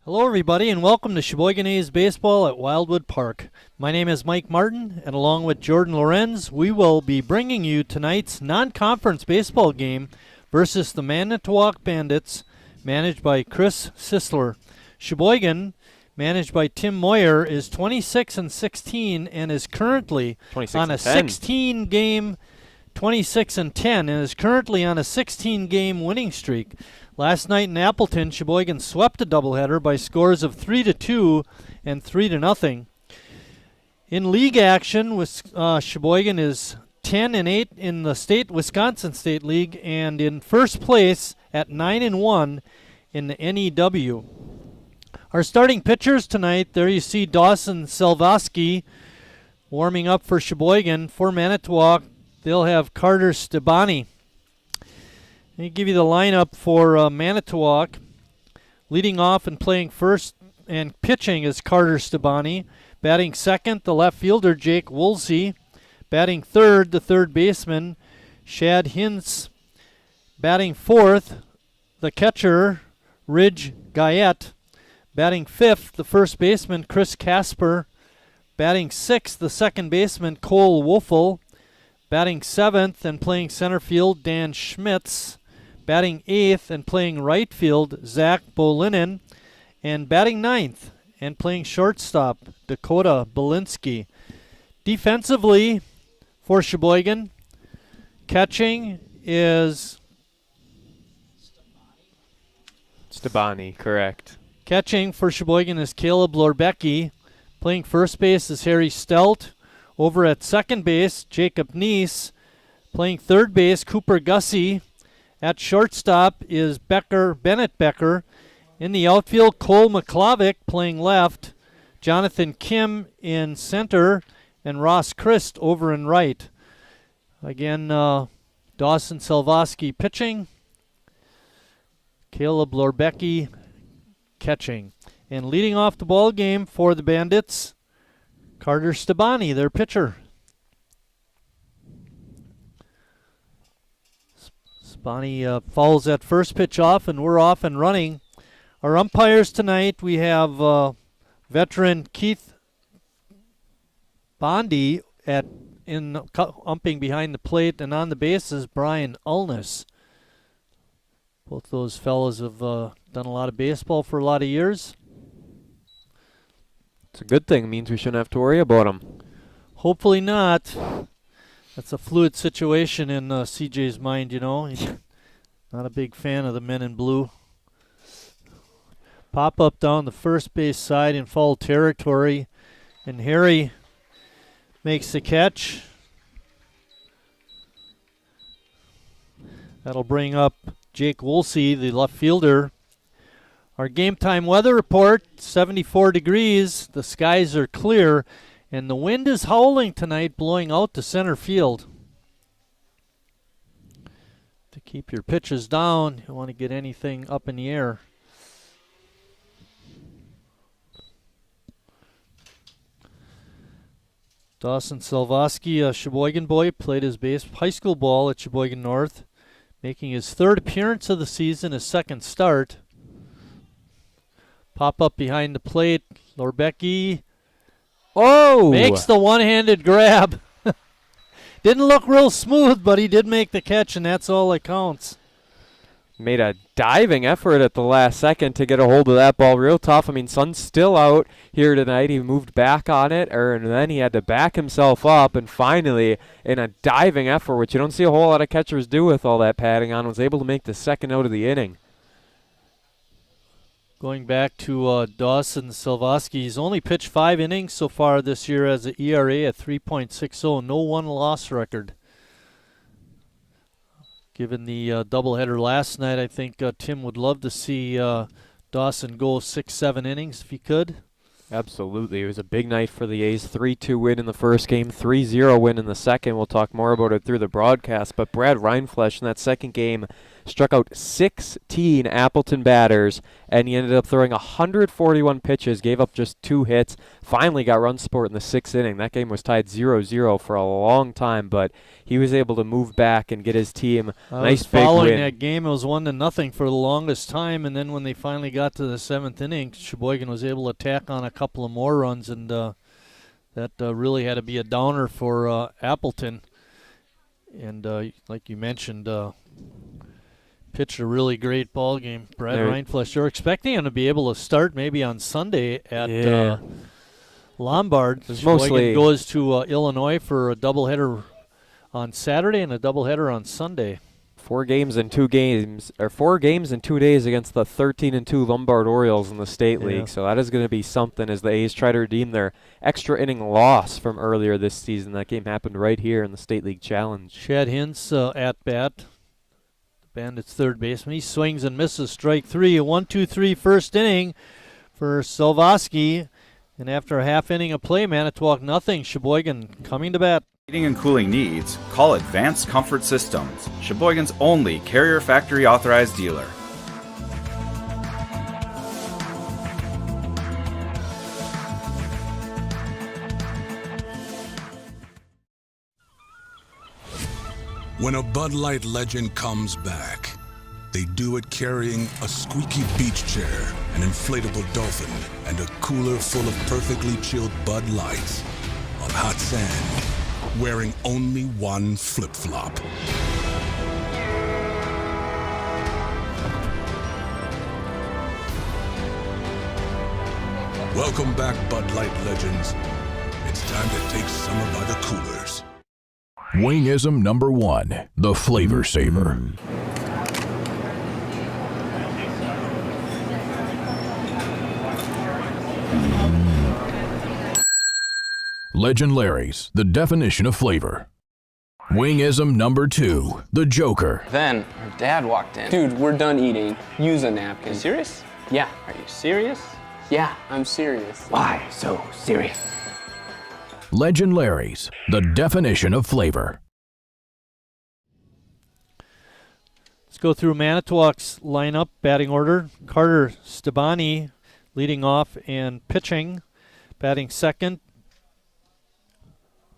Hello everybody and welcome to Sheboygan A's Baseball at Wildwood Park. My name is Mike Martin and along with Jordan Lorenz, we will be bringing you tonight's non-conference baseball game versus the Manitowoc Bandits, managed by Chris Sisler. Sheboygan, managed by Tim Moyer, is 26-16 and is currently on a 16-game 26-10 and is currently on a 16-game winning streak. Last night in Appleton, Sheboygan swept a doubleheader by scores of 3-2 and 3-0. In league action, Sheboygan is 10-8 in the Wisconsin State League and in first place at 9-1 in the NEW. Our starting pitchers tonight, there you see Dawson Selvaski warming up for Sheboygan. For Manitowoc, they'll have Carter Stabani. Let me give you the lineup for Manitowoc. Leading off and playing first and pitching is Carter Stabani. Batting second, the left fielder Jake Woolsey. Batting third, the third baseman Shad Hintz. Batting fourth, the catcher Ridge Guyette. Batting fifth, the first baseman Chris Casper. Batting sixth, the second baseman Cole Wolfel. Batting seventh and playing center field Dan Schmitz. Batting eighth and playing right field Zach Bolinin. And batting ninth and playing shortstop Dakota Belinsky. Defensively for Sheboygan, catching is Stabani, correct. Catching for Sheboygan is Caleb Lorbecki. Playing first base is Harry Stelt. Over at second base, Jacob Neese. Playing third base, Cooper Gussie. At shortstop is Bennett Becker. In the outfield, Cole McClavick playing left. Jonathan Kim in center. And Ross Christ over in right. Again, Dawson Selvaski pitching. Caleb Lorbecki catching. And leading off the ball game for the Bandits, Carter Stabani, their pitcher. Stabani fouls that first pitch off, and we're off and running. Our umpires tonight, we have veteran Keith Bondi umping behind the plate, and on the bases, Brian Ulness. Both those fellows have done a lot of baseball for a lot of years. It's a good thing. It means we shouldn't have to worry about them. Hopefully not. That's a fluid situation in CJ's mind, you know. He's not a big fan of the men in blue. Pop up down the first base side in foul territory. And Harry makes the catch. That'll bring up Jake Woolsey, the left fielder. Our game time weather report, 74 degrees. The skies are clear. And the wind is howling tonight, blowing out to center field. To keep your pitches down, you want to get anything up in the air. Dawson Selvaski, a Sheboygan boy, played his high school ball at Sheboygan North, making his third appearance of the season, his second start. Pop up behind the plate, Lorbecki. Oh! Makes the one-handed grab. Didn't look real smooth, but he did make the catch, and that's all that counts. Made a diving effort at the last second to get a hold of that ball real tough. I mean, Sun's still out here tonight. He moved back on it, and then he had to back himself up, and finally, in a diving effort, which you don't see a whole lot of catchers do with all that padding on, was able to make the second out of the inning. Going back to Dawson Selvaski, he's only pitched 5 innings so far this year as an ERA at 3.60, no one-loss record. Given the doubleheader last night, I think Tim would love to see Dawson go 6-7 innings if he could. Absolutely. It was a big night for the A's. 3-2 win in the first game, 3-0 win in the second. We'll talk more about it through the broadcast. But Brad Reinflesch in that second game struck out 16 Appleton batters, and he ended up throwing 141 pitches, gave up just 2 hits, finally got run support in the 6th inning. That game was tied 0-0 for a long time, but he was able to move back and get his team a nice big win. Following that game, it was 1-0 for the longest time, and then when they finally got to the 7th inning, Sheboygan was able to tack on a couple of more runs, and that really had to be a downer for Appleton. And like you mentioned, pitched a really great ball game. Brad Reinflesch, you're expecting him to be able to start maybe on Sunday at Lombard. Sheboygan goes to Illinois for a doubleheader on Saturday and a doubleheader on Sunday. 4 games in 2 days against the 13-2 Lombard Orioles in the State League. So that is going to be something as the A's try to redeem their extra inning loss from earlier this season. That game happened right here in the State League Challenge. Chad Hintz at bat. Bandits third baseman. He swings and misses, strike 3. A 1-2-3 first inning for Silvosky. And after a half inning of play, Manitowoc nothing. Sheboygan coming to bat. Heating and cooling needs, call Advanced Comfort Systems, Sheboygan's only Carrier Factory authorized dealer. When a Bud Light legend comes back, they do it carrying a squeaky beach chair, an inflatable dolphin, and a cooler full of perfectly chilled Bud Lights on hot sand, wearing only one flip-flop. Welcome back, Bud Light legends. It's time to take summer by the coolers. Wingism number 1, the Flavor Saver. Legend Larry's, the definition of flavor. Wingism number 2, the Joker. Then her dad walked in. Dude, we're done eating. Use a napkin. You serious? Yeah. Are you serious? Yeah, I'm serious. Why so serious? Legend Larry's, the definition of flavor. Let's go through Manitowoc's lineup, batting order. Carter Stabani leading off and pitching. Batting second.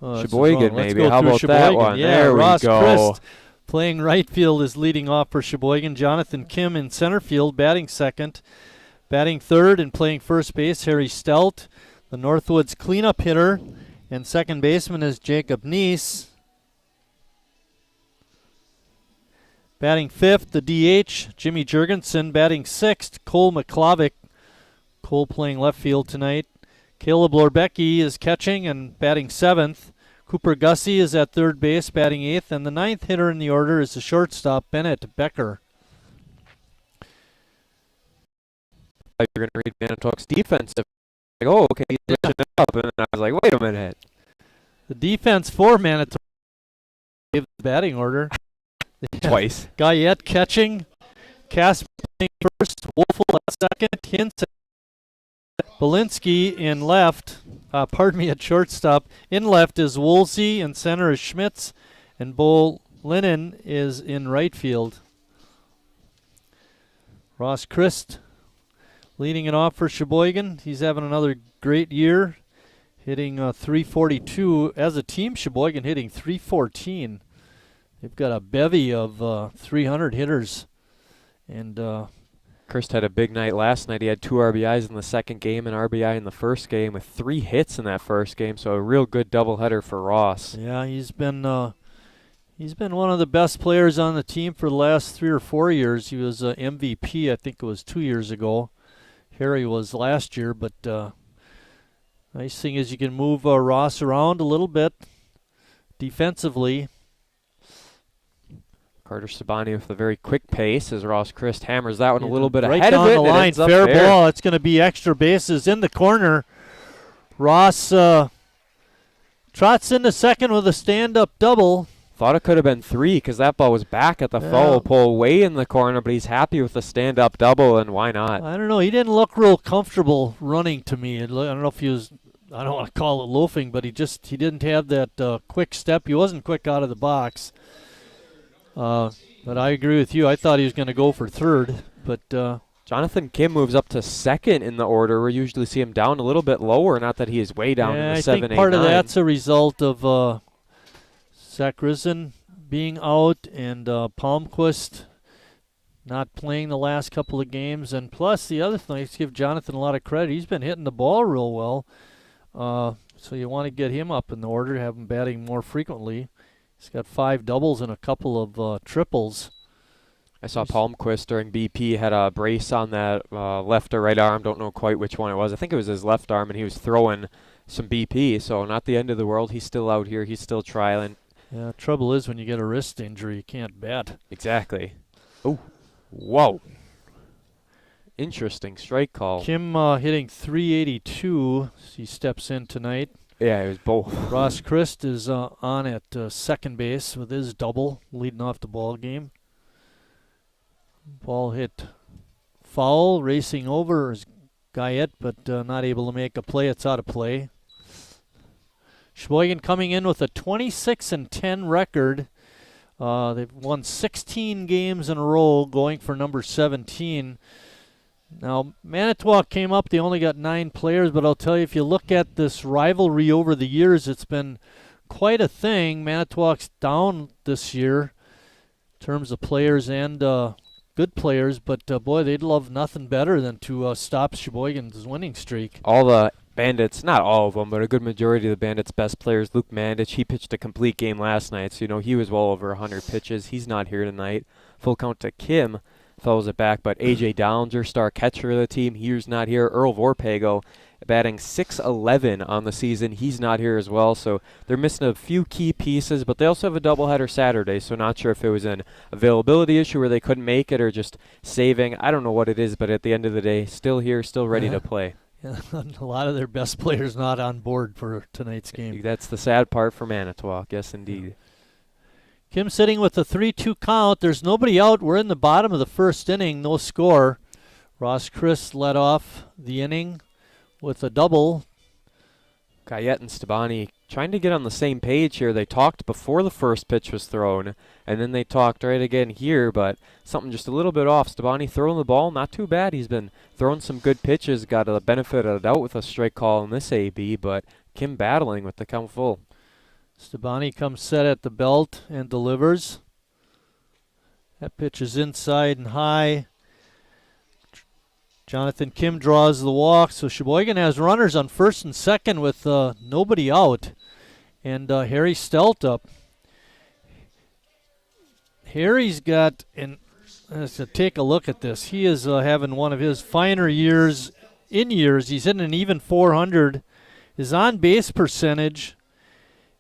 Sheboygan, maybe. How about that one? Yeah, there Ross we go. Christ playing right field is leading off for Sheboygan. Jonathan Kim in center field, batting second. Batting third and playing first base, Harry Stout, the Northwoods cleanup hitter. And second baseman is Jacob Neese. Batting fifth, the DH, Jimmy Jurgensen. Batting sixth, Cole McClavick. Cole playing left field tonight. Caleb Lorbecki is catching and batting seventh. Cooper Gussie is at third base, batting eighth. And the ninth hitter in the order is the shortstop, Bennett Becker. You're going to read Manitowoc's defensive. Like, oh, okay, he's switching it up. And I was like, wait a minute. The defense for Manitowoc gave the batting order. Twice. Guyette catching. Casper playing first. Wolfel at second. Hintz at Belinsky in left. At shortstop. In left is Woolsey. In center is Schmitz. And Bo Lennon is in right field. Ross Christ leading it off for Sheboygan. He's having another great year. Hitting 342. As a team, Sheboygan hitting 314. They've got a bevy of 300 hitters. And Christ had a big night last night. He had 2 RBIs in the second game and RBI in the first game with 3 hits in that first game. So a real good doubleheader for Ross. Yeah, he's been one of the best players on the team for the last 3 or 4 years. He was MVP, I think it was 2 years ago. Harry was last year, but nice thing is you can move Ross around a little bit defensively. Carter Sabani with a very quick pace as Ross Christ hammers that one a little bit right ahead down of it. The line, fair ball. It's going to be extra bases in the corner. Ross trots into second with a stand-up double. Thought it could have been 3 because that ball was back at the foul pole way in the corner, but he's happy with the stand-up double, and why not? I don't know. He didn't look real comfortable running to me. I don't know if he was, I don't want to call it loafing, but he didn't have that quick step. He wasn't quick out of the box. But I agree with you. I thought he was going to go for third, but Jonathan Kim moves up to second in the order. We usually see him down a little bit lower. Not that he is way down in the 7, 8, 9. I think part of that's a result of Zach Risen being out and Palmquist not playing the last couple of games. And plus, the other thing, let's give Jonathan a lot of credit. He's been hitting the ball real well. So you want to get him up in the order, have him batting more frequently. He's got 5 doubles and a couple of triples. I saw Palmquist during BP had a brace on that left or right arm. Don't know quite which one it was. I think it was his left arm, and he was throwing some BP. So not the end of the world. He's still out here. He's still trialing. Yeah, trouble is when you get a wrist injury, you can't bat. Exactly. Oh, whoa. Interesting strike call. Kim hitting .382. He steps in tonight. Yeah, it was both. Ross Christ is on at second base with his double, leading off the ball game. Ball hit foul, racing over is Guyette, but not able to make a play. It's out of play. Sheboygan coming in with a 26-10 record. They've won 16 games in a row, going for number 17. Now, Manitowoc came up. They only got 9 players, but I'll tell you, if you look at this rivalry over the years, it's been quite a thing. Manitowoc's down this year in terms of players and good players, but boy, they'd love nothing better than to stop Sheboygan's winning streak. All the Bandits, not all of them, but a good majority of the Bandits' best players. Luke Mandich, he pitched a complete game last night, so he was well over 100 pitches. He's not here tonight. Full count to Kim, throws it back, but A.J. Dowlinger, star catcher of the team, he's not here. Earl Vorpagel, batting .611 on the season. He's not here as well, so they're missing a few key pieces, but they also have a doubleheader Saturday, so not sure if it was an availability issue where they couldn't make it or just saving. I don't know what it is, but at the end of the day, still here, still ready to play. Yeah, a lot of their best players not on board for tonight's game. That's the sad part for Manitowoc, yes indeed. Kim sitting with a 3-2 count. There's nobody out. We're in the bottom of the first inning, no score. Ross Christ led off the inning with a double. Guyette and Stabani trying to get on the same page here. They talked before the first pitch was thrown, and then they talked right again here, but something just a little bit off. Stabani throwing the ball, not too bad. He's been throwing some good pitches, got a benefit of the doubt with a strike call in this AB, but Kim battling with the count full. Stabani comes set at the belt and delivers. That pitch is inside and high. Jonathan Kim draws the walk, so Sheboygan has runners on first and second with nobody out. And Harry Stelt up. Harry's got, and let's take a look at this. He is having one of his finer years in years. He's hitting an even .400. His on-base percentage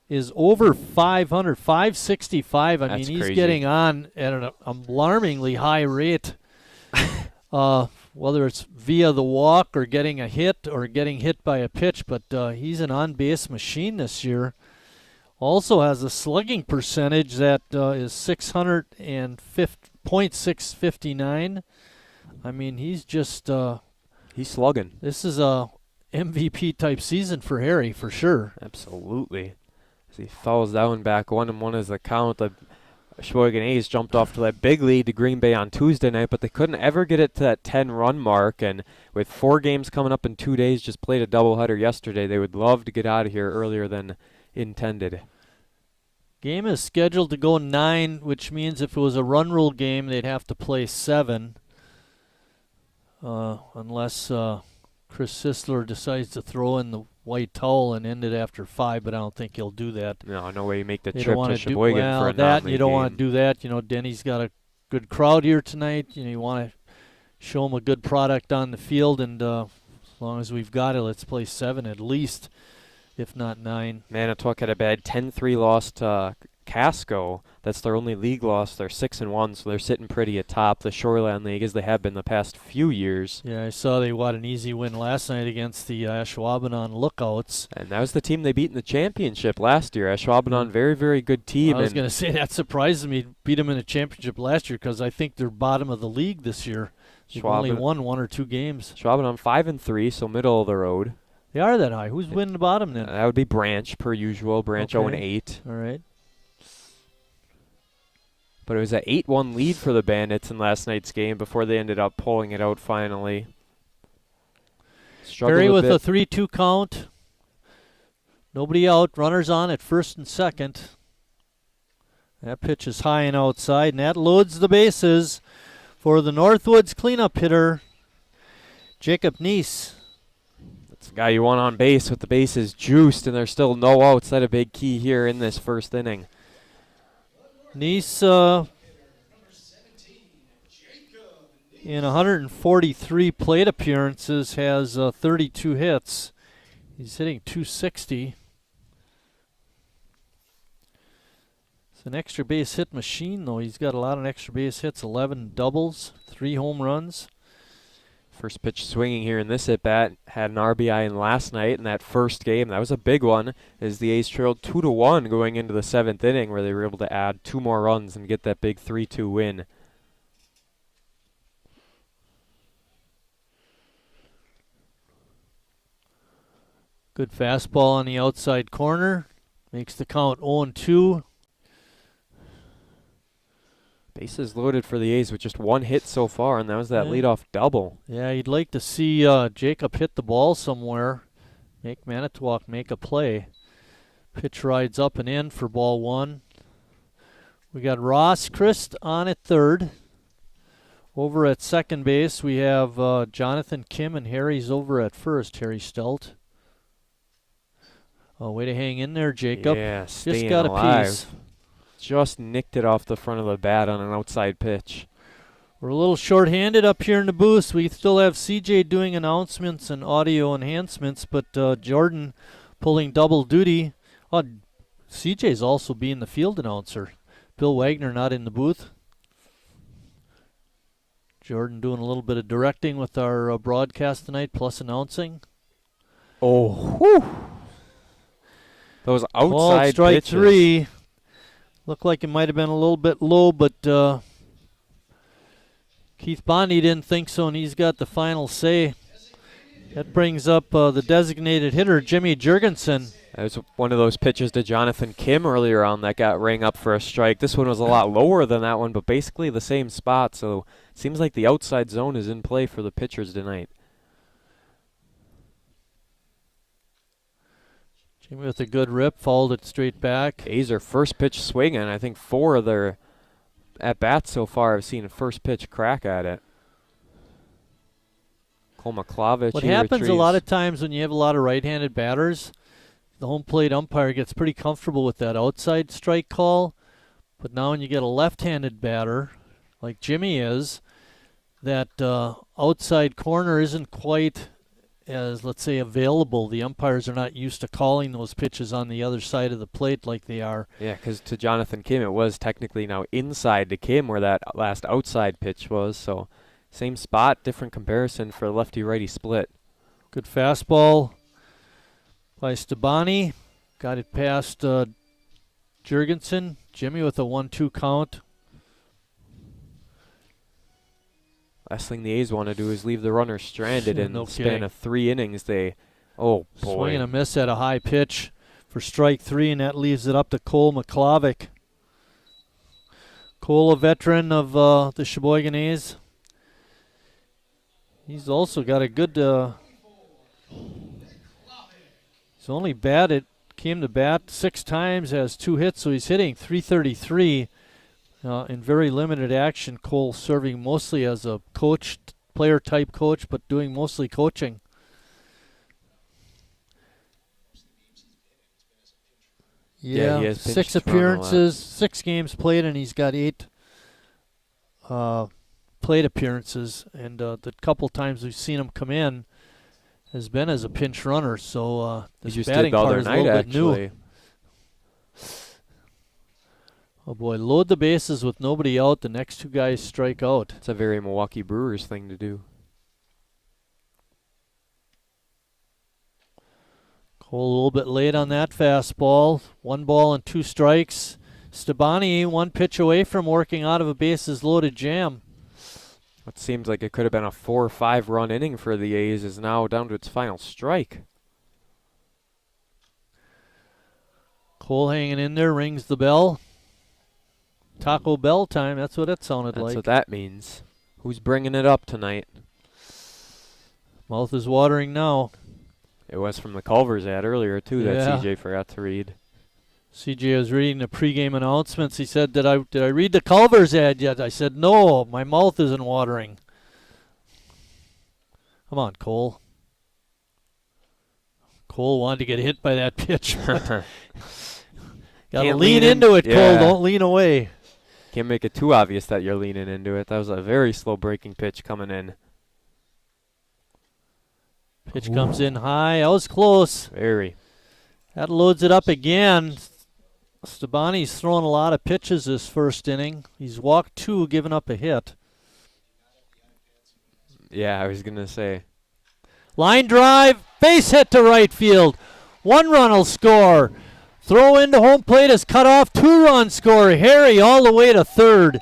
is over 500, 565. I mean, he's crazy. getting on at an alarmingly high rate. Whether it's via the walk or getting a hit or getting hit by a pitch, but he's an on-base machine this year. Also has a slugging percentage that is 600.659. I mean, he's just he's slugging. This is a MVP type season for Harry for sure. Absolutely. As he falls down back 1-1 is the count. The Sheboygan A's jumped off to that big lead to Green Bay on Tuesday night, but they couldn't ever get it to that 10-run mark. And with 4 games coming up in 2 days, just played a doubleheader yesterday. They would love to get out of here earlier than intended. Game is scheduled to go 9, which means if it was a run rule game, they'd have to play 7. Unless Chris Sisler decides to throw in the white towel and end it after 5, but I don't think he'll do that. No way you make the They trip don't to wanna Sheboygan for a that you don't want game. to do that. You know, Denny's got a good crowd here tonight. You know, you want to show them a good product on the field, and as long as we've got it, let's play 7 at least, if not 9. Manitowoc had a bad 10-3 loss to Casco. That's their only league loss. They're 6-1, so they're sitting pretty atop the Shoreland League as they have been the past few years. Yeah, I saw they got an easy win last night against the Ashwaubenon Lookouts. And that was the team they beat in the championship last year. Ashwaubenon, very, very good team. I was going to say that surprises me. Beat them in the championship last year because I think they're bottom of the league this year. They've only won 1 or 2 games. Ashwaubenon 5-3, so middle of the road. They are that high. Who's winning the bottom then? That would be Branch, per usual. Branch Okay. 0-8. All right. But it was an 8-1 lead for the Bandits in last night's game before they ended up pulling it out finally. Perry with bit. a 3-2 count. Nobody out. Runners on at first and second. That pitch is high and outside, and that loads the bases for the Northwoods cleanup hitter, Jacob Neese. That's the guy you want on base with the bases juiced, and there's still no outs. That's a big key here in this first inning. Neese, in 143 plate appearances, has 32 hits. He's hitting .260. It's an extra base hit machine, though. He's got a lot of extra base hits, 11 doubles, 3 home runs. First pitch swinging here in this at-bat. Had an RBI in last night in that first game. That was a big one as the A's trailed 2-1 going into the 7th inning, where they were able to add 2 more runs and get that big 3-2 win. Good fastball on the outside corner. Makes the count 0-2. Bases loaded for the A's with just 1 hit so far, and that was that leadoff double. Yeah, you'd like to see Jacob hit the ball somewhere. Make Manitowoc make a play. Pitch rides up and in for ball 1. We got Ross Christ on at third. Over at second base, we have Jonathan Kim, and Harry's over at first, Harry Stelt. Oh, way to hang in there, Jacob. Yeah, Just staying got alive. a piece. Just nicked it off the front of the bat on an outside pitch. We're a little short-handed up here in the booth. We still have CJ doing announcements and audio enhancements, but Jordan pulling double duty. CJ's also being the field announcer. Bill Wagner not in the booth. Jordan doing a little bit of directing with our broadcast tonight, plus announcing. Oh, whew. Those outside strike pitches. 3. Looked like it might have been a little bit low, but Keith Bondi didn't think so, and he's got the final say. That brings up the designated hitter, Jimmy Jurgensen. That was one of those pitches to Jonathan Kim earlier on that got rang up for a strike. This one was a lot lower than that one, but basically the same spot, so it seems like the outside zone is in play for the pitchers tonight. Jimmy with a good rip, fouled it straight back. A's are first pitch swinging. I think 4 of their at-bats so far have seen a first pitch crack at it. Cole McClavich, What happens a lot of times when you have a lot of right-handed batters, the home plate umpire gets pretty comfortable with that outside strike call. But now when you get a left-handed batter, like Jimmy is, that outside corner isn't quite as, let's say, available. The umpires are not used to calling those pitches on the other side of the plate like they are. Yeah, because to Jonathan Kim, it was technically now inside to Kim where that last outside pitch was. So same spot, different comparison for lefty-righty split. Good fastball by Stabani. Got it past Jurgensen. Jimmy with a 1-2 count. Last thing the A's want to do is leave the runner stranded in No the span kidding. of 3 innings. Oh boy. Swing and a miss at a high pitch for strike 3, and that leaves it up to Cole McClavic. Cole, a veteran of the Sheboygan A's. He's also got a good... he's only came to bat 6 times, has 2 hits, so he's hitting .333 in very limited action. Cole serving mostly as a coach, player-type coach, but doing mostly coaching. Yeah, he has 6 pitched Toronto a lot. appearances, 6 games played, and he's got 8 plate appearances. And the couple times we've seen him come in has been as a pinch runner. So He this just batting did the part other is a night, little bit new. actually. Oh boy, load the bases with nobody out. The next 2 guys strike out. It's a very Milwaukee Brewers thing to do. Cole a little bit late on that fastball. 1 ball and 2 strikes. Stabani 1 pitch away from working out of a bases loaded jam. What seems like it could have been a 4 or 5 run inning for the A's is now down to its final strike. Cole hanging in there, rings the bell. Taco Bell time. That's what it sounded That's like. what that means. Who's bringing it up tonight? Mouth is watering now. It was from the Culver's ad earlier, too, that Yeah. CJ forgot to read. CJ was reading the pregame announcements. He said, did I read the Culver's ad yet? I said, no, my mouth isn't watering. Come on, Cole. Cole wanted to get hit by that pitch. Got to Can't lean lean in. into it, Cole. Yeah. Don't lean away. Can't make it too obvious that you're leaning into it. That was a very slow breaking pitch coming in. Pitch comes in high. That was close. Very. That loads it up again. Stabani's thrown a lot of pitches this first inning. He's walked 2, given up a hit. Yeah, I was going to say. Line drive, base hit to right field. 1 run will score. Throw into home plate is cut off. 2-run score. Harry all the way to third.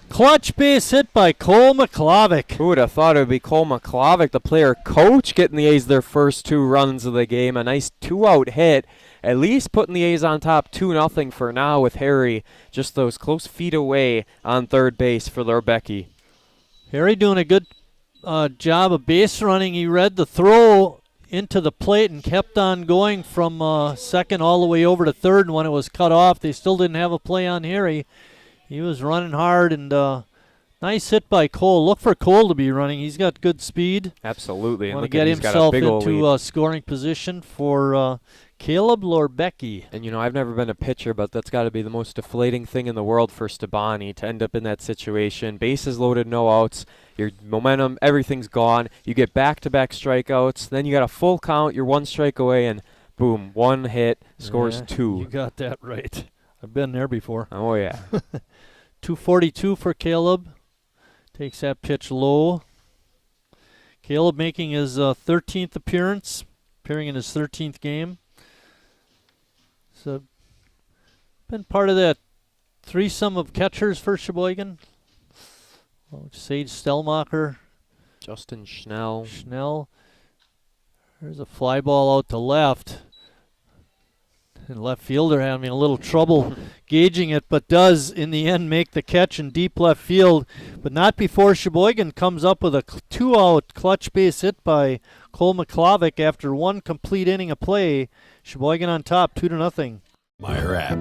Clutch base hit by Cole McClavick. Who would have thought it would be Cole McClavick, the player coach, getting the A's their first 2 runs of the game. A nice 2-out hit. At least putting the A's on top 2-0 for now with Harry just those close feet away on third base for Lerbecki. Harry doing a good job of base running. He read the throw into the plate and kept on going from second all the way over to third. And when it was cut off, they still didn't have a play on Harry. He was running hard, and nice hit by Cole. Look for Cole to be running. He's got good speed. Absolutely. And Want to look get at he's got a himself big old into lead. scoring position for Caleb Lorbecki. And, you know, I've never been a pitcher, but that's got to be the most deflating thing in the world for Stabani to end up in that situation. Bases loaded, no outs. Your momentum, everything's gone. You get back-to-back strikeouts. Then you got a full count. You're 1 strike away, and boom, 1 hit, scores Yeah, 2. You got that right. I've been there before. Oh, yeah. 242 for Caleb. Takes that pitch low. Caleb making his 13th appearance, appearing in his 13th game. So, been part of that threesome of catchers for Sheboygan. Sage Stellmacher, Justin Schnell. There's a fly ball out to left. And left fielder having a little trouble gauging it, but does in the end make the catch in deep left field. But not before Sheboygan comes up with a 2-out clutch base hit by Cole McClavick after 1 complete inning of play. Sheboygan on top, 2-0. Meyer app.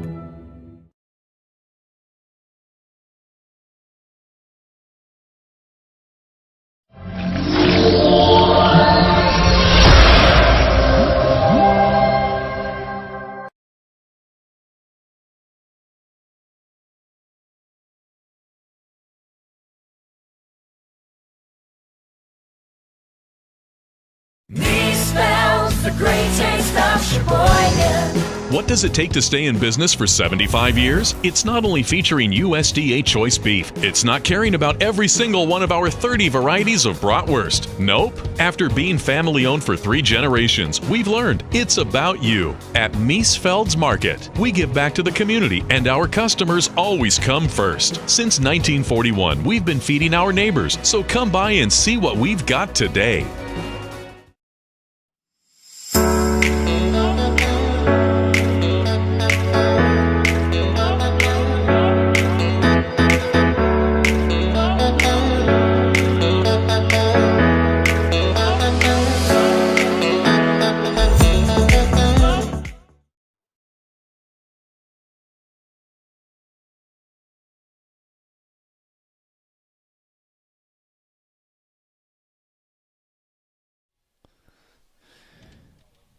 Spells the great taste of Sheboygan. What does it take to stay in business for 75 years? It's not only featuring USDA choice beef. It's not caring about every single one of our 30 varieties of bratwurst. Nope. After being family owned for 3 generations, we've learned it's about you. At Miesfeld's Market, we give back to the community and our customers always come first. Since 1941, we've been feeding our neighbors, so come by and see what we've got today.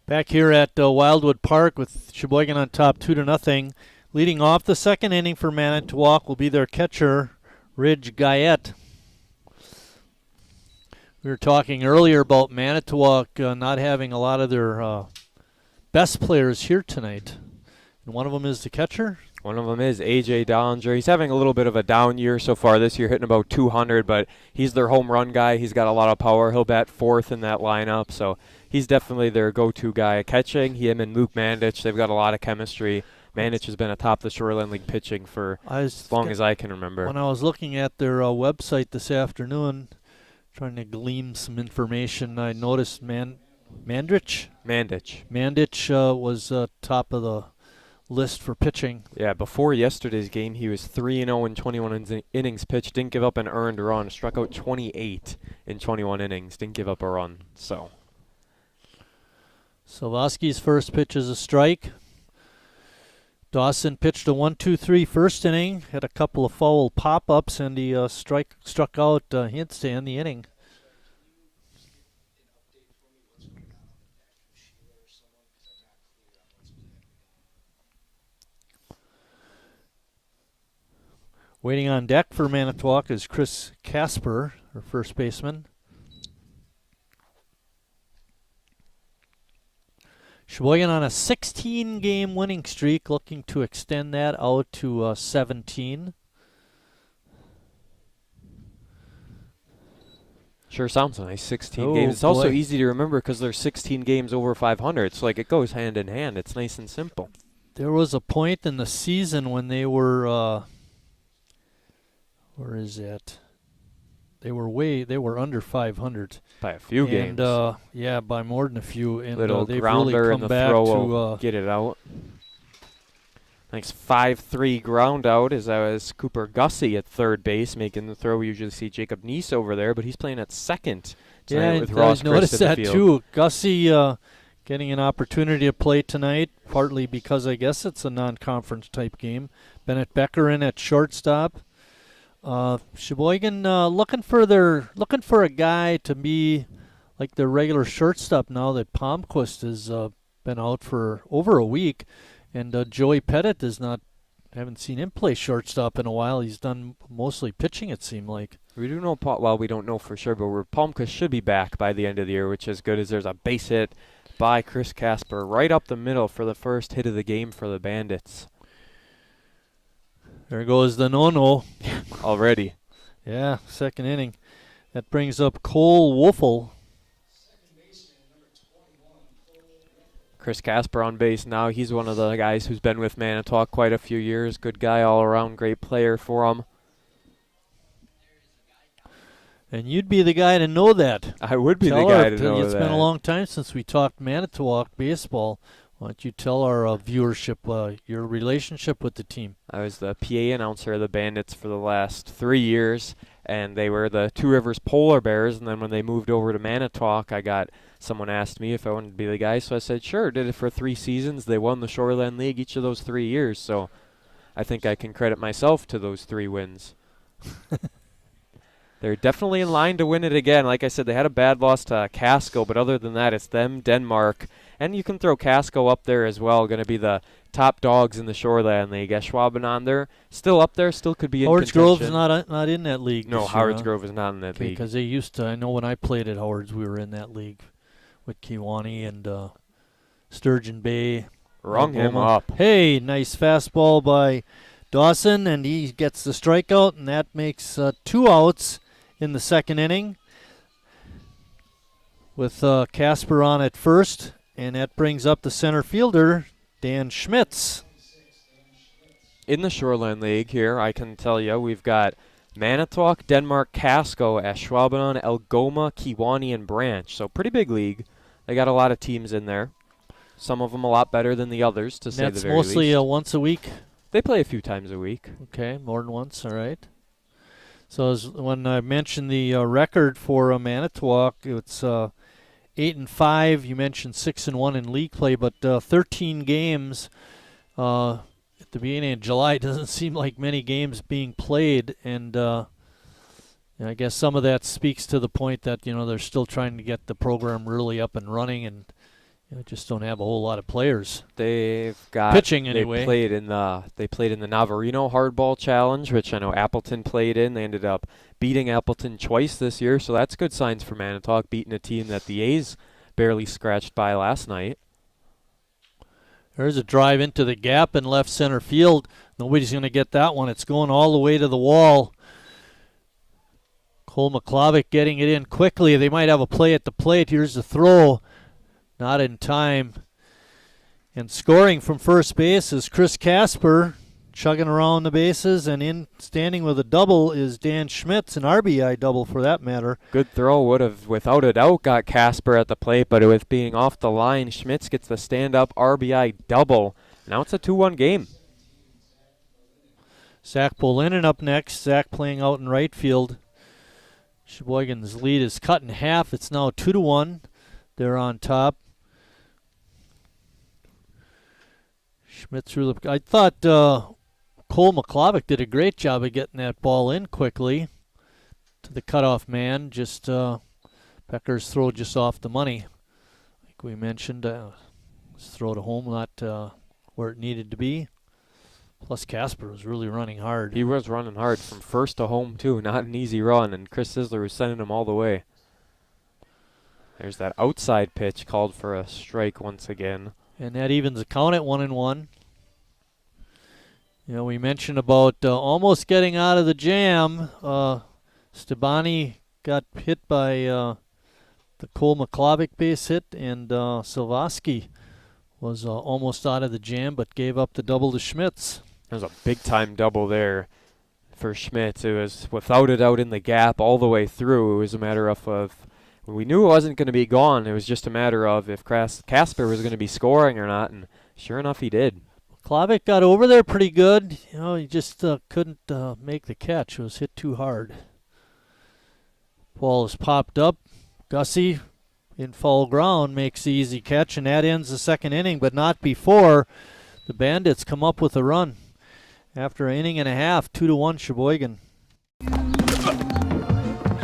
Back here at Wildwood Park with Sheboygan on top 2-0. Leading off the second inning for Manitowoc will be their catcher, Ridge Guyette. We were talking earlier about Manitowoc not having a lot of their best players here tonight. And one of them is the catcher. One of them is A.J. Dollinger. He's having a little bit of a down year so far this year, hitting about 200, but he's their home run guy. He's got a lot of power. He'll bat 4th in that lineup, so he's definitely their go-to guy. Catching, him and Luke Mandich, they've got a lot of chemistry. Mandich has been atop the Shoreline League pitching for as long as I can remember. When I was looking at their website this afternoon, trying to glean some information, I noticed Mandich was top of the list for pitching. Yeah, before yesterday's game, he was 3-0 in 21 innings pitched, didn't give up an earned run, struck out 28 in 21 innings, didn't give up a run. So Savoski's first pitch is a strike. Dawson pitched a 1-2-3 first inning, had a couple of foul pop-ups, and he struck out Hintz to end the inning. Waiting on deck for Manitowoc is Chris Casper, our first baseman. Sheboygan on a 16-game winning streak, looking to extend that out to 17. sure sounds nice, 16 games. It's also easy to remember because there's 16 games over 500, so like it goes hand in hand. It's nice and simple. There was a point in the season when they were, where is that? They were under 500 by a few games. And yeah, by more than a few. And little they've grounder really in come the back throw to will get it out. Nice 5-3 ground out as Cooper Gussie at third base making the throw. We usually see Jacob Neese over there, but he's playing at second tonight with Ross I noticed Christ in that the field. too. Gussie getting an opportunity to play tonight, partly because I guess it's a non-conference type game. Bennett Becker in at shortstop. Sheboygan looking for a guy to be like their regular shortstop now that Palmquist has been out for over a week, and Joey Pettit haven't seen him play shortstop in a while. He's done mostly pitching, it seemed like. We do know, well, we don't know for sure, but Palmquist should be back by the end of the year, which is good as there's a base hit by Chris Casper right up the middle for the first hit of the game for the Bandits. There goes the no-no. Already. Yeah, second inning. That brings up Cole Wolfel. Chris Casper on base now. He's one of the guys who's been with Manitowoc quite a few years. Good guy all around, great player for him. And you'd be the guy to know that. I would be the guy to know that. It's been a long time since we talked Manitowoc baseball. Why don't you tell our viewership your relationship with the team? I was the PA announcer of the Bandits for the last 3 years, and they were the Two Rivers Polar Bears, and then when they moved over to Manitowoc, someone asked me if I wanted to be the guy, so I said sure. Did it for 3 seasons. They won the Shoreland League each of those 3 years, so I think I can credit myself to those 3 wins. They're definitely in line to win it again. Like I said, they had a bad loss to Casco, but other than that, it's them, Denmark, and you can throw Casco up there as well. Going to be the top dogs in the Shoreland League. Schwaben on there, still up there, still could be in Howard's contention. Grove's not in that league. No, this Howard's year, Grove is not in that league. Because they used to. I know when I played at Howard's, we were in that league with Kewanee and Sturgeon Bay. Rung him up. Hey, nice fastball by Dawson, and he gets the strikeout, and that makes 2 outs in the second inning with Casper on at first, and that brings up the center fielder, Dan Schmitz. In the Shoreland League here, I can tell you, we've got Manitowoc, Denmark, Casco, Ashwaubenon, Algoma, Kewanee, and Branch. So pretty big league. They got a lot of teams in there. Some of them a lot better than the others, to say the very least. That's mostly once a week? They play a few times a week. Okay, more than once, all right. So when I mentioned the record for Manitowoc, it's 8-5. You mentioned 6-1 in league play, but 13 games at the beginning of July doesn't seem like many games being played, and I guess some of that speaks to the point that they're still trying to get the program really up and running, and just don't have a whole lot of players. They've got pitching anyway. They played in the Navarino Hardball Challenge, which I know Appleton played in. They ended up beating Appleton twice this year, so that's good signs for Manitowoc, beating a team that the A's barely scratched by last night. There's a drive into the gap in left center field. Nobody's going to get that one. It's going all the way to the wall. Cole McClavic getting it in quickly. They might have a play at the plate. Here's the throw. Not in time. And scoring from first base is Chris Casper, chugging around the bases, and in standing with a double is Dan Schmitz, an RBI double for that matter. Good throw, would have without a doubt got Casper at the plate, but with being off the line, Schmitz gets the stand-up RBI double Now it's a 2-1 game. Zach Bolinen up next. Zach playing out in right field. Sheboygan's lead is cut in half. It's now 2-1. They're on top. Schmidt threw the. I thought Cole McClovic did a great job of getting that ball in quickly to the cutoff man. Just Becker's throw just off the money, like we mentioned. His throw to home, not where it needed to be. Plus Casper was really running hard. He was running hard from first to home too. Not an easy run, and Chris Sisler was sending him all the way. There's that outside pitch called for a strike once again. And that evens the count at 1-1. You know, we mentioned about almost getting out of the jam. Stabani got hit by the Cole McClovic base hit, and Silvosky was almost out of the jam, but gave up the double to Schmitz. There was a big-time double there for Schmitz. It was without a doubt in the gap all the way through. It was a matter of we knew it wasn't going to be gone. It was just a matter of if Casper was going to be scoring or not, and sure enough, he did. McClovic got over there pretty good. You know, he just couldn't make the catch. It was hit too hard. Ball is popped up. Gussie in foul ground makes the easy catch, and that ends the second inning, but not before the Bandits come up with a run. After an inning and a half, 2-1 Sheboygan.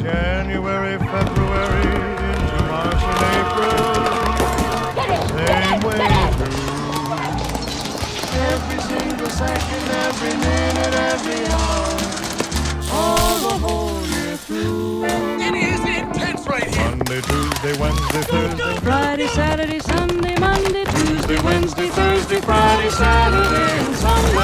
January, February, into March and April, same way through. Every single second, every minute, every hour, all the whole year through. It is intense right here. Monday, Tuesday, Wednesday, Thursday, Friday, Saturday, Sunday, Monday, Tuesday, Wednesday, Thursday, Friday, Saturday, and Sunday.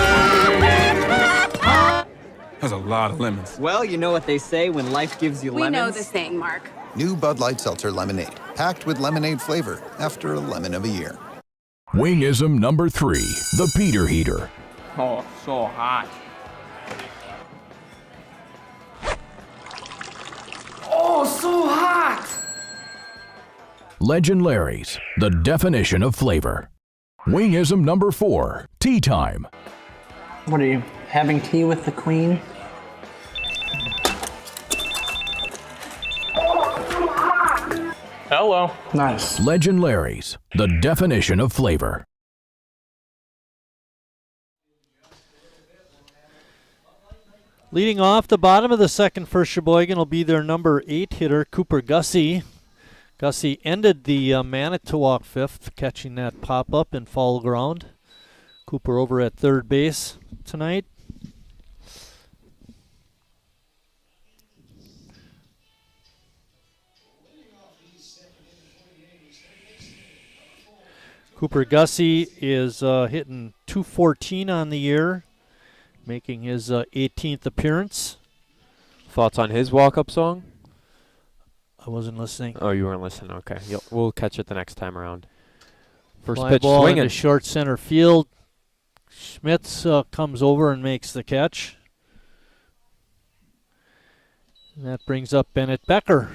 That's a lot of lemons. Well, you know what they say when life gives you lemons. We know the saying, Mark. New Bud Light Seltzer Lemonade, packed with lemonade flavor after a lemon of a year. Wingism number 3, the Peter Heater. Oh, so hot. Oh, so hot! Legend Larry's, the definition of flavor. Wingism number 4, Tea Time. What are you, having tea with the Queen? Hello. Nice. Legend Larry's, the definition of flavor. Leading off the bottom of the second for Sheboygan will be their number 8 hitter, Cooper Gussie. Gussie ended the Manitowoc fifth, catching that pop-up in foul ground. Cooper over at third base tonight. Cooper Gussie is hitting .214 on the year, making his 18th appearance. Thoughts on his walk-up song? I wasn't listening. Oh, you weren't listening. Okay, we'll catch it the next time around. First Fly pitch ball swinging. into short center field. Schmitz comes over and makes the catch. And that brings up Bennett Becker.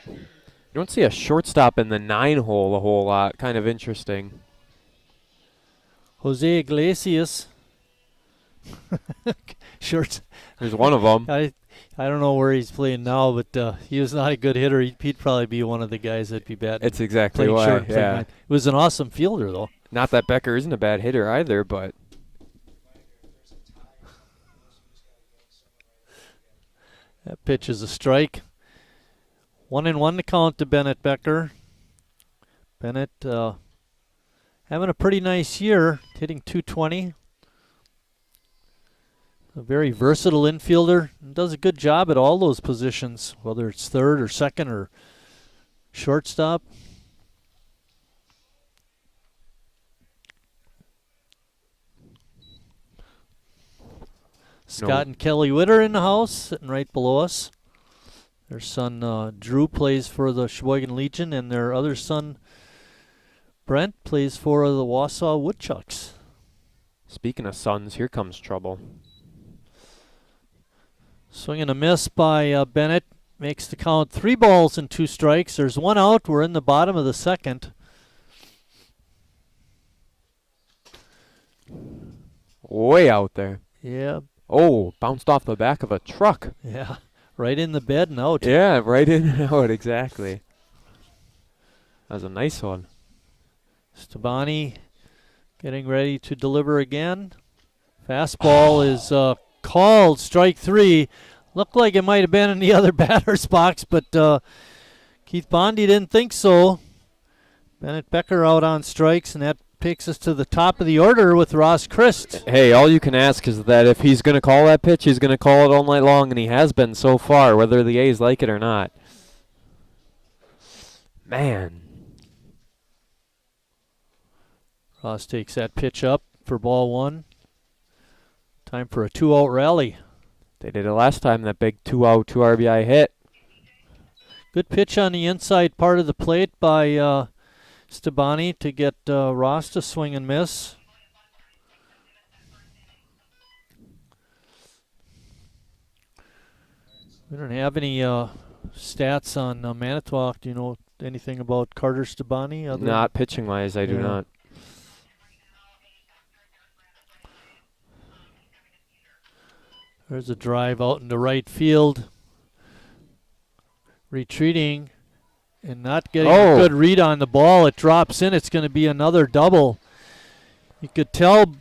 You don't see a shortstop in the 9-hole a whole lot. Kind of interesting. Jose Iglesias. Short. There's one of them. I don't know where he's playing now, but he was not a good hitter. He'd probably be one of the guys that'd be bad. It's exactly why. Yeah. It was an awesome fielder, though. Not that Becker isn't a bad hitter either, but that pitch is a strike. 1-1 to count to Bennett Becker. Bennett having a pretty nice year, hitting .220. A very versatile infielder, and does a good job at all those positions, whether it's third or second or shortstop. Scott and Kelly Witter in the house, sitting right below us. Their son Drew plays for the Sheboygan Legion, and their other son Brent plays for the Wausau Woodchucks. Speaking of sons, here comes trouble. Swing and a miss by Bennett. makes the count 3 balls and 2 strikes. There's 1 out. We're in the bottom of the second. Way out there. Yeah. Oh, bounced off the back of a truck. Yeah. Right in the bed and out. Yeah, right in and out, exactly. That was a nice one. Stabani getting ready to deliver again. Fastball is called, strike 3. Looked like it might have been in the other batter's box, but Keith Bondi didn't think so. Bennett Becker out on strikes, and that takes us to the top of the order with Ross Christ. Hey, all you can ask is that if he's going to call that pitch, he's going to call it all night long, and he has been so far, whether the A's like it or not. Man. Ross takes that pitch up for ball 1. Time for a 2-out rally. They did it last time, that big 2-out, 2 RBI hit. Good pitch on the inside part of the plate by Stabani to get Ross to swing and miss. We don't have any stats on Manitowoc. Do you know anything about Carter Stabani? Not pitching-wise, I do not. There's a drive out into right field. Retreating and not getting a good read on the ball. It drops in. It's going to be another double. You could tell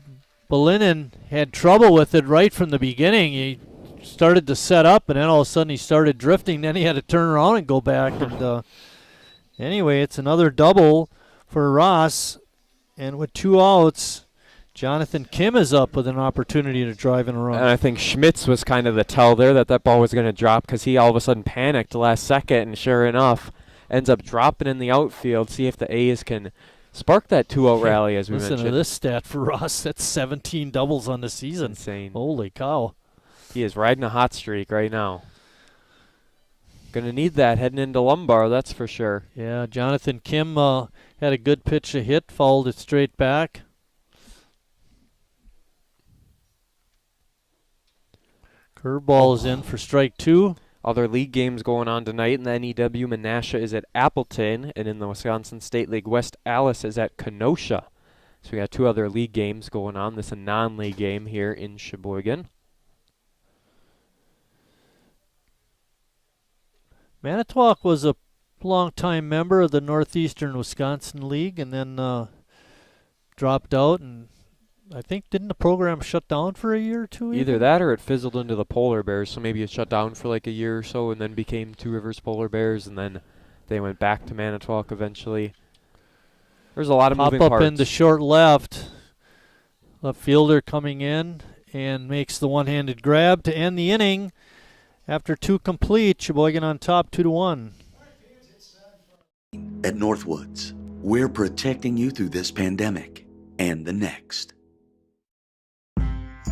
Bolinin had trouble with it right from the beginning. He started to set up, and then all of a sudden he started drifting. Then he had to turn around and go back. And anyway, it's another double for Ross. And with 2 outs, Jonathan Kim is up with an opportunity to drive in a run. And I think Schmitz was kind of the tell there that ball was going to drop, because he all of a sudden panicked last second, and sure enough, ends up dropping in the outfield. See if the A's can spark that 2-out rally, as we mentioned. Listen to this stat for Ross. That's 17 doubles on the season. Insane. Holy cow. He is riding a hot streak right now. Going to need that heading into Lumbar, that's for sure. Yeah, Jonathan Kim had a good pitch to hit, fouled it straight back. Curveball is in for strike 2. Other league games going on tonight. In the NEW, Menasha is at Appleton, and in the Wisconsin State League West, Alice is at Kenosha. So we got 2 other league games going on. This is a non-league game here in Sheboygan. Manitowoc was a long-time member of the Northeastern Wisconsin League, and then dropped out, and I think, didn't the program shut down for a year or 2? Either that or it fizzled into the Polar Bears, so maybe it shut down for like a year or so and then became Two Rivers Polar Bears, and then they went back to Manitowoc eventually. There's a lot of moving parts. Pop up into short left. Left fielder coming in and makes the one-handed grab to end the inning. After 2 complete, Sheboygan on top 2-1. At Northwoods, we're protecting you through this pandemic and the next.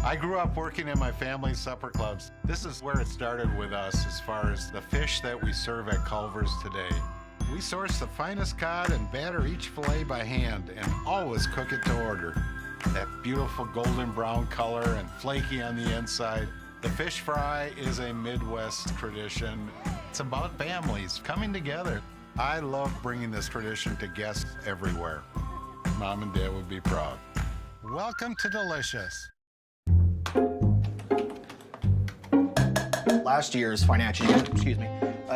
I grew up working in my family's supper clubs. This is where it started with us as far as the fish that we serve at Culver's today. We source the finest cod and batter each fillet by hand and always cook it to order. That beautiful golden brown color and flaky on the inside. The fish fry is a Midwest tradition. It's about families coming together. I love bringing this tradition to guests everywhere. Mom and Dad would be proud. Welcome to Delicious. Last year's financial year, excuse me.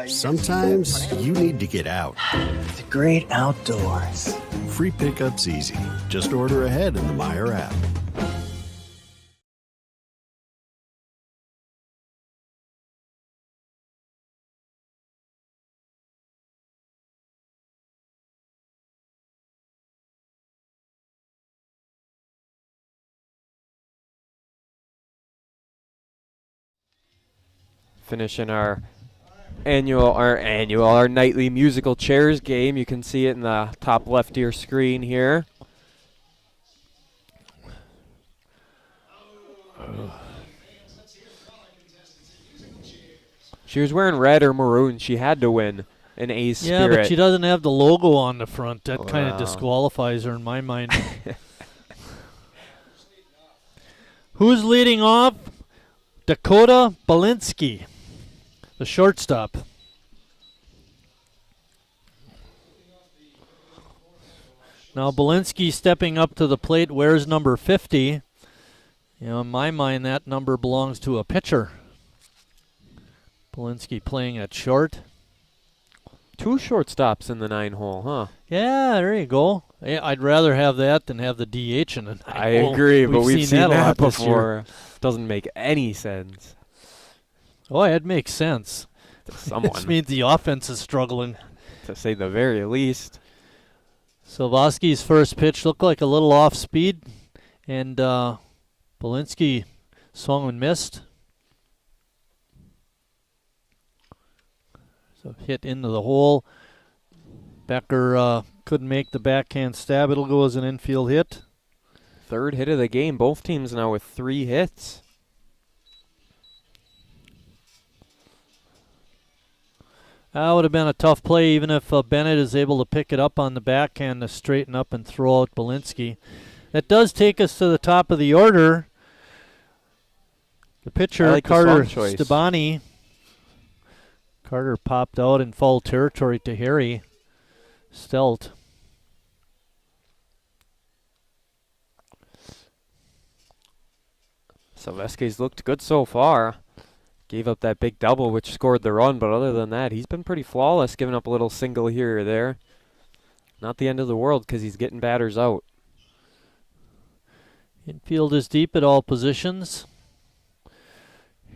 Sometimes you need to get out. The great outdoors. Free pickup's easy. Just order ahead in the Meijer app. Finishing our nightly musical chairs game. You can see it in the top left of your screen here. She was wearing red or maroon. She had to win an A's spirit. Yeah, but she doesn't have the logo on the front. That kind of disqualifies her in my mind. Who's leading off? Dakota Belinsky, the shortstop. Now Belinsky stepping up to the plate. Wears number 50. In my mind, that number belongs to a pitcher. Belinsky playing at short. 2 shortstops in the 9-hole, huh? Yeah, there you go. Yeah, I'd rather have that than have the DH in the 9-hole. I agree, but we've seen that a lot this before. Doesn't make any sense. Oh, it makes sense. To someone. This means the offense is struggling. To say the very least. Silvosky's first pitch looked like a little off speed, and Belinsky swung and missed. So hit into the hole. Becker couldn't make the backhand stab. It'll go as an infield hit. 3rd hit of the game. Both teams now with 3 hits. That would have been a tough play, even if Bennett is able to pick it up on the backhand to straighten up and throw out Belinsky. That does take us to the top of the order. The pitcher, Carter Stabani. Carter popped out in foul territory to Harry Stelt. Silvesky's looked good so far. Gave up that big double, which scored the run, but other than that, he's been pretty flawless, giving up a little single here or there. Not the end of the world because he's getting batters out. Infield is deep at all positions.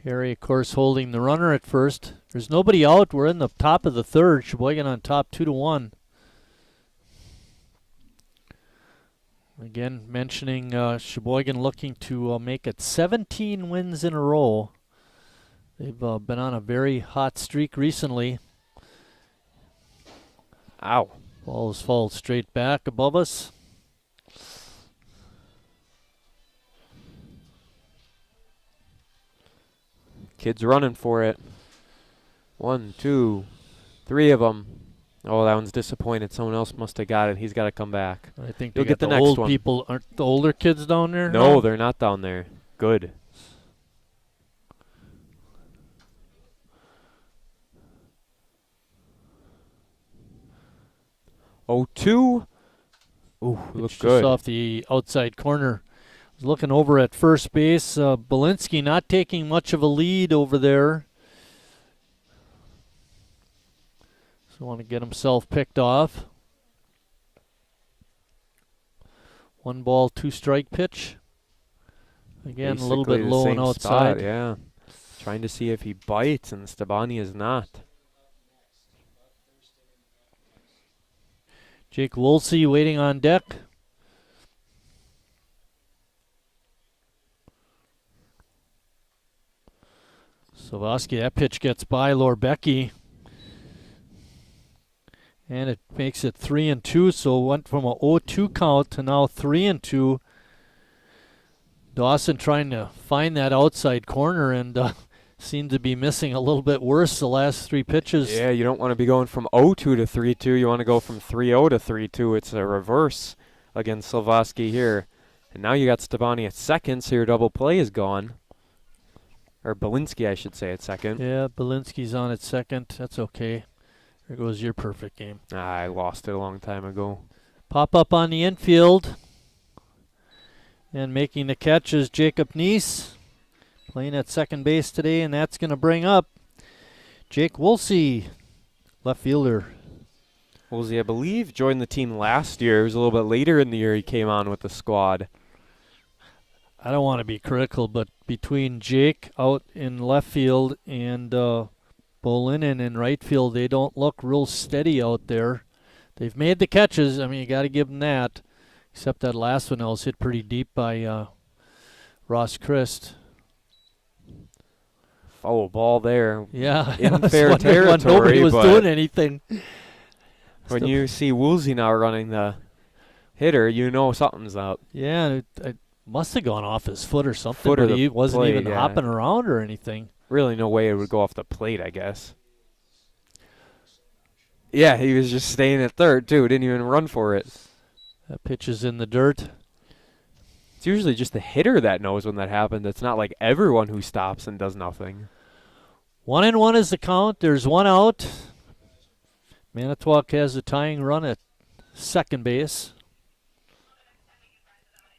Harry, of course, holding the runner at first. There's nobody out. We're in the top of the 3rd. Sheboygan on top 2-1. Again, mentioning Sheboygan looking to make it 17 wins in a row. They've been on a very hot streak recently. Ow. Ball is fouled straight back above us. Kid's running for it. 1, 2, 3 of them. Oh, that one's disappointed. Someone else must have got it. He's got to come back. I think you'll they get got the the next old one. People aren't the older kids down there? No, they're not down there. Good. Oh, 2. Ooh, looked good. Just off the outside corner. Was looking over at first base. Belinsky not taking much of a lead over there. So want to get himself picked off. 1 ball, 2 strike pitch. Again, Basically a little bit the low same and outside. Spot, yeah. Trying to see if he bites, and Stabani is not. Jake Woolsey waiting on deck. Silvosky, that pitch gets by Lorbecky. And it makes it 3-2, so it went from a 0-2 count to now 3-2. Dawson trying to find that outside corner and seemed to be missing a little bit worse the last 3 pitches. Yeah, you don't want to be going from 0-2 to 3-2. You want to go from 3-0 to 3-2. It's a reverse against Silvosky here. And now you got Stabani at second, so your double play is gone. Or Belinsky, I should say, at second. Yeah, Belinsky's on at second. That's okay. There goes your perfect game. I lost it a long time ago. Pop up on the infield. And making the catch is Jacob Neese. Playing at second base today, and that's going to bring up Jake Woolsey, left fielder. Woolsey, I believe, joined the team last year. It was a little bit later in the year he came on with the squad. I don't want to be critical, but between Jake out in left field and Bolinen in right field, they don't look real steady out there. They've made the catches. I mean, you got to give them that. Except that last one that was hit pretty deep by Ross Christ. Foul ball there. Yeah. In fair territory. Nobody was doing anything. When you see Woolsey now running the hitter, you know something's up. Yeah, it must have gone off his foot or something. But he wasn't even hopping around or anything. Really no way it would go off the plate, I guess. Yeah, he was just staying at third, too. Didn't even run for it. That pitch is in the dirt. It's usually just the hitter that knows when that happened. It's not like everyone who stops and does nothing. 1-1 is the count. There's 1 out. Manitowoc has a tying run at second base.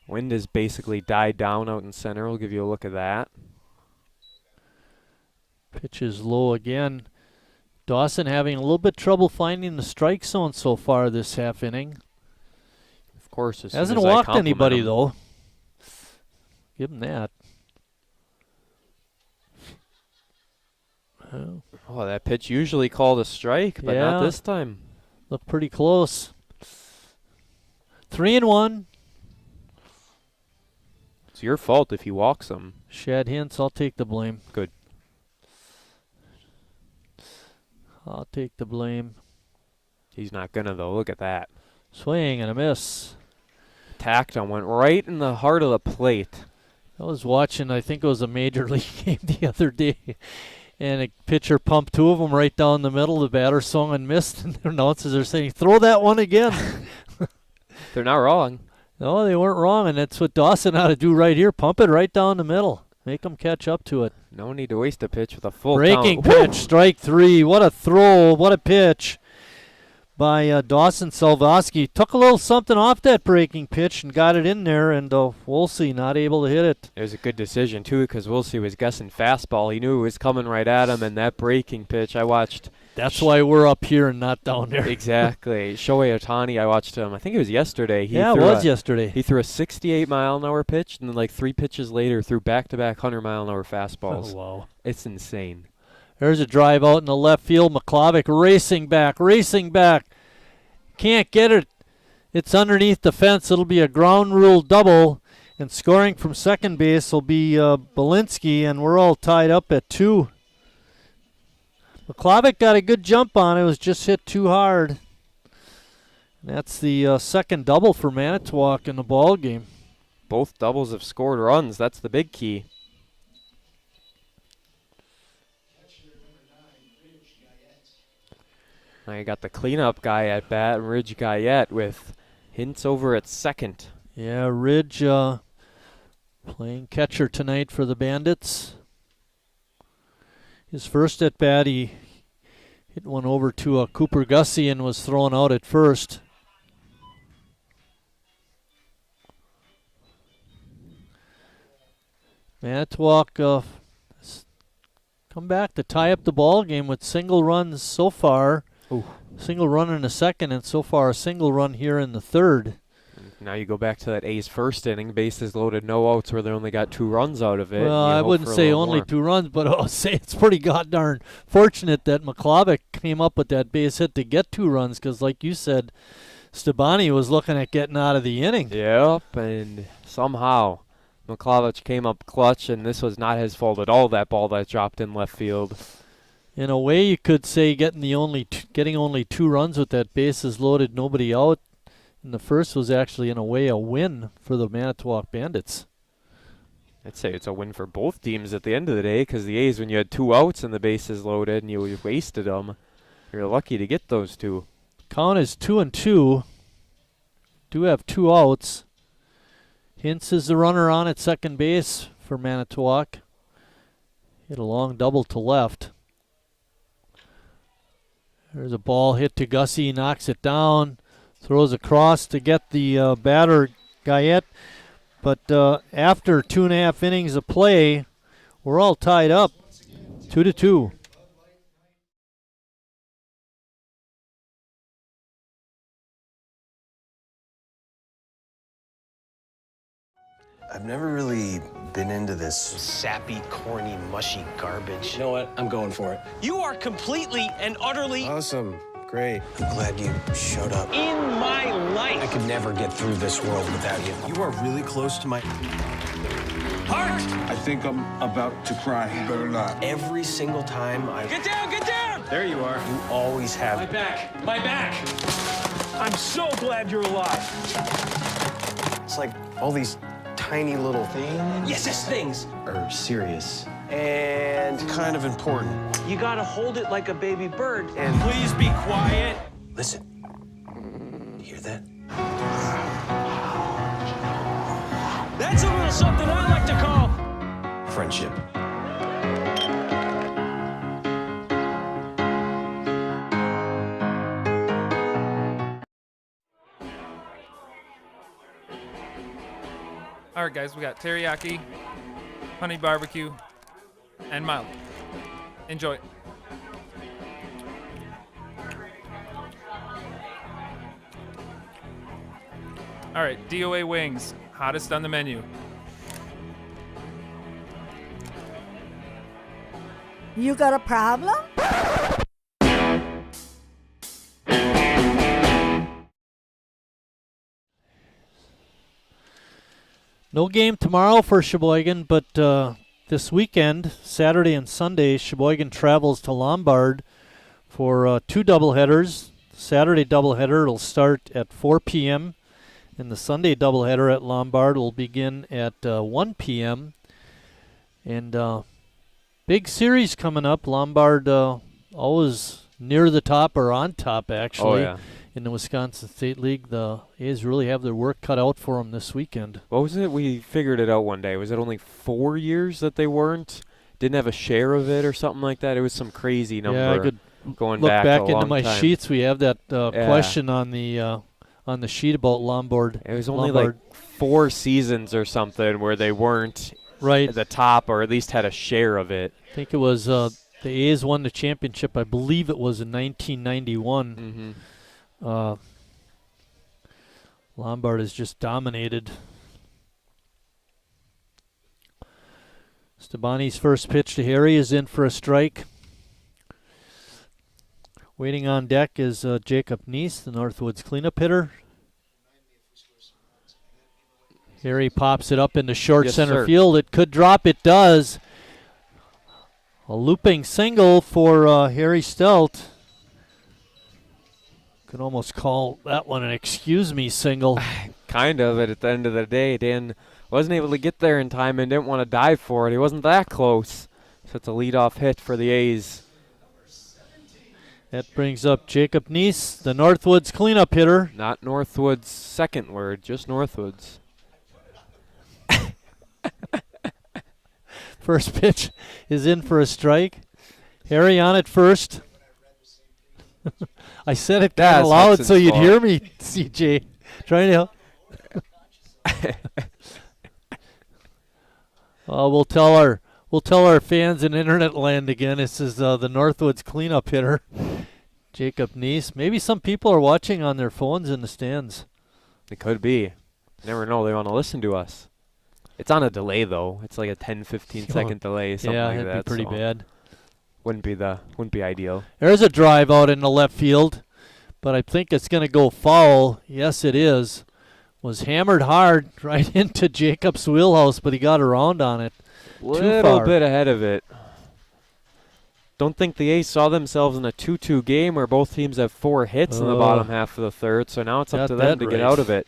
Wind has basically died down out in center. We'll give you a look at that. Pitch is low again. Dawson having a little bit trouble finding the strike zone so far this half inning. Of course, hasn't walked anybody though. Give him that. Oh, that pitch usually called a strike, but not this time. Looked pretty close. 3-1. It's your fault if he walks him. Shad Hintz, I'll take the blame. Good. I'll take the blame. He's not gonna though. Look at that. Swing and a miss. Tacked on, went right in the heart of the plate. I was watching, I think it was a major league game the other day, and a pitcher pumped two of them right down the middle. The batter swung and missed, and the announcers are saying, throw that one again. They're not wrong. No, they weren't wrong, and that's what Dawson ought to do right here. Pump it right down the middle. Make them catch up to it. No need to waste a pitch with a full breaking count. pitch, strike three. What a throw, what a pitch by Dawson Salvosky. Took a little something off that breaking pitch and got it in there, and Wolsey not able to hit it. It was a good decision, too, because Wolsey was guessing fastball. He knew it was coming right at him, and that breaking pitch, I watched. That's why we're up here and not down there. Exactly. Shohei Ohtani, I watched him. I think it was yesterday. It was yesterday. He threw a 68-mile-an-hour pitch, and then like 3 pitches later threw back-to-back 100-mile-an-hour fastballs. Oh, wow. It's insane. There's a drive out in the left field. McClavic racing back. Can't get it. It's underneath the fence. It'll be a ground rule double, and scoring from second base will be Belinsky, and we're all tied up at 2. McClavic got a good jump on it. It was just hit too hard. And that's the second double for Manitowoc in the ball game. Both doubles have scored runs. That's the big key. Now you got the cleanup guy at bat, Ridge Guyette, with Hintz over at second. Yeah, Ridge playing catcher tonight for the Bandits. His first at bat, he hit one over to Cooper Gussie and was thrown out at first. Manitowoc come back to tie up the ball game with single runs so far. Ooh. Single run in the second, and so far a single run here in the third. Now you go back to that A's first inning, bases loaded, no outs, where they only got 2 runs out of it. Well, I wouldn't say only more. 2 runs, but I'll say it's pretty goddamn fortunate that McClavic came up with that base hit to get 2 runs, because like you said, Stabani was looking at getting out of the inning. Yep, and somehow McClavic came up clutch, and this was not his fault at all, that ball that dropped in left field. In a way, you could say getting only 2 runs with that bases loaded, nobody out. And the first was actually, in a way, a win for the Manitowoc Bandits. I'd say it's a win for both teams at the end of the day, because the A's, when you had 2 outs and the bases loaded and you wasted them, you're lucky to get those 2. Count is 2-2. Do have 2 outs. Hintz is the runner on at second base for Manitowoc. Hit a long double to left. There's a ball hit to Gussie, knocks it down. Throws across to get the batter, Guyette. But after 2.5 innings of play, we're all tied up, 2-2. I've never really been into this sappy, corny, mushy garbage. You know what? I'm going for it. You are completely and utterly Awesome. Great. I'm glad you showed up. In my life. I could never get through this world without you. You are really close to my Heart! I think I'm about to cry. You better not. Every single time I... Get down! Get down! There you are. You always have... My back! My back! I'm so glad you're alive. It's like all these tiny little things... Yes, things! ...are serious and kind of important. You gotta hold it like a baby bird. And please be quiet. Listen. You hear that? That's a little something I like to call friendship. All right, guys, we got teriyaki, honey barbecue, and mild. Enjoy. All right, DOA wings, hottest on the menu. You got a problem? No game tomorrow for Sheboygan, but this weekend, Saturday and Sunday, Sheboygan travels to Lombard for 2 doubleheaders. Saturday doubleheader will start at 4 p.m. and the Sunday doubleheader at Lombard will begin at 1 p.m. And big series coming up. Lombard always near the top or on top, actually. Oh, yeah. In the Wisconsin State League. The A's really have their work cut out for them this weekend. What was it? We figured it out one day. Was it only 4 years that they didn't have a share of it or something like that? It was some crazy number. Yeah, I could going look back a into long my time. sheets. We have that question on the sheet about Lombard. It was only like 4 seasons or something where they weren't right at the top, or at least had a share of it. I think it was the A's won the championship. I believe it was in 1991. Lombard has just dominated. Stabani's first pitch to Harry is in for a strike. Waiting on deck is Jacob Neese, the Northwoods cleanup hitter. Harry pops it up into short center field. It could drop. It does. A looping single for Harry Stelt. Could almost call that one an excuse me single. Kind of, at the end of the day. Dan wasn't able to get there in time and didn't want to dive for it. He wasn't that close. So it's a leadoff hit for the A's. That brings up Jacob Neese, the Northwoods cleanup hitter. Not Northwoods' second word, just Northwoods. First pitch is in for a strike. Harry on at first. I said it kind of loud so you'd hear me, CJ. Trying to help. We'll tell our fans in internet land again. This is the Northwoods cleanup hitter, Jacob Neese. Maybe some people are watching on their phones in the stands. It could be. Never know. They want to listen to us. It's on a delay though. It's like a 10-15 second delay, something like that. Yeah, it'd be pretty bad. Wouldn't be ideal. There's a drive out in the left field, but I think it's going to go foul. Yes, it is. Was hammered hard right into Jacob's wheelhouse, but he got around on it. Little bit ahead of it. Don't think the A's saw themselves in a 2-2 game where both teams have 4 hits in the bottom half of the third, so now it's up to them to get out of it.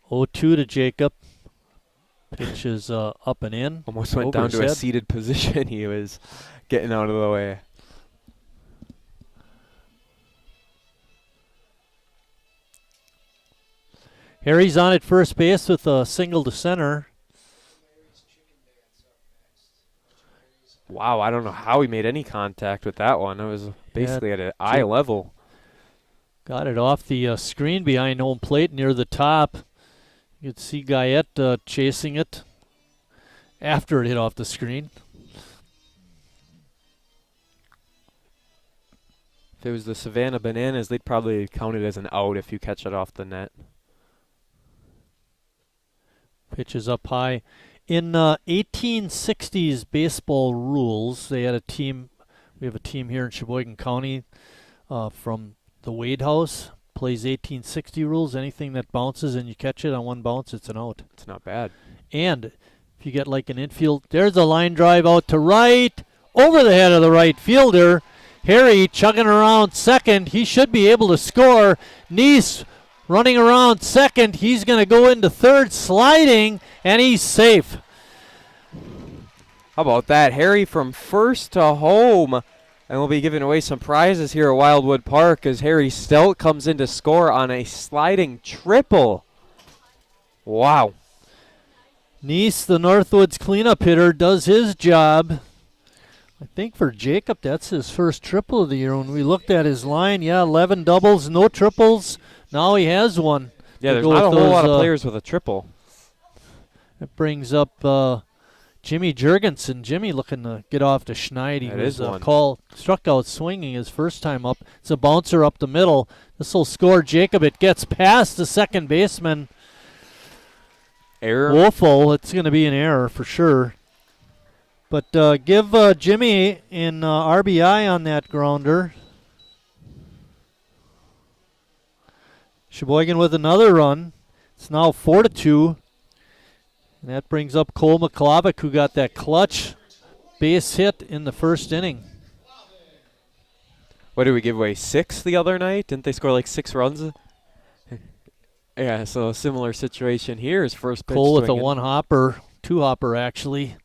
0-2 to Jacob. Pitch is up and in. Almost went down to a seated position. He was getting out of the way. Harry's on at first base with a single to center. Wow, I don't know how he made any contact with that one. It was basically at an eye level. Got it off the screen behind home plate near the top. You could see Guyette chasing it after it hit off the screen. If it was the Savannah Bananas, they'd probably count it as an out if you catch it off the net. Pitch is up high. In 1860s baseball rules, they had a team. We have a team here in Sheboygan County from the Wade House. Plays 1860 rules. Anything that bounces and you catch it on one bounce, it's an out. It's not bad. And if you get like an infield, there's a line drive out to right, over the head of the right fielder. Harry chugging around second. He should be able to score. Neese running around second. He's going to go into third, sliding, and he's safe. How about that? Harry from first to home. And we'll be giving away some prizes here at Wildwood Park as Harry Stelt comes in to score on a sliding triple. Wow. Neese, the Northwoods cleanup hitter, does his job. I think for Jacob, that's his first triple of the year. When we looked at his line, 11 doubles, no triples. Now he has one. Yeah, there's not a whole lot of players with a triple. That brings up Jimmy Jurgensen. Jimmy looking to get off to Schneid. He was struck out swinging his first time up. It's a bouncer up the middle. This will score Jacob. It gets past the second baseman. Error. Woeful. It's going to be an error for sure. But give Jimmy an RBI on that grounder. Sheboygan with another run. It's now 4-2. And that brings up Cole McClavic, who got that clutch base hit in the first inning. What did we give away? 6 the other night? Didn't they score like 6 runs? Yeah, so a similar situation here. His first pitch Cole with a swinging. 1-hopper, 2-hopper actually.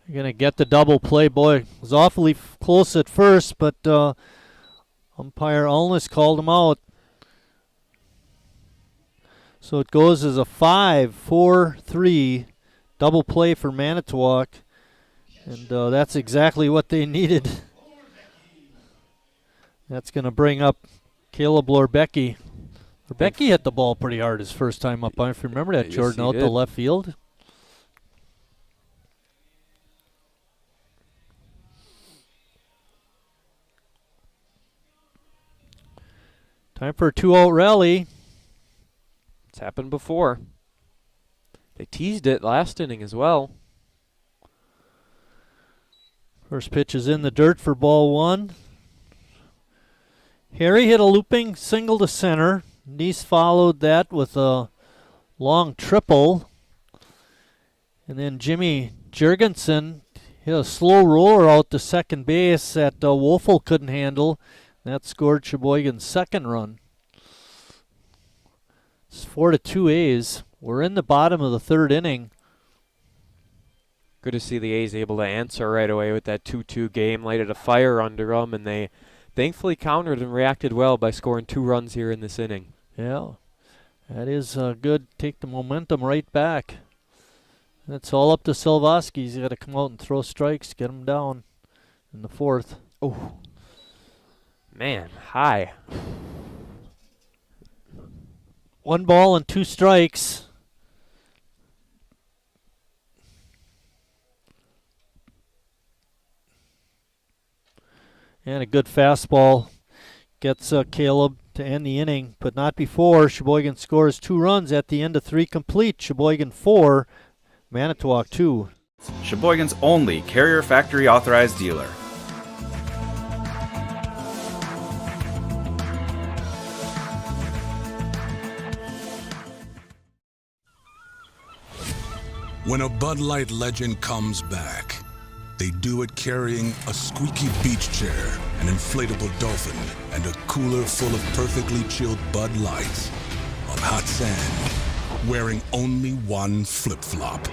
You're going to get the double play. Boy, it was awfully close at first, but umpire Ulness called him out. So it goes as a 5-4-3 double play for Manitowoc. And that's exactly what they needed. That's going to bring up Caleb Lorbecki. Lorbecki hit the ball pretty hard his first time up. If you remember that, Yes, Jordan, he out did. to left field. Time for a 2-out rally. It's happened before. They teased it last inning as well. First pitch is in the dirt for ball 1. Harry hit a looping single to center. Neese followed that with a long triple. And then Jimmy Jurgensen hit a slow roller out to second base that Woeful couldn't handle. That scored Sheboygan's second run. It's 4-2 A's. We're in the bottom of the third inning. Good to see the A's able to answer right away with that 2-2 game. Lighted a fire under them, and they thankfully countered and reacted well by scoring 2 runs here in this inning. Yeah, that is good. Take the momentum right back. It's all up to Silvoski. He's got to come out and throw strikes, get him down in the fourth. Oh, man, high. 1 ball and 2 strikes. And a good fastball gets Caleb to end the inning, but not before. Sheboygan scores 2 runs at the end of 3 complete. Sheboygan 4, Manitowoc 2. Sheboygan's only Carrier Factory authorized dealer. When a Bud Light legend comes back, they do it carrying a squeaky beach chair, an inflatable dolphin, and a cooler full of perfectly chilled Bud Lights on hot sand, wearing only one flip-flop.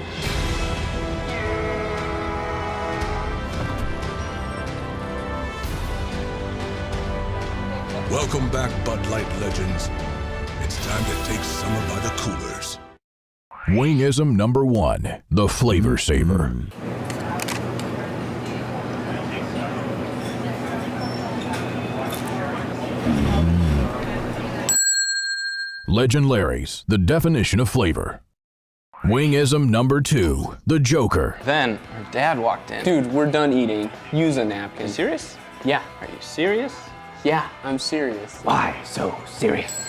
Welcome back, Bud Light legends. It's time to take summer by the coolers. Wingism number 1, the Flavor Saver. Legend Larry's, the definition of flavor. Wingism number 2, the Joker. Then her dad walked in. Dude, we're done eating. Use a napkin. Are you serious? Yeah. Are you serious? Yeah, I'm serious. Why so serious?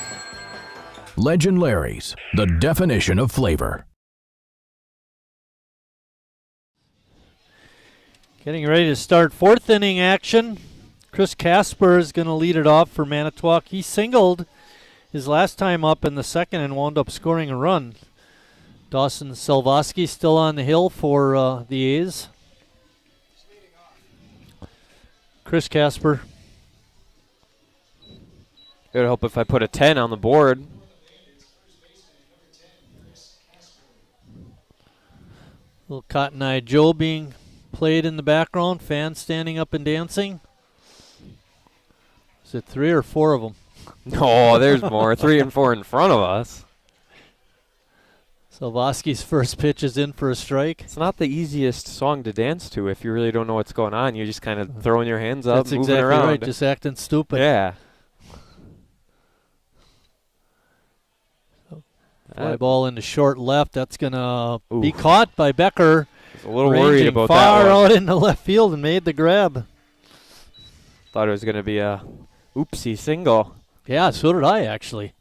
Legend Larry's, the definition of flavor. Getting ready to start 4th inning action. Chris Casper is going to lead it off for Manitowoc. He singled his last time up in the second and wound up scoring a run. Dawson Silvoski still on the hill for the A's. Chris Casper. It would help if I put a 10 on the board. Little Cotton Eye Joe being played in the background. Fans standing up and dancing. Is it 3 or 4 of them? No, there's more. 3 and 4 in front of us. Silvoski's first pitch is in for a strike. It's not the easiest song to dance to if you really don't know what's going on. You're just kind of throwing your hands up, That's moving exactly around. right, just acting stupid. Yeah. Fly ball into short left. That's going to be caught by Becker. I was a little worried about that one. Far out into left field and made the grab. Thought it was going to be a oopsie single. Yeah, so did I, actually.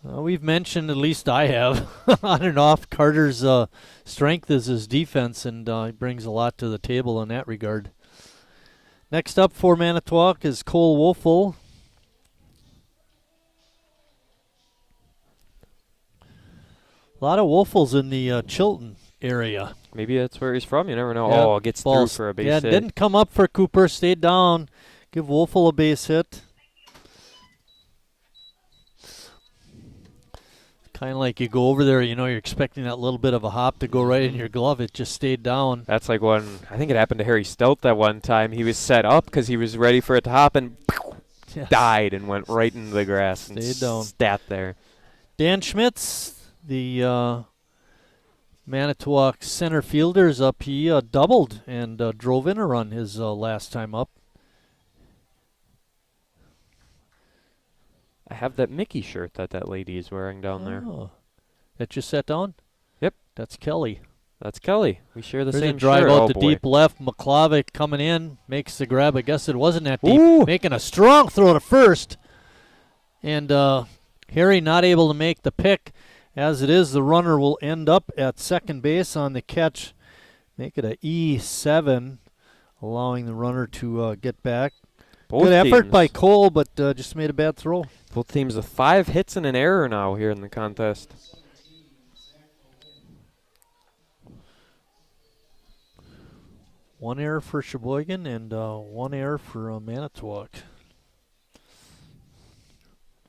We've mentioned, at least I have, on and off, Carter's strength is his defense, and he brings a lot to the table in that regard. Next up for Manitowoc is Cole Wolfel. A lot of Wolfels in the Chilton area. Maybe that's where he's from. You never know. Yep. Oh, gets through for a base hit. Didn't come up for Cooper. Stayed down. Give Wolfel a base hit. Kind of like you go over there, you're expecting that little bit of a hop to go right in your glove. It just stayed down. That's like when, I think it happened to Harry Stout that one time. He was set up because he was ready for it to hop and died and went right into the grass and stayed down. Sat there. Dan Schmitz, the Manitowoc center fielder, is up. He doubled and drove in a run his last time up. I have that Mickey shirt that lady is wearing down there. That just sat down? Yep. That's Kelly. That's Kelly. We share the There's same a drive shirt. out to deep left. McClavic coming in, makes the grab. I guess it wasn't that deep. Ooh. Making a strong throw to first. And Harry not able to make the pick. As it is, the runner will end up at second base on the catch. Make it a E7, allowing the runner to get back. Good effort by Cole, but just made a bad throw. Both teams with 5 hits and an error now here in the contest. One error for Sheboygan and one error for Manitowoc.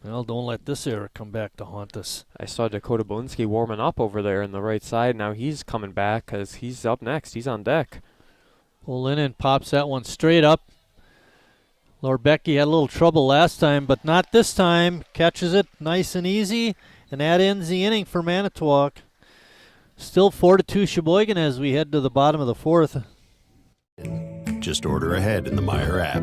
Well, don't let this error come back to haunt us. I saw Dakota Bolinski warming up over there on the right side. Now he's coming back because he's up next. He's on deck. Lennon pops that one straight up. Lord Becky had a little trouble last time, but not this time. Catches it nice and easy, and that ends the inning for Manitowoc. Still 4-2 Sheboygan as we head to the bottom of the fourth. Just order ahead in the Meijer app.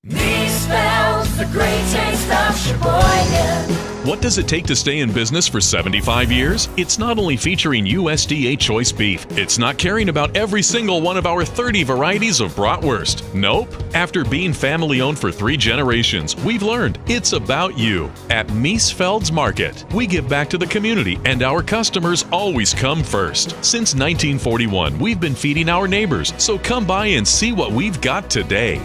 Me spells the great taste of Sheboygan. What does it take to stay in business for 75 years? It's not only featuring USDA choice beef. It's not caring about every single one of our 30 varieties of bratwurst. Nope. After being family owned for 3 generations, we've learned it's about you. At Miesfeld's Market, we give back to the community and our customers always come first. Since 1941, we've been feeding our neighbors, so come by and see what we've got today.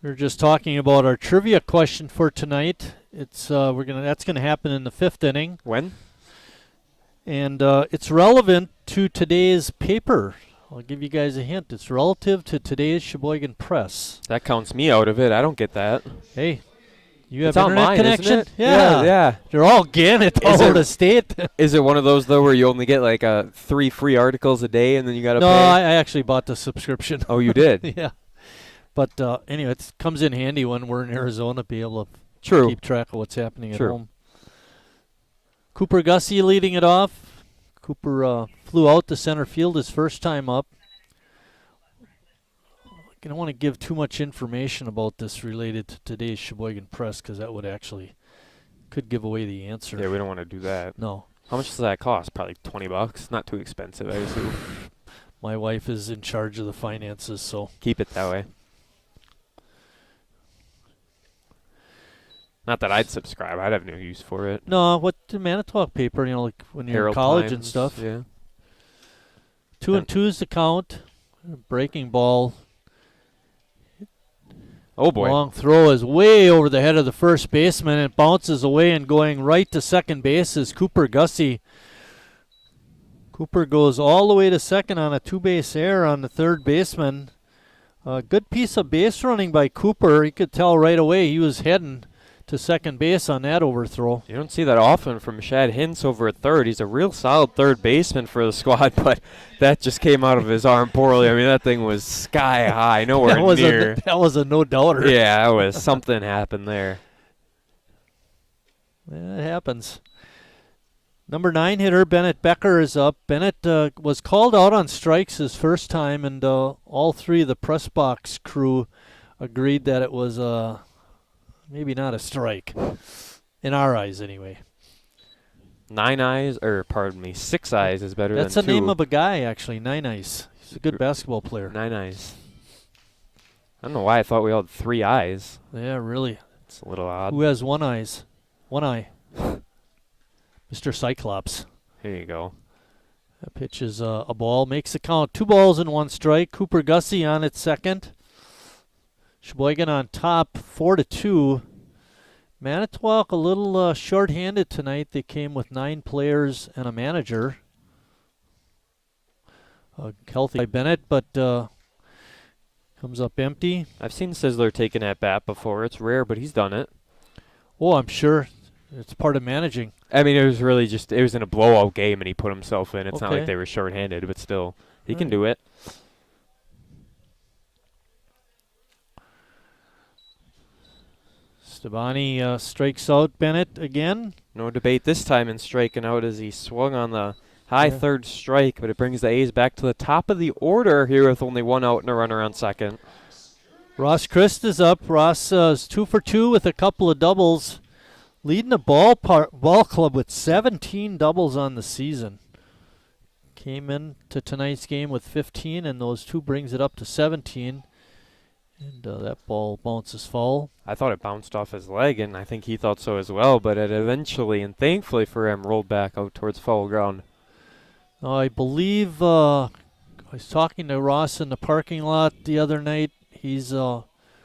We're just talking about our trivia question for tonight. It's that's gonna happen in the 5th inning. When? And it's relevant to today's paper. I'll give you guys a hint. It's relative to today's Sheboygan Press. That counts me out of it. I don't get that. Hey, you It's have internet online, connection? isn't it? Yeah. They're all Gannett all over the state. Is it one of those though where you only get like 3 free articles a day and then you gotta No, pay? I actually bought the subscription. Oh, you did? Yeah. But anyway, it comes in handy when we're in Arizona, be able True. to keep track of what's happening at True. home. Cooper Gussie leading it off. Cooper flew out to center field his first time up. I don't want to give too much information about this related to today's Sheboygan Press because that would actually could give away the answer. Yeah, we don't want to do that. No. How much does that cost? Probably $20. Not too expensive, I assume. My wife is in charge of the finances, so keep it that way. Not that I'd subscribe. I'd have no use for it. No, what the Manitowoc paper, like when you're Herald in college and Times, stuff. Yeah. 2-2 is the count. Breaking ball. Oh boy. Long throw is way over the head of the first baseman. It bounces away and going right to second base is Cooper Gussie. Cooper goes all the way to second on a two-base error on the third baseman. A good piece of base running by Cooper. You could tell right away he was heading to second base on that overthrow. You don't see that often from Shad Hintz over at third. He's a real solid third baseman for the squad, but that just came out of his arm poorly. I mean, that thing was sky high, nowhere near. That was a no-doubter. Yeah, that was something happened there. Yeah, it happens. Number 9 hitter Bennett Becker is up. Bennett was called out on strikes his first time, and all three of the press box crew agreed that it was maybe not a strike. In our eyes, anyway. 6 eyes is better than 2. That's the name of a guy, actually, 9 Eyes. He's a good basketball player. 9 eyes. I don't know why I thought we all had 3 eyes. Yeah, really. It's a little odd. Who has 1 eye? Mr. Cyclops. Here you go. That pitch is a ball. Makes the count 2 balls and 1 strike. Cooper Gussie on at second. Sheboygan on top, 4-2. Manitowoc a little short-handed tonight. They came with 9 players and a manager. Healthy by Bennett, but comes up empty. I've seen Sizzler take an at-bat before. It's rare, but he's done it. Oh, I'm sure. It's part of managing. I mean, it was really just, it was in a blowout game, and he put himself in. It's not Okay. like they were short-handed, but still, he can Right. do it. Stabani strikes out Bennett again. No debate this time in striking out as he swung on the high third strike, but it brings the A's back to the top of the order here with only 1 out and a runner on second. Ross Christ is up. Ross is 2 for 2 with a couple of doubles. Leading the ball club with 17 doubles on the season. Came in to tonight's game with 15, and those 2 brings it up to 17. And that ball bounces foul. I thought it bounced off his leg, and I think he thought so as well, but it eventually, and thankfully for him, rolled back out towards foul ground. I believe I was talking to Ross in the parking lot the other night. He's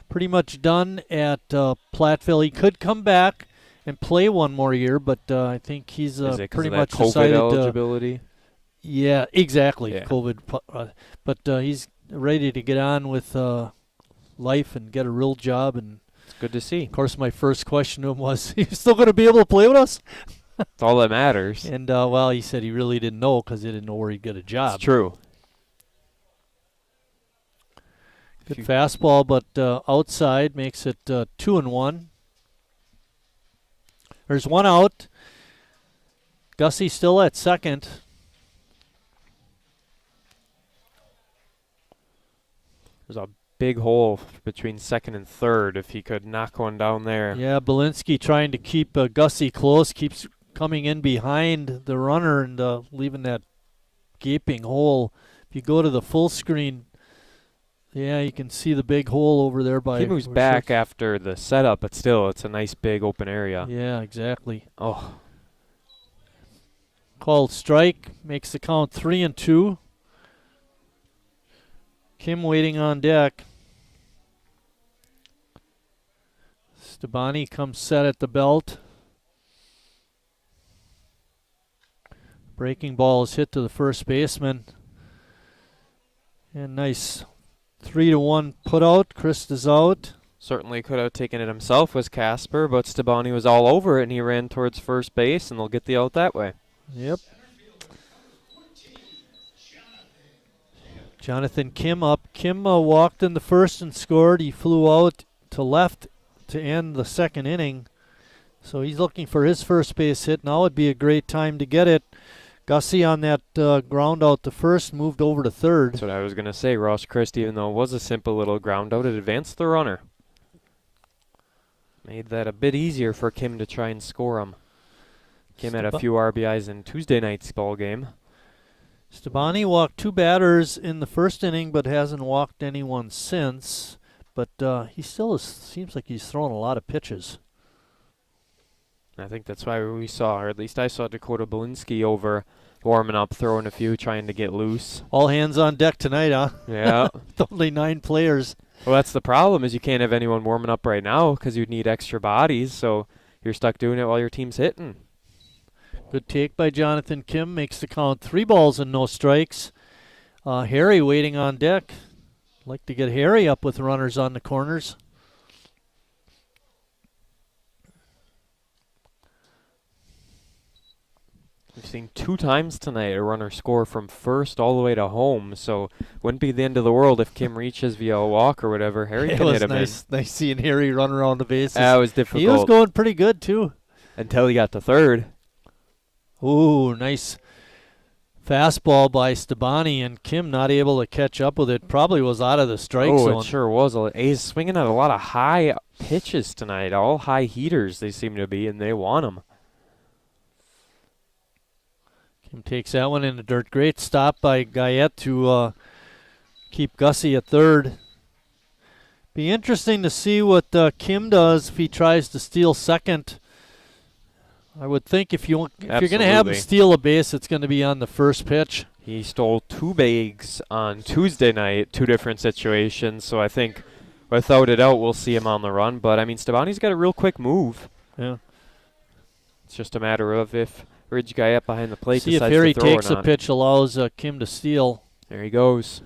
pretty much done at Platteville. He could come back and play 1 more year, but I think he's pretty much COVID decided eligibility? Yeah, exactly. Yeah. COVID, but he's ready to get on with life and get a real job. And it's good to see. Of course, my first question to him was, "You still going to be able to play with us?" That's all that matters. And well, he said he really didn't know because he didn't know where he'd get a job. It's true. Good fastball, but outside makes it 2-1. There's 1 out. Gussie still at second. There's a big hole between second and third if he could knock one down there. Yeah, Belinsky trying to keep Gussie close, keeps coming in behind the runner and leaving that gaping hole. If you go to the full screen, yeah, you can see the big hole over there by... He moves back after the setup, but still, it's a nice big open area. Yeah, exactly. Oh. Called strike, makes the count 3-2. Kim waiting on deck. Stabani comes set at the belt. Breaking ball is hit to the first baseman. And nice 3-1 put out. Christ is out. Certainly could have taken it himself, was Casper, but Stabani was all over it, and he ran towards first base, and they'll get the out that way. Yep. Jonathan Kim up. Kim walked in the first and scored. He flew out to left to end the second inning. So he's looking for his first base hit. Now would be a great time to get it. Gussie on that ground out to first, moved over to third. That's what I was going to say. Ross Christ, even though it was a simple little ground out, it advanced the runner. Made that a bit easier for Kim to try and score him. Kim had a few RBIs in Tuesday night's ball game. Stabani walked 2 batters in the first inning, but hasn't walked anyone since. But he still seems like he's throwing a lot of pitches. I think that's why we saw, or at least I saw Dakota Belinsky over warming up, throwing a few, trying to get loose. All hands on deck tonight, huh? Yeah. Only 9 players. Well, that's the problem, is you can't have anyone warming up right now because you'd need extra bodies, so you're stuck doing it while your team's hitting. Good take by Jonathan Kim. Makes the count 3 balls and no strikes. Harry waiting on deck. Like to get Harry up with runners on the corners. We've seen 2 times tonight a runner score from first all the way to home, so wouldn't be the end of the world if Kim reaches via a walk or whatever. Harry can hit him in. Nice seeing Harry run around the bases. That was difficult. He was going pretty good, too. Until he got to third. Ooh, nice fastball by Stabani, and Kim not able to catch up with it. Probably was out of the strike zone. Oh, it sure was. He's swinging at a lot of high pitches tonight, all high heaters they seem to be, and they want them. Kim takes that one in the dirt. Great stop by Guyette to keep Gussie at third. Be interesting to see what Kim does if he tries to steal second. I would think if you're going to have him steal a base, it's going to be on the first pitch. He stole 2 bags on Tuesday night, 2 different situations, so I think without a doubt we'll see him on the run. But, I mean, Stabani's got a real quick move. Yeah. It's just a matter of if Ridge guy up behind the plate see if decides Harry to throw takes it a pitch, allows Kim to steal. There he goes.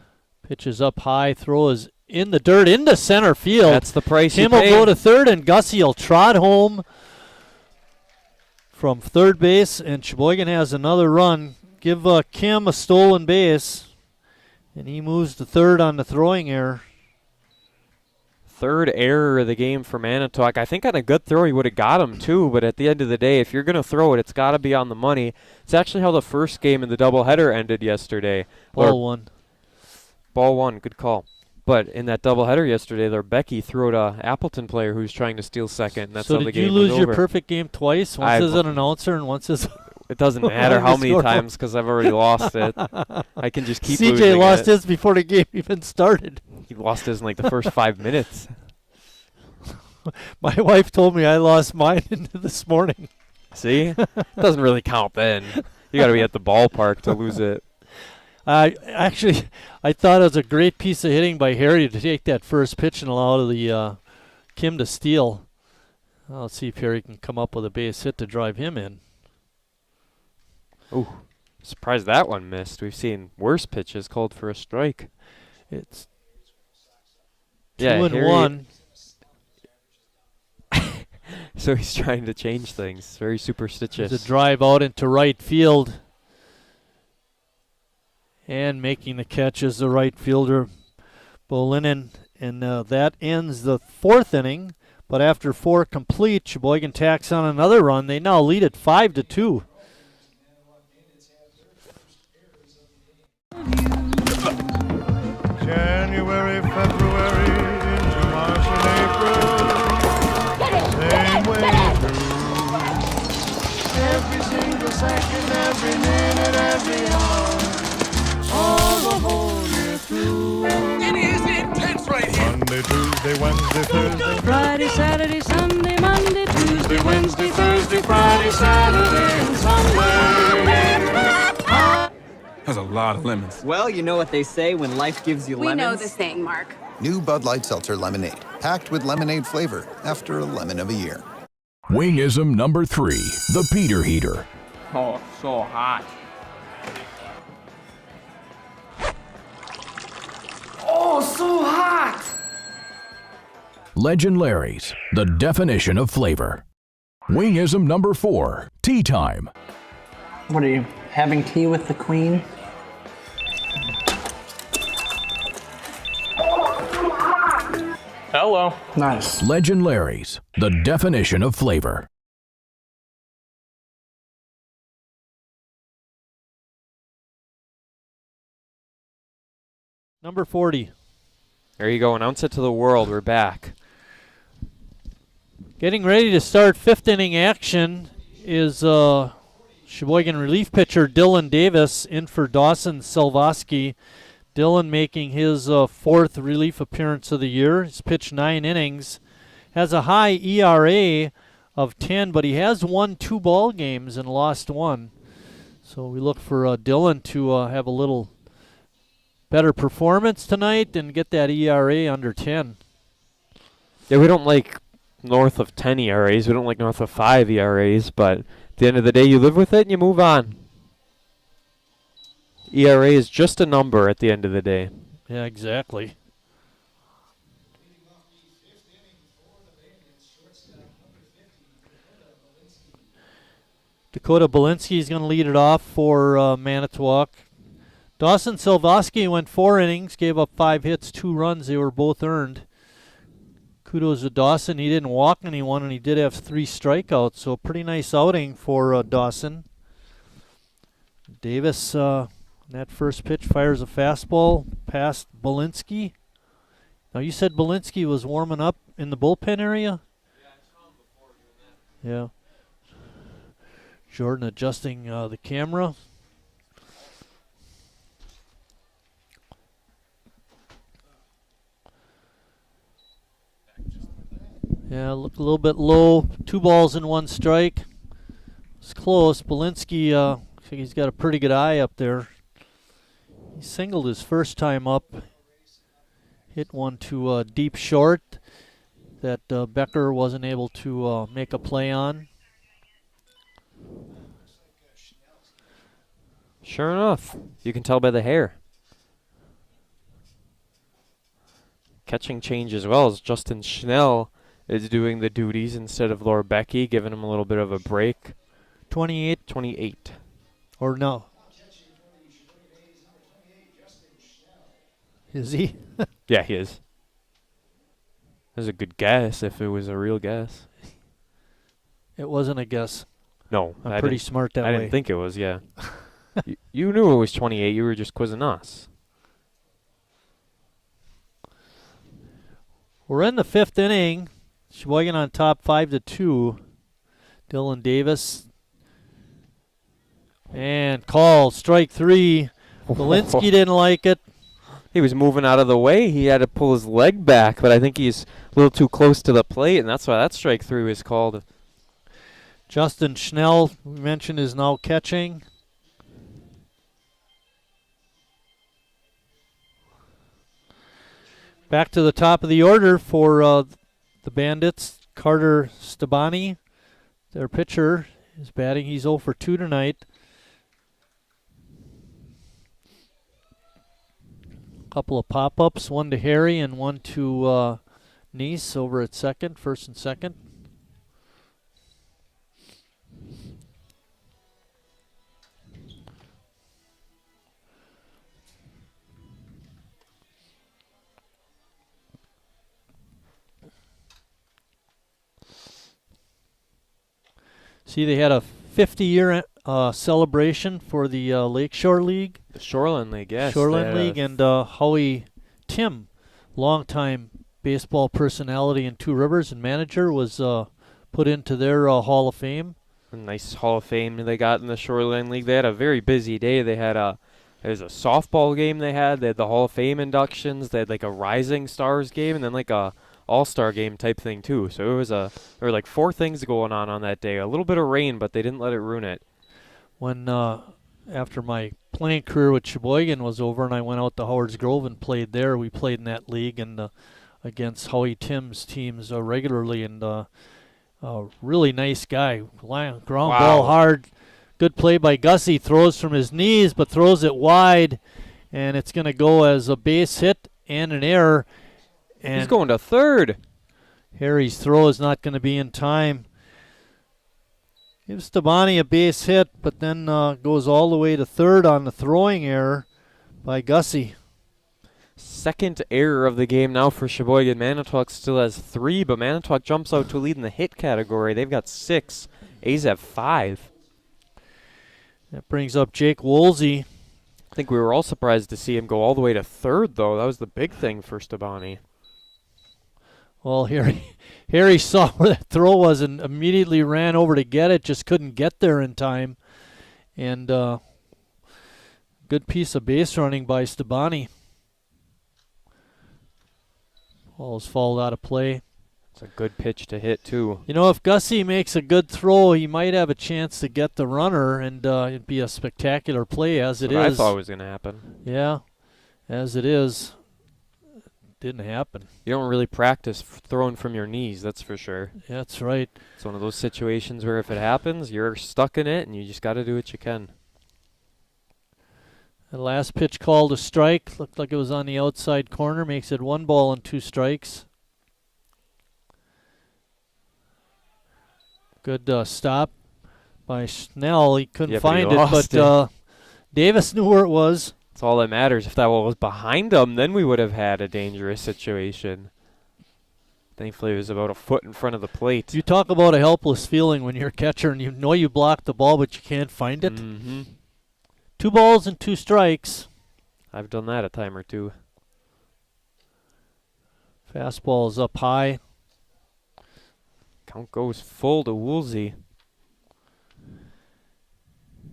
Pitches up high, throw is in the dirt, into center field. That's the price Kim you will pay. go to third, and Gussie will trot home from third base, and Sheboygan has another run. Give Kim a stolen base, and he moves to third on the throwing error. Third error of the game for Manitowoc. I think on a good throw he would have got him too, but at the end of the day, if you're going to throw it, it's got to be on the money. It's actually how the first game in the doubleheader ended yesterday. Ball 1. Ball 1, good call. But in that doubleheader yesterday, Becky threw it a Appleton player who was trying to steal second, and that's so how the game was over. did you lose your perfect game twice? Once as an announcer and once as... It doesn't matter how many times because I've already lost it. I can just keep losing CJ lost it. his before the game even started. He lost his in like the first 5 minutes. My wife told me I lost mine this morning. See? It doesn't really count then. You got to be at the ballpark to lose it. I thought it was a great piece of hitting by Harry to take that first pitch and allow the Kim to steal. Let's see if Harry can come up with a base hit to drive him in. Ooh, surprised that one missed. We've seen worse pitches called for a strike. It's 2-1. So he's trying to change things. Very superstitious. There's a drive out into right field. And making the catch is the right fielder, Bolinen. And that ends the 4th inning. But after 4 complete, Sheboygan tacks on another run. They now lead it 5-2. January, February, into March and April. Same way through. Every single second, every minute, every hour. All the whole year through. It is intense right here. Monday, Tuesday, Wednesday, Thursday. Friday, Saturday, Sunday, Monday, Tuesday, Wednesday, Thursday, Friday, Saturday, and Sunday. That's a lot of lemons. Well, you know what they say when life gives you lemons. We know the saying, Mark. New Bud Light Seltzer Lemonade, packed with lemonade flavor after a lemon of a year. Wingism number 3, the Peter Heater. Oh, so hot. Oh, so hot! Legend Larry's, the definition of flavor. Wingism number 4, Tea Time. What are you, having tea with the Queen? Hello. Nice. Legend Larry's, the definition of flavor. Number 40. There you go. Announce it to the world. We're back. Getting ready to start 5th inning action is Sheboygan relief pitcher Dylan Davis in for Dawson Silvosky. Dylan making his 4th relief appearance of the year. He's pitched 9 innings. Has a high ERA of 10, but he has won 2 ball games and lost 1. So we look for Dylan to have a little better performance tonight and get that ERA under 10. Yeah, we don't like north of 10 ERAs. We don't like north of 5 ERAs, but at the end of the day, you live with it and you move on. ERA is just a number at the end of the day. Yeah, exactly. Dakota Belinsky is going to lead it off for Manitowoc. Dawson Silvoski went 4 innings, gave up 5 hits, 2 runs. They were both earned. Kudos to Dawson. He didn't walk anyone, and he did have 3 strikeouts, so pretty nice outing for Dawson. Davis, that first pitch, fires a fastball past Belinsky. Now, you said Belinsky was warming up in the bullpen area? Yeah. Jordan adjusting the camera. Yeah, look a little bit low. 2 balls and 1 strike. It's close. Belinsky, I think he's got a pretty good eye up there. He singled his first time up. Hit one to deep short that Becker wasn't able to make a play on. Sure enough. You can tell by the hair. Catching change as well as Justin Schnell is doing the duties instead of Laura Becky, giving him a little bit of a break. 28. 28. Or no. Is he? Yeah, he is. That was a good guess if it was a real guess. It wasn't a guess. No. I'm pretty smart that way. I didn't think it was, yeah. You knew it was 28. You were just quizzing us. We're in the 5th inning. Sheboygan on top 5-2. Dylan Davis. And call, strike 3. Belinsky didn't like it. He was moving out of the way. He had to pull his leg back, but I think he's a little too close to the plate, and that's why that strike 3 was called. Justin Schnell, we mentioned, is now catching. Back to the top of the order for the Bandits. Carter Stabani, their pitcher, is batting. He's 0 for 2 tonight. Couple of pop-ups, one to Harry and one to Nice over at second, first and second. See, they had a 50-year celebration for the Lakeshore League. The Shoreline League, yes. Shoreline League, and Howie Tim, longtime baseball personality in Two Rivers and manager, was put into their Hall of Fame. A nice Hall of Fame they got in the Shoreline League. They had a very busy day. They had there's a softball game they had the Hall of Fame inductions. They had like a Rising Stars game and then like a All-Star game type thing too. So it was there were like 4 things going on that day. A little bit of rain, but they didn't let it ruin it. When after my playing career with Sheboygan was over and I went out to Howard's Grove and played there, we played in that league and against Howie Tim's teams regularly, and really nice guy. Ground ball hard. Good play by Gussie. Throws from his knees but throws it wide, and it's going to go as a base hit and an error. And he's going to third. Harry's throw is not going to be in time. Gives Stabani a base hit, but then goes all the way to third on the throwing error by Gussie. Second error of the game now for Sheboygan. Manitowoc still has 3, but Manitowoc jumps out to lead in the hit category. They've got 6. A's have 5. That brings up Jake Woolsey. I think we were all surprised to see him go all the way to third, though. That was the big thing for Stabani. Well, Harry saw where that throw was and immediately ran over to get it, just couldn't get there in time. And good piece of base running by Stabani. Ball is fouled out of play. It's a good pitch to hit, too. You know, if Gussie makes a good throw, he might have a chance to get the runner, and it'd be a spectacular play as it is. I thought was going to happen. Yeah, as it is. Didn't happen. You don't really practice throwing from your knees, that's for sure. That's right. It's one of those situations where if it happens, you're stuck in it, and you just got to do what you can. The last pitch called a strike. Looked like it was on the outside corner. Makes it 1 ball and 2 strikes. Good stop by Snell. He couldn't find it, but Davis knew where it was. That's all that matters. If that ball was behind him, then we would have had a dangerous situation. Thankfully, it was about a foot in front of the plate. You talk about a helpless feeling when you're a catcher and you know you blocked the ball, but you can't find it. Mm-hmm. 2 balls and 2 strikes. I've done that a time or two. Fastball is up high. Count goes full to Woolsey.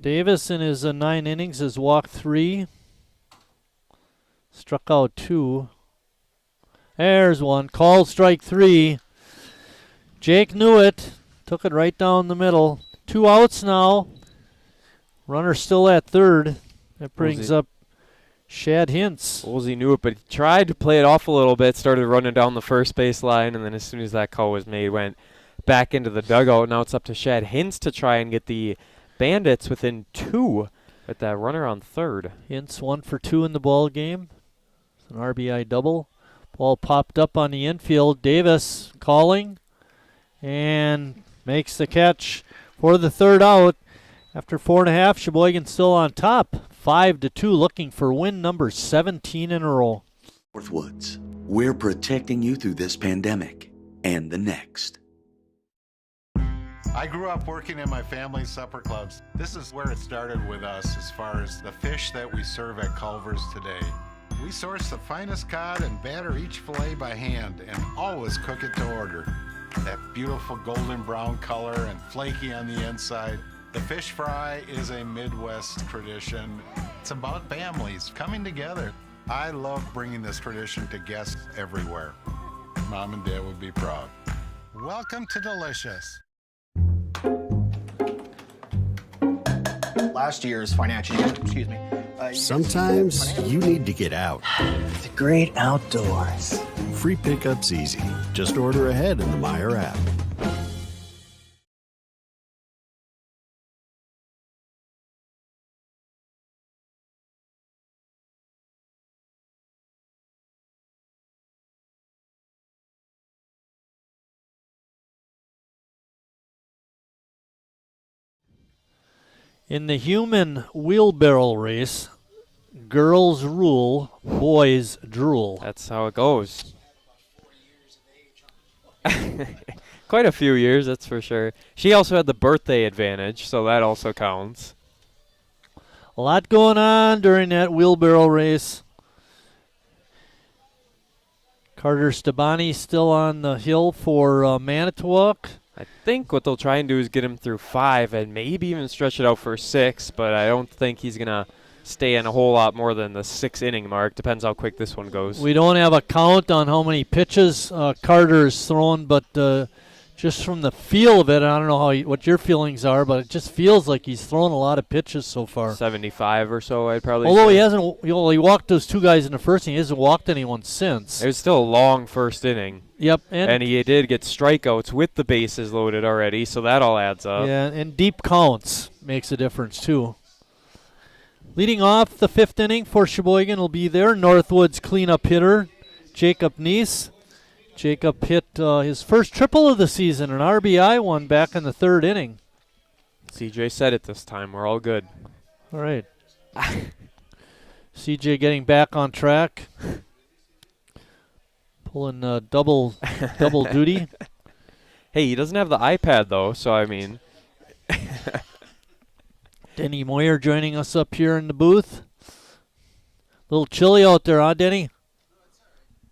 Davis in his 9 innings has walked 3. Struck out 2. There's one. Called strike 3. Jake knew it. Took it right down the middle. 2 outs now. Runner still at third. That brings up Shad Hintz. Woolsey knew it, but he tried to play it off a little bit, started running down the first base line, and then as soon as that call was made, went back into the dugout. Now it's up to Shad Hintz to try and get the Bandits within 2 with that runner on third. Hintz 1 for 2 in the ball game. It's an RBI double. Ball popped up on the infield. Davis calling and makes the catch for the third out. After 4.5, Sheboygan still on top. 5-2, looking for win number 17 in a row. Northwoods, we're protecting you through this pandemic and the next. I grew up working in my family's supper clubs. This is where it started with us as far as the fish that we serve at Culver's today. We source the finest cod and batter each fillet by hand and always cook it to order. That beautiful golden brown color and flaky on the inside. The fish fry is a Midwest tradition. It's about families coming together. I love bringing this tradition to guests everywhere. Mom and Dad would be proud. Welcome to Delicious. Last year's financial year, excuse me. Sometimes you need to get out. The great outdoors. Free pickup's easy. Just order ahead in the Meijer app. In the human wheelbarrow race, girls rule, boys drool. That's how it goes. Quite a few years, that's for sure. She also had the birthday advantage, so that also counts. A lot going on during that wheelbarrow race. Carter Stabani still on the hill for Manitowoc. I think what they'll try and do is get him through 5 and maybe even stretch it out for 6, but I don't think he's going to stay in a whole lot more than the 6-inning mark. Depends how quick this one goes. We don't have a count on how many pitches Carter's thrown, but just from the feel of it, I don't know what your feelings are, but it just feels like he's thrown a lot of pitches so far. 75 or so, I'd probably Although say. he hasn't, he walked those 2 guys in the first inning. He hasn't walked anyone since. It was still a long first inning. Yep. And he did get strikeouts with the bases loaded already, so that all adds up. Yeah, and deep counts makes a difference too. Leading off the 5th inning for Sheboygan will be their Northwoods cleanup hitter, Jacob Neese. Jacob hit his first triple of the season, an RBI one back in the 3rd inning. CJ said it this time. We're all good. All right. CJ getting back on track. Pulling double duty. Hey, he doesn't have the iPad, though, so I mean. Denny Moyer joining us up here in the booth. A little chilly out there, huh, Denny?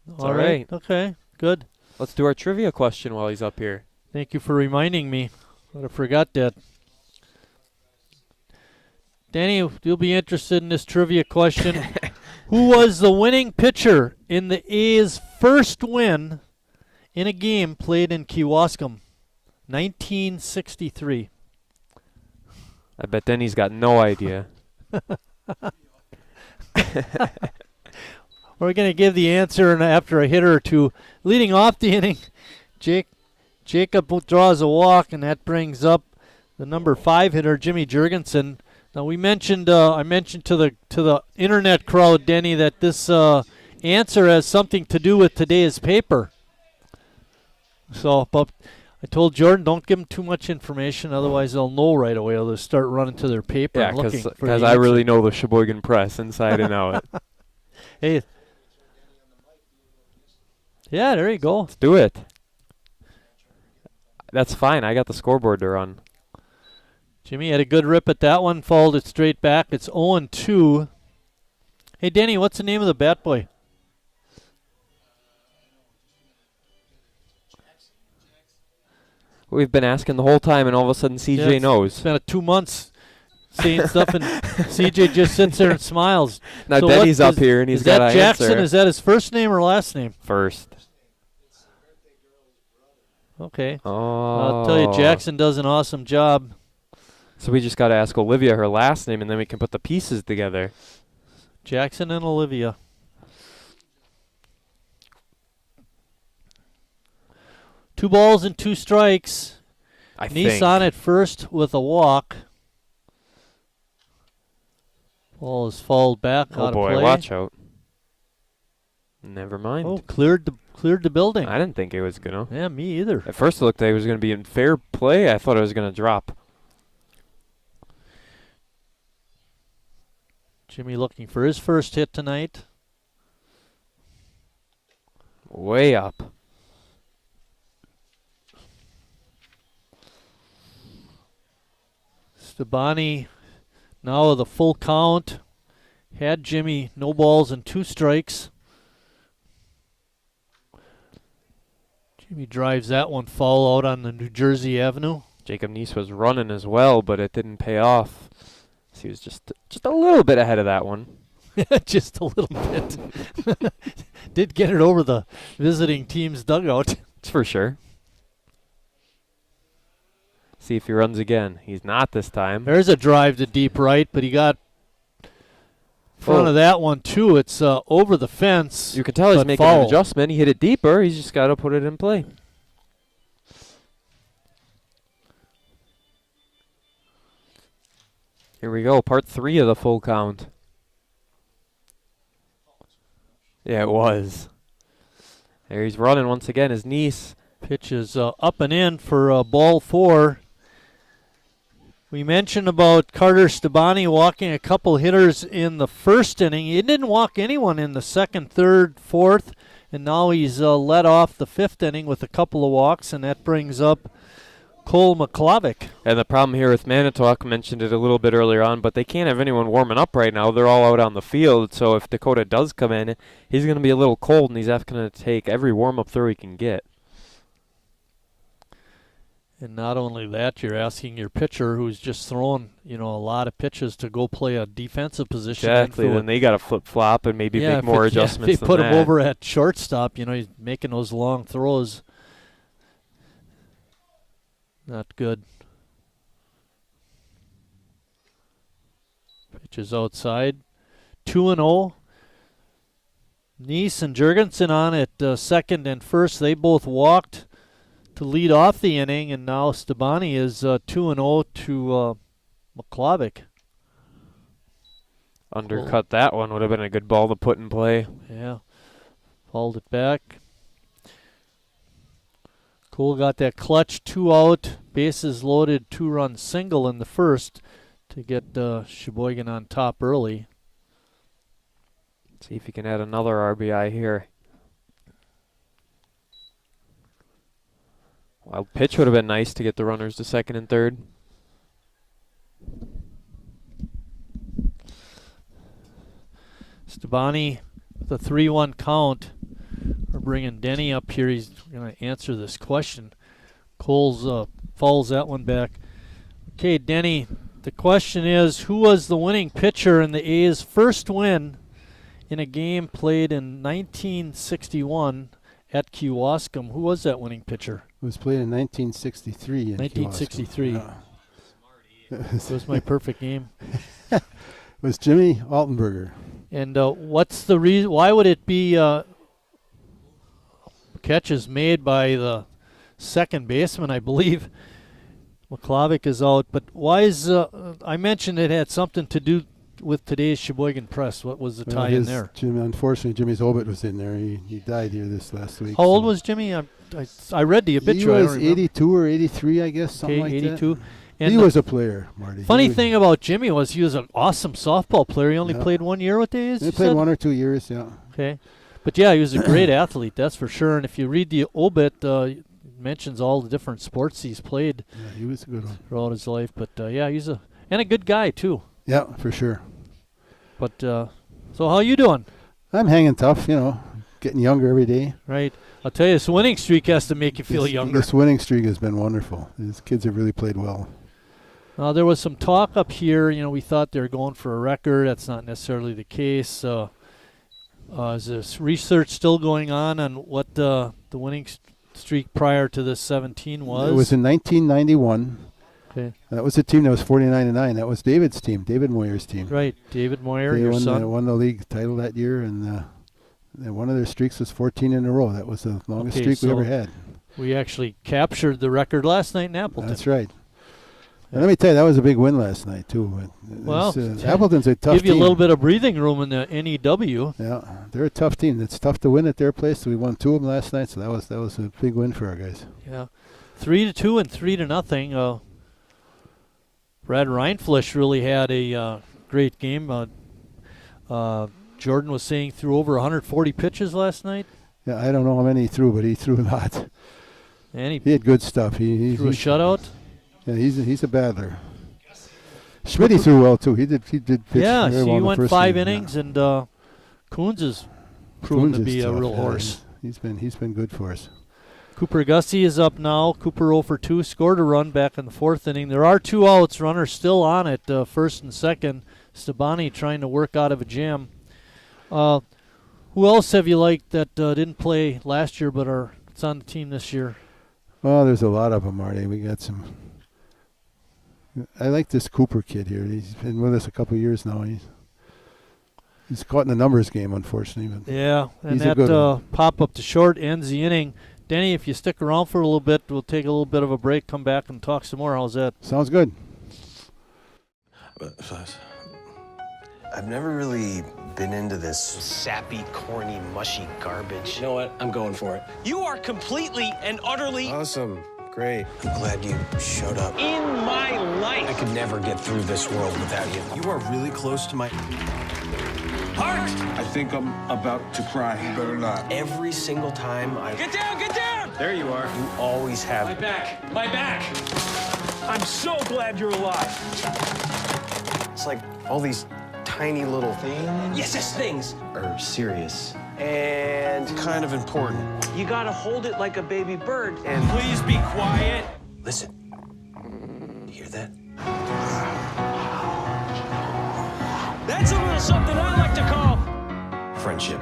It's all right. Okay, good. Let's do our trivia question while he's up here. Thank you for reminding me. I would have forgot that. Danny, you'll be interested in this trivia question. Who was the winning pitcher in the A's first win in a game played in Kewaskum, 1963. I bet Denny's got no idea. We're going to give the answer after a hitter or two. Leading off the inning, Jacob draws a walk, and that brings up the number 5 hitter, Jimmy Jurgensen. Now we mentioned, I mentioned to the internet crowd, Denny, that this answer has something to do with today's paper. So, but I told Jordan, don't give them too much information, otherwise they'll know right away. They'll start running to their paper and looking for the because I answer. really know the Sheboygan Press inside and out. Hey. Yeah, there you go. Let's do it. That's fine. I got the scoreboard to run. Jimmy had a good rip at that one, followed it straight back. It's 0-2. Hey, Danny, what's the name of the bat boy? We've been asking the whole time, and all of a sudden CJ knows. It's been 2 months saying stuff, and CJ just sits there and smiles. Now so Denny's up here, and he's got an answer. Is that Jackson? Is that his first name or last name? First. Okay. Oh. I'll tell you, Jackson does an awesome job. So we just got to ask Olivia her last name, and then we can put the pieces together. Jackson and Olivia. Two balls and 2 strikes. Nissan at first with a walk. Ball is fouled back out of play. Oh boy, watch out. Never mind. Oh, cleared the building. I didn't think it was going to. Yeah, me either. At first it looked like it was going to be in fair play. I thought it was going to drop. Jimmy looking for his first hit tonight. Way up. Stabani now with a full count. Had Jimmy no balls and 2 strikes. Jimmy drives that one foul out on the New Jersey Avenue. Jacob Neese was running as well, but it didn't pay off. So he was just a little bit ahead of that one. Just a little bit. Did get it over the visiting team's dugout. That's for sure. See if he runs again. He's not this time. There's a drive to deep right, but he got in front of that one too. It's over the fence. You can tell he's making an adjustment. He hit it deeper. He's just got to put it in play. Here we go, part 3 of the full count. Yeah, it was. There he's running once again. His Niece. Pitch is up and in for ball 4. We mentioned about Carter Stabani walking a couple hitters in the first inning. He didn't walk anyone in the second, third, fourth, and now he's led off the 5th inning with a couple of walks, and that brings up Cole McClavick. And the problem here with Manitowoc, mentioned it a little bit earlier on, but they can't have anyone warming up right now. They're all out on the field, so if Dakota does come in, he's going to be a little cold, and he's going to take every warm-up throw he can get. And not only that, you're asking your pitcher who's just thrown, a lot of pitches to go play a defensive position. Exactly, then they got to flip-flop and maybe make more adjustments if they put him over at shortstop, he's making those long throws. Not good. Pitch is outside. 2-0. Neese and Jurgensen on at second and first. They both walked to lead off the inning, and now Stabani is 2-0 to McClavick. Undercut that one. Would have been a good ball to put in play. Yeah. Fouled it back. Cole got that clutch 2 out, bases loaded 2-run single in the first to get Sheboygan on top early. See if he can add another RBI here. Wild pitch would have been nice to get the runners to second and third. Stabani with a 3-1 count. We're bringing Denny up here. He's going to answer this question. Cole's fouls that one back. Okay, Denny, the question is, who was the winning pitcher in the A's first win in a game played in 1961 at Kewaskum. Who was that winning pitcher? It was played in 1963. 1963. Yeah. It was my perfect game. It was Jimmy Altenberger. And what's the reason? Why would it be catches made by the second baseman, I believe? McClavic is out, but why is I mentioned it had something to do with today's Sheboygan Press. What was the tie in there? Unfortunately, Jimmy's Obit was in there. He died here this last week. How old was Jimmy? I read the obituary. He was 82 or 83, I guess, something like 82. that. And he was a player, Marty. Funny thing about Jimmy was he was an awesome softball player. He only played 1 year with the A's. He played 1 or 2 years, yeah. Okay. But yeah, he was a great athlete, that's for sure. And if you read the obit, it mentions all the different sports he's played. Yeah, he was a good one throughout his life. But yeah, he's a good guy too. Yeah, for sure. But so how you doing? I'm hanging tough, getting younger every day. Right. I'll tell you, this winning streak has to make you feel younger. This winning streak has been wonderful. These kids have really played well. There was some talk up here. We thought they were going for a record. That's not necessarily the case. Is this research still going on what the winning streak prior to this 17 was? It was in 1991. Okay. That was a team that was 49-9. That was David's team, David Moyer's team. Right, David Moyer, they your won, son. They won the league title that year, and one of their streaks was 14 in a row. That was the longest streak we ever had. We actually captured the record last night in Appleton. That's right. And let me tell you, that was a big win last night, too. Well, Appleton's a tough team. Give you a little bit of breathing room in the NEW. Yeah, they're a tough team. It's tough to win at their place. We won 2 of them last night, so that was a big win for our guys. Yeah, 3-2 and 3-0. Brad Reinfleisch really had a great game. Jordan was saying threw over 140 pitches last night. Yeah, I don't know how many he threw, but he threw a lot. And he had good stuff. He threw a shutout. Yeah, he's a battler. Schmidt threw well too. He did pitch very well. He went 5 game, innings, and Coons is proven to be a real horse. He's been good for us. Cooper Gussie is up now. Cooper 0 for 2, scored a run back in the 4th inning. There are 2 outs. Runners still on at first and second. Stabani trying to work out of a jam. Who else have you liked that didn't play last year but it's on the team this year? Well, there's a lot of them, Marty. We got some. I like this Cooper kid here. He's been with us a couple of years now. He's caught in the numbers game, unfortunately. But yeah, and that pop up to short ends the inning. Denny, if you stick around for a little bit, we'll take a little bit of a break, come back and talk some more. How's that? Sounds good. I've never really been into this sappy, corny, mushy garbage. You know what? I'm going for it. You are completely and utterly Awesome. Great. I'm glad you showed up. in my life. I could never get through this world without you. You are really close to my Heart! I think I'm about to cry. You better not. every single time I... Get down, get down! There you are. You always have... My back, my back. I'm so glad you're alive. It's like all these tiny little things... Yes, things. ...are serious and kind of important. You gotta hold it like a baby bird. And please be quiet. listen. You hear that? That's a little something I like to call friendship.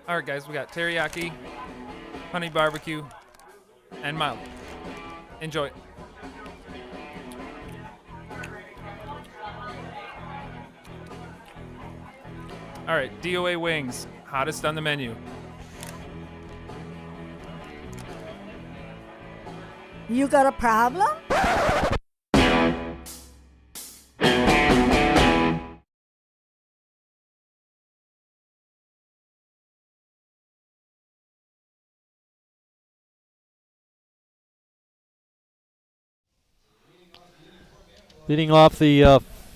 All right, guys, we got teriyaki, honey barbecue, and mild. Enjoy. All right, DOA wings, hottest on the menu. You got a problem? Leading off the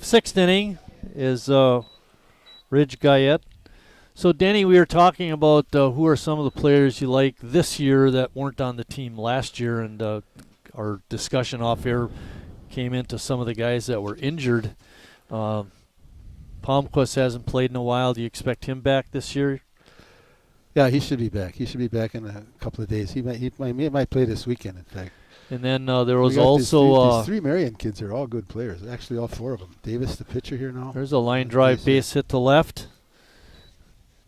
6th inning is Ridge Guyette. So, Denny, we were talking about who are some of the players you like this year that weren't on the team last year, and our discussion off air came into some of the guys that were injured. Palmquist hasn't played in a while. Do you expect him back this year? Yeah, he should be back. He should be back in a couple of days. He might play this weekend, in fact. And then there was We got also these three Marion kids are all good players. Actually, all four of them. Davis, the pitcher here now. there's a line drive base hit to left.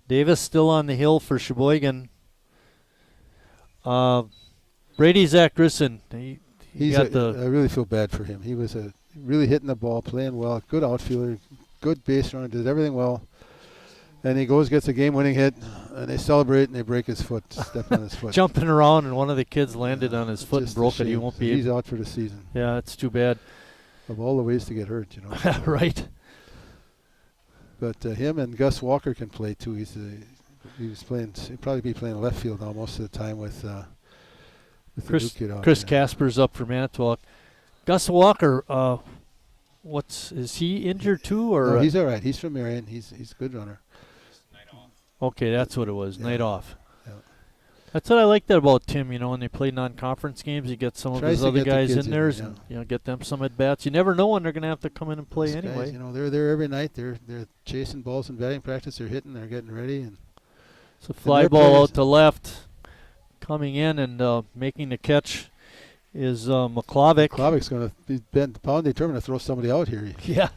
Davis still on the hill for Sheboygan. Brady Zach Grisson. I really feel bad for him. He was really hitting the ball, playing well, good outfielder, good base runner, did everything well. And he gets a game-winning hit, and they celebrate, and they break his foot, step on his foot. Jumping around, and one of the kids landed on his foot and broke it. He won't be. He's out for the season. Yeah, it's too bad. Of all the ways to get hurt, you know. Right. But him and Gus Walker can play too. He was playing. He'd probably be playing left field now most of the time with Chris the new kid out Chris there. Casper's up for Manitowoc. Gus Walker, is he injured too, or No, he's all right. He's from Marion. He's a good runner. Okay, that's what it was. Yeah. Night off. Yeah. That's what I like that about Tim. You know, when they play non-conference games, you get some of his other guys in there, and get them some at bats. You never know when they're going to have to come in and play These anyway. guys, you know, they're there every night. They're chasing balls in batting practice. They're hitting. They're getting ready. And it's a fly ball out to left, coming in and making the catch is McClavic. McClavic's going to be determined to throw somebody out here. Yeah.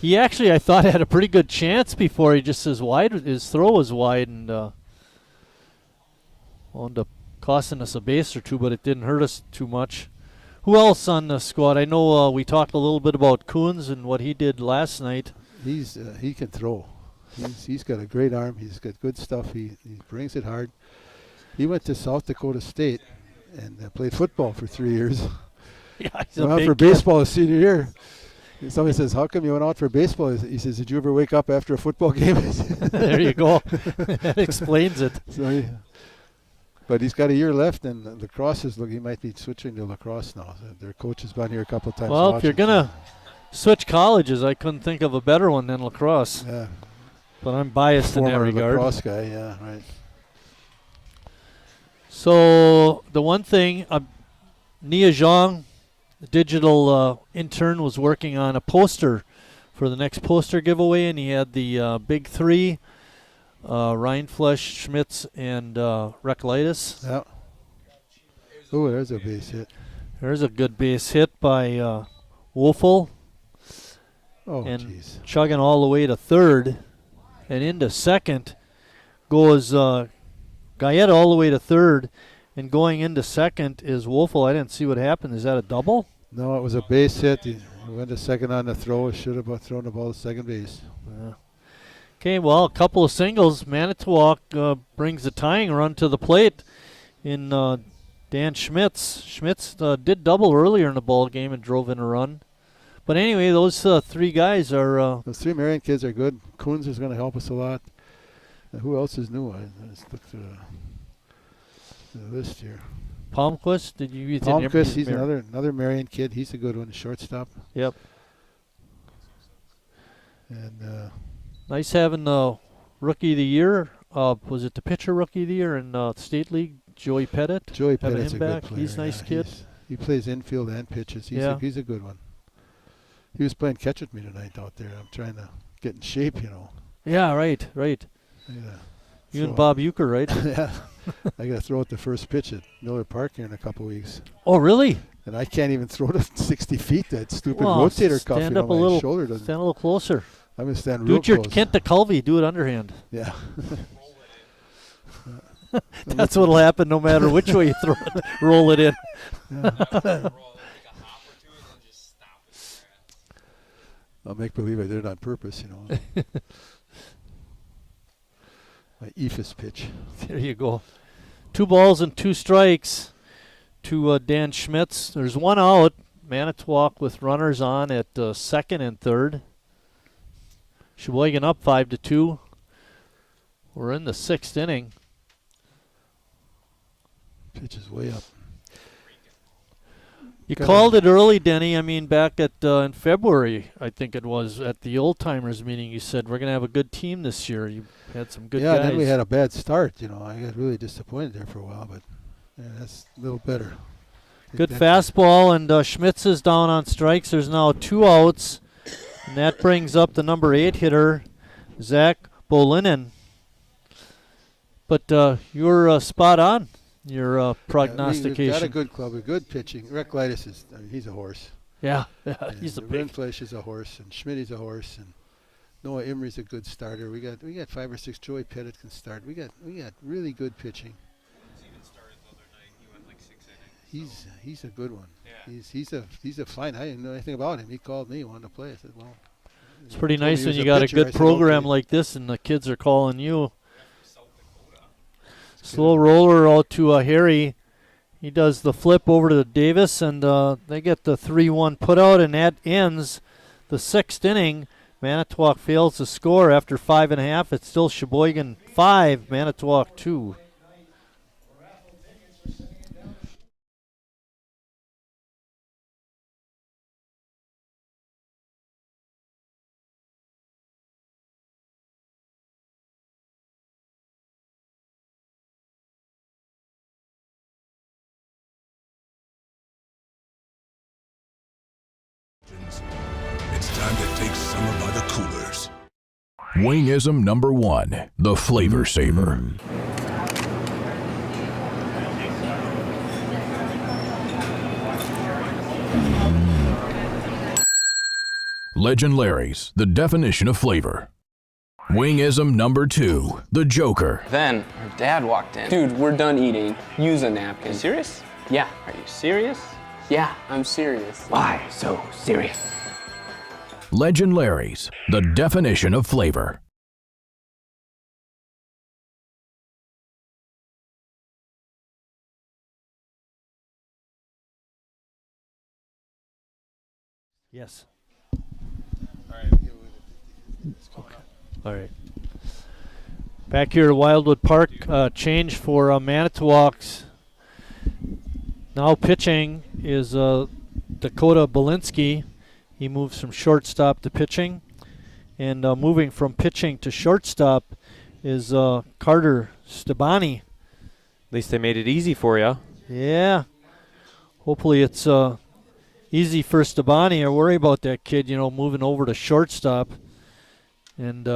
He actually, I thought, had a pretty good chance before. He just his throw was wide and wound up costing us a base or two, but it didn't hurt us too much. Who else on the squad? I know we talked a little bit about Coons and what he did last night. He can throw. He's got a great arm. He's got good stuff. He brings it hard. He went to South Dakota State and played football for 3 years. Yeah, he's went out for baseball his senior year. Somebody says, "How come you went out for baseball?" He says, "Did you ever wake up after a football game?" There you go. That explains it. So but he's got a year left, and lacrosse he might be switching to lacrosse now. So their coach has been here a couple of times. Well, if you're gonna switch colleges, I couldn't think of a better one than lacrosse. Yeah. But I'm biased in that regard. Lacrosse guy, yeah, right. So the one thing, Nia Zhang, the digital intern, was working on a poster for the next poster giveaway, and he had the big three, Reinflesch, Schmitz, and Rekleitis. Yeah. Oh, there's a base hit. There's a good base hit by Wolfel. Oh, and jeez. Chugging all the way to third and into second goes Gaeta all the way to third, and going into second is Wolfel. I didn't see what happened. Is that a double? No, it was a base hit. He went to second on the throw. Should have thrown the ball to second base. Okay, well, a couple of singles. Manitowoc brings the tying run to the plate in Dan Schmitz. Schmitz did double earlier in the ball game and drove in a run. But anyway, those three guys are... those three Marion kids are good. Coons is going to help us a lot. Who else is new? I just looked through the list here. Palmquist, Palmquist, he's another Marion kid. He's a good one, shortstop. Yep. And nice having the Rookie of the Year. Was it the pitcher Rookie of the Year in State League? Joey Pettit. Joey Pettit's a back. good player. He's a nice kid. He plays infield and pitches. He's a good one. He was playing catch with me tonight out there. I'm trying to get in shape, you know. Yeah, right. Yeah. You and Bob Euchre, right? Yeah. I got to throw at the first pitch at Miller Park here in a couple weeks. Oh, really? And I can't even throw to 60 feet. That stupid rotator cuff. Stand up a little. Stand a little closer. I'm going to stand real close. Do it your Kent DeCulvey. Do it underhand. Yeah. That's what'll happen no matter which way you throw it. Roll it in. I'll make believe I did it on purpose, you know. My Ephus pitch. There you go. 2 balls and 2 strikes to Dan Schmitz. There's 1 out. Manitowoc with runners on at second and third. Sheboygan up 5-2. We're in the 6th inning. Pitch is way up. You called it early, Denny. I mean, back at in February, I think it was, at the Old Timers meeting, you said, we're going to have a good team this year. You had some good guys. Yeah, then we had a bad start. You know, I got really disappointed there for a while, but that's a little better. Good fastball, and Schmitz is down on strikes. There's now 2 outs, and that brings up the number 8 hitter, Zach Bolinen. But you're spot on. your prognostication. We've got a good club, a good pitching. Reclitis is, he's a horse. Yeah, and he's a big. Renflesh is a horse, and Schmidt's a horse, and Noah Emery's a good starter. We got 5 or 6. Joey Pettit can start. We got really good pitching. He's a good one. Yeah. He's a fine. I didn't know anything about him. He called me, wanted to play. I said, well, it's pretty nice when you got a good program like this and the kids are calling you. Slow roller out to Harry. He does the flip over to Davis, and they get the 3-1 put out, and that ends the 6th inning. Manitowoc fails to score after 5.5. It's still Sheboygan 5, Manitowoc 2. It's time to take summer by the coolers. Wingism number 1, the Flavor Saver. Legend Larry's, the definition of flavor. Wingism number 2, the Joker. Then her dad walked in. Dude, we're done eating. Use a napkin. Are you serious? Yeah. Are you serious? Yeah, I'm serious. Why so serious? Legend Larry's, the definition of flavor. Yes. All right. Back here at Wildwood Park, change for Manitowoc's. Now pitching is Dakota Belinsky. He moves from shortstop to pitching. And moving from pitching to shortstop is Carter Stabani. At least they made it easy for you. Yeah. Hopefully it's easy for Stabani. I worry about that kid, moving over to shortstop. And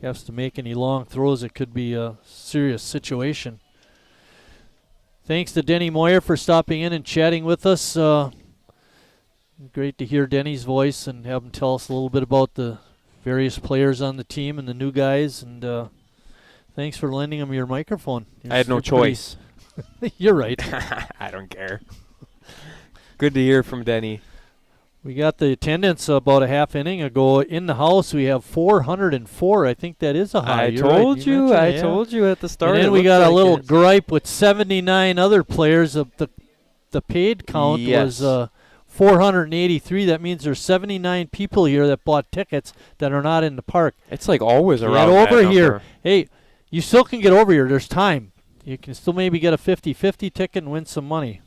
has to make any long throws. It could be a serious situation. Thanks to Denny Moyer for stopping in and chatting with us. Great to hear Denny's voice and have him tell us a little bit about the various players on the team and the new guys. And thanks for lending him your microphone. I had no choice. You're right. I don't care. Good to hear from Denny. We got the attendance about a half inning ago in the house. We have 404. I think that is a high. I told you at the start. And then we got a little gripe with 79 other players. The paid count was 483. That means there's 79 people here that bought tickets that are not in the park. It's like always around that over here. Number. Hey, you still can get over here. There's time. You can still maybe get a 50-50 ticket and win some money.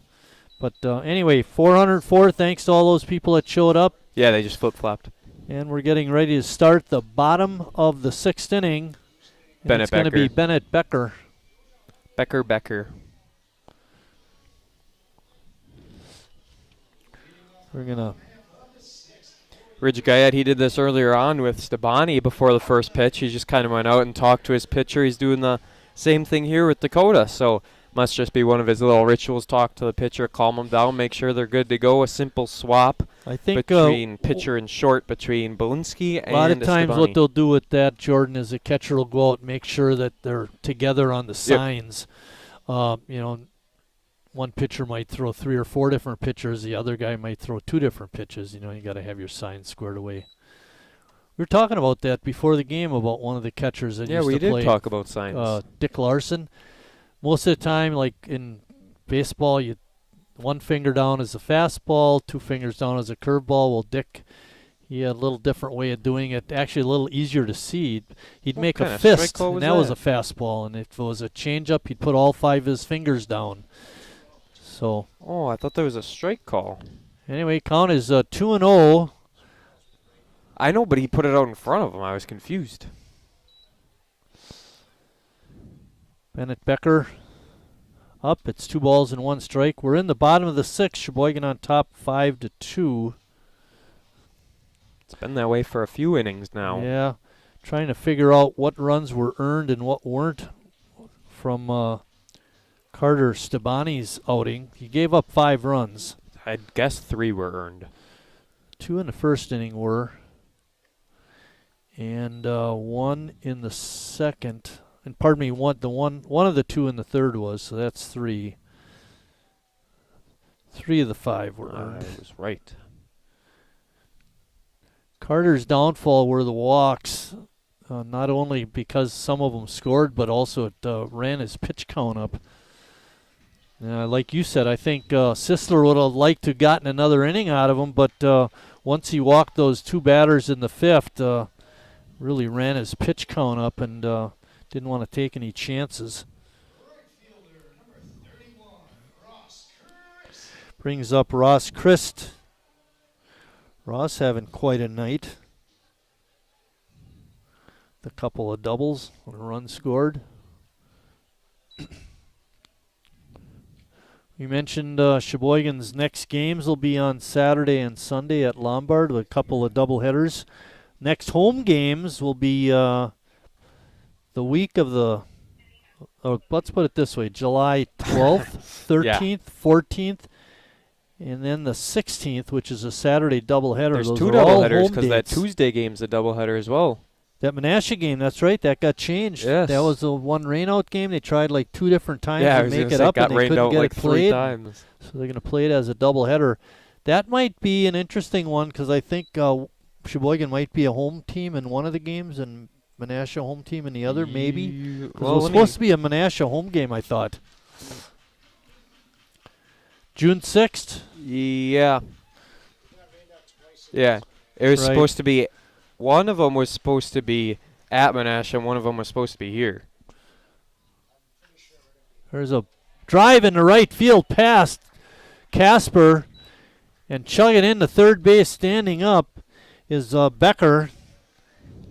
But anyway, 404, thanks to all those people that showed up. Yeah, they just flip-flopped. And we're getting ready to start the bottom of the 6th inning. Bennett it's going to be Bennett Becker. Becker. We're going to... Ridge Guyette, he did this earlier on with Stabani before the first pitch. He just kind of went out and talked to his pitcher. He's doing the same thing here with Dakota. So must just be one of his little rituals. Talk to the pitcher, calm them down, make sure they're good to go. A simple swap between pitcher and short between Belinsky and Stabani. A lot of times what they'll do with that, Jordan, is the catcher will go out and make sure that they're together on the signs. One pitcher might throw 3 or 4 different pitches. The other guy might throw 2 different pitches. You got to have your signs squared away. We were talking about that before the game about one of the catchers that used to play. Yeah, we did talk about signs. Dick Larson. Most of the time, like in baseball, one finger down is a fastball, 2 fingers down is a curveball. Well, Dick, he had a little different way of doing it. Actually, a little easier to see. He'd make a fist, and that was a fastball. And if it was a changeup, he'd put all 5 of his fingers down. So. Oh, I thought there was a strike call. Anyway, count is 2-0. I know, but he put it out in front of him. I was confused. Bennett Becker up. It's 2 balls and 1 strike. We're in the bottom of the 6th. Sheboygan on top 5-2. It's been that way for a few innings now. Yeah. Trying to figure out what runs were earned and what weren't from Carter Stabani's outing. He gave up 5 runs. I'd guess 3 were earned. 2 in the first inning were, and 1 in the second. And pardon me, one of the 2 in the third was, so that's 3. 3 of the 5 were earned. I was right. Carter's downfall were the walks, not only because some of them scored, but also it ran his pitch count up. Like you said, I think Sisler would have liked to gotten another inning out of him, but once he walked those 2 batters in the 5th, really ran his pitch count up and didn't want to take any chances. Brings up Ross Christ. Ross having quite a night. The couple of doubles, a run scored. We mentioned Sheboygan's next games will be on Saturday and Sunday at Lombard with a couple of doubleheaders. Next home games will be the week of the, let's put it this way, July 12th, 13th, 14th, and then the 16th, which is a Saturday doubleheader. There's Those 2 are all doubleheaders home because that dates. Tuesday game's a doubleheader as well. That Menasha game, that's right, that got changed. Yes. That was the one rainout game. They tried like 2 different times Yeah, I to was make gonna it say, up, got and they rained couldn't out get like it 3 played. times. So they're going to play it as a doubleheader. That might be an interesting one because I think Sheboygan might be a home team in one of the games and Menasha home team in the other, maybe. 'Cause it was supposed to be a Menasha home game, I thought. June 6th? Yeah. Yeah. It was supposed to be, one of them was supposed to be at Menasha and one of them was supposed to be here. There's a drive in the right field past Casper, and chugging into third base standing up is Becker.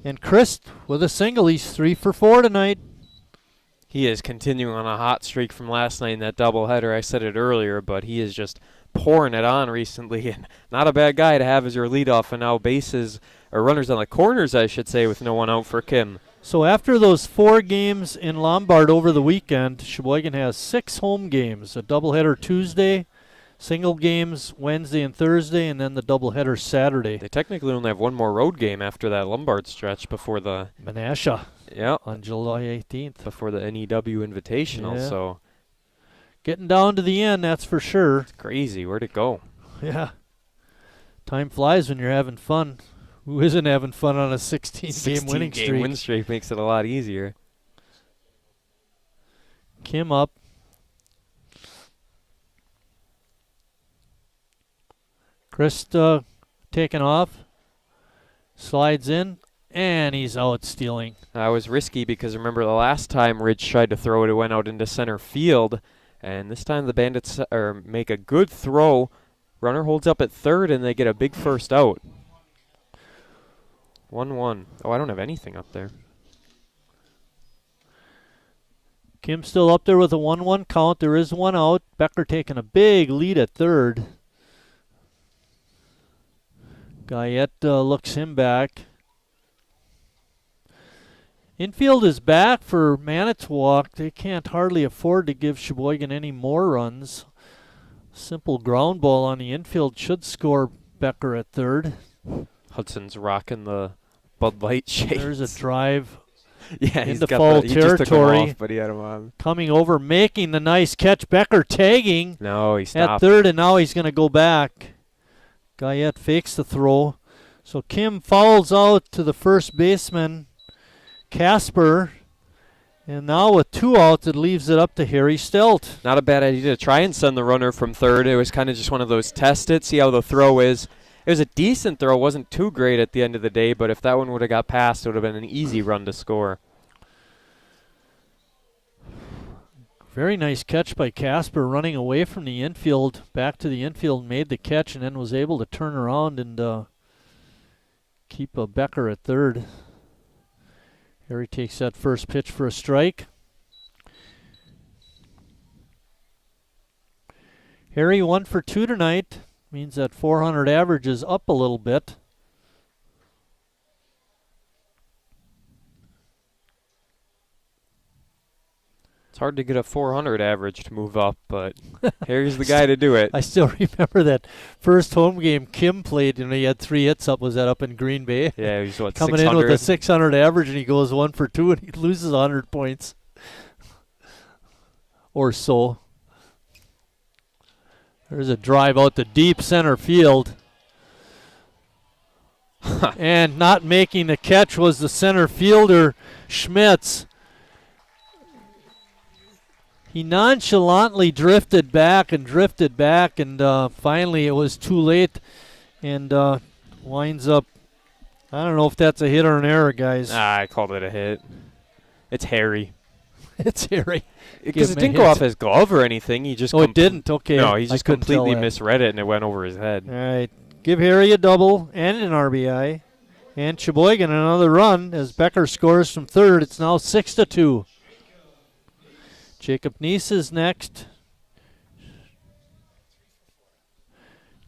And Christ with a single. He's 3 for 4 tonight. He is continuing on a hot streak from last night in that doubleheader. I said it earlier, but he is just pouring it on recently. And not a bad guy to have as your leadoff, and now bases, or runners on the corners, I should say, with no one out for Kim. So after those 4 games in Lombard over the weekend, Sheboygan has 6 home games. A doubleheader Tuesday, single games Wednesday and Thursday, and then the doubleheader Saturday. They technically only have 1 more road game after that Lombard stretch before the Menasha. Yeah. On July 18th. Before the NEW Invitational, Yeah. so. Getting down to the end, that's for sure. It's crazy. Where'd it go? Yeah. Time flies when you're having fun. Who isn't having fun on a 16-game winning streak? 16-game win streak makes it a lot easier. Kim up. Chris taking off. Slides in. And he's out stealing. That was risky because remember the last time Ridge tried to throw it, it went out into center field. And this time the Bandits make a good throw. Runner holds up at third and they get a big first out. 1-1. Oh, I don't have anything up there. Kim still up there with a 1-1 count. There is 1 out. Becker taking a big lead at third. Guyette looks him back. Infield is back for Manitowoc. They can't hardly afford to give Sheboygan any more runs. Simple ground ball on the infield should score Becker at third. Hudson's rocking the Bud Light shades. There's a drive yeah, into foul he just took him territory. off, but he had him on. Coming over, making the nice catch. Becker tagging No, he stopped. at third, and now he's going to go back. Guyette fakes the throw. So Kim fouls out to the first baseman, Casper. And now with 2 outs, it leaves it up to Harry Stelt. Not a bad idea to try and send the runner from third. It was kind of just one of those test it, see how the throw is. It was a decent throw. It wasn't too great at the end of the day, but if that one would have got past, it would have been an easy run to score. Very nice catch by Casper, running away from the infield, back to the infield, made the catch, and then was able to turn around and keep Becker at third. Harry takes that first pitch for a strike. Harry 1 for 2 tonight. Means that 400 average is up a little bit. It's hard to get a 400 average to move up, but Harry's the guy to do it. I still remember that first home game Kim played, and he had 3 hits up. Was that up in Green Bay? Yeah, he was what, coming 600? in with a 600 average, and he goes 1 for 2, and he loses 100 points or so. There's a drive out to deep center field. And not making the catch was the center fielder, Schmitz. He nonchalantly drifted back, and finally it was too late, and winds up. I don't know if that's a hit or an error, guys. I called it a hit. It's Harry. It's Harry. Because it didn't go off his glove or anything. He just it didn't. Okay. No, he just completely misread it, and it went over his head. All right. Give Harry a double and an RBI, and Sheboygan another run as Becker scores from third. It's now 6-2. Jacob Neese is next.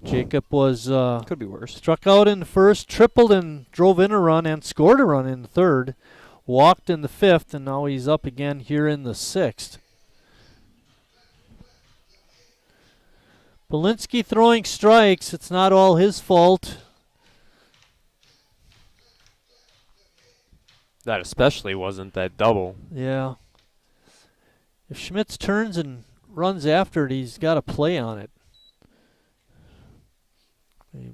Jacob was could be worse. Struck out in the first, tripled and drove in a run and scored a run in the third. Walked in the fifth, and now he's up again here in the sixth. Belinsky throwing strikes. It's not all his fault. That especially wasn't that double. Yeah. If Schmitz turns and runs after it, he's got to play on it.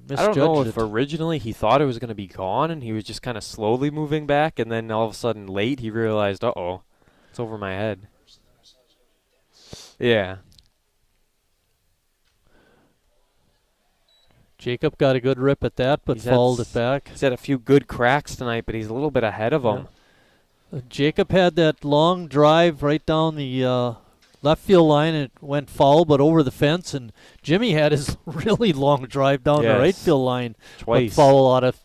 I don't know if originally he thought it was going to be gone and he was just kind of slowly moving back, and then all of a sudden late he realized, uh-oh, it's over my head. Yeah. Jacob got a good rip at that, but fouled it back. He's had a few good cracks tonight, but he's a little bit ahead of him. Jacob had that long drive right down the left field line. It went foul, but over the fence. And Jimmy had his really long drive down the right field line. Twice. But foul out of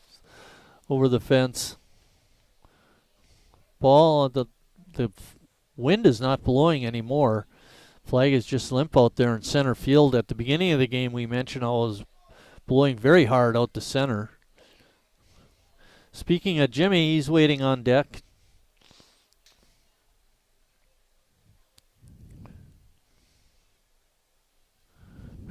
over the fence. Ball, the wind is not blowing anymore. Flag is just limp out there in center field. At the beginning of the game, we mentioned how it was blowing very hard out to center. Speaking of Jimmy, he's waiting on deck.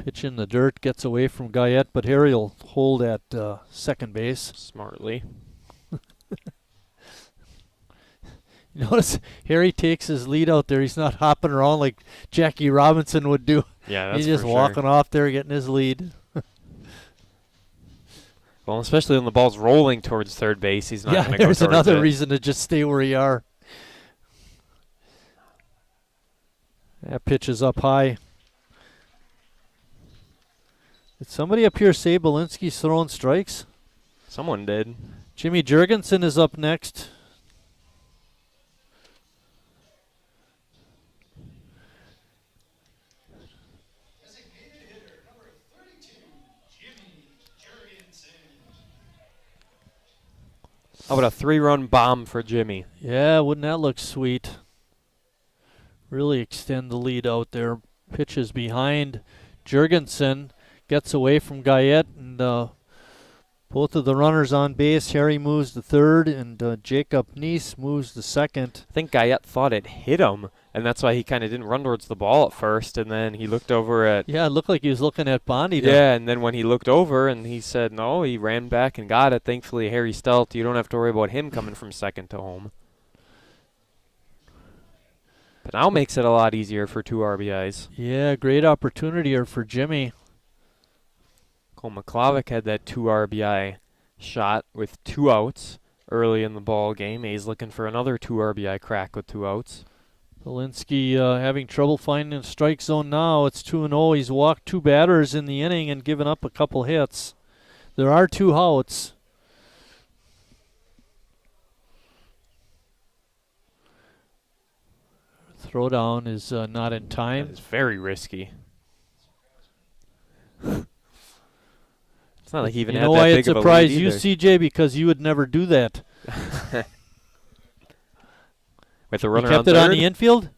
Pitch in the dirt, gets away from Guyette, but Harry will hold at second base. Smartly. Notice Harry takes his lead out there. He's not hopping around like Jackie Robinson would do. Yeah, that's He's just for walking sure. off there, getting his lead. Well, especially when the ball's rolling towards third base, he's not going to go towards there's another it. reason to just stay where you are. That pitch is up high. Did somebody up here say Belinsky's throwing strikes? Someone did. Jimmy Jurgensen is up next. How about a 3-run bomb for Jimmy? Yeah, wouldn't that look sweet? Really extend the lead out there. Pitches behind Jurgensen. Gets away from Guyette, and both of the runners on base. Harry moves to third, and Jacob Neese moves to second. I think Guyette thought it hit him, and that's why he kind of didn't run towards the ball at first, and then he looked over at... Yeah, it looked like he was looking at Bondi. Yeah, and then when he looked over and he said no, he ran back and got it. Thankfully, Harry Stelt, you don't have to worry about him coming from second to home. But now makes it a lot easier for 2 RBIs. Yeah, great opportunity here for Jimmy. Cole McClavic had that 2 RBI shot with 2 outs early in the ball game. He's looking for another 2 RBI crack with 2 outs. Belinsky having trouble finding the strike zone now. It's 2-0. He's walked 2 batters in the inning and given up a couple hits. There are 2 outs. Throwdown is not in time. It's very risky. It's not like he even had that big of a lead. You know why it surprised you, either. CJ? Because you would never do that. With the runner you on kept third? it on the infield?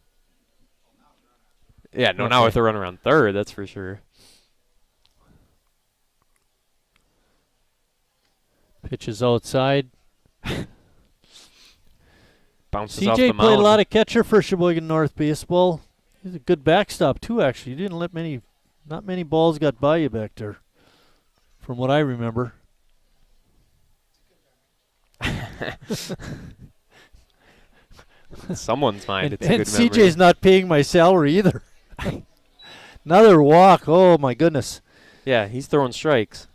Yeah, no, not with the runner on third, that's for sure. Pitch is outside. bounces off the CJ mound. played a lot of catcher for Sheboygan North baseball. He's a good backstop too. Actually, you didn't let not many balls got by you back there, from what I remember. Someone's mind. It's a and good memory. CJ's not paying my salary either. Another walk. Oh my goodness. Yeah, he's throwing strikes.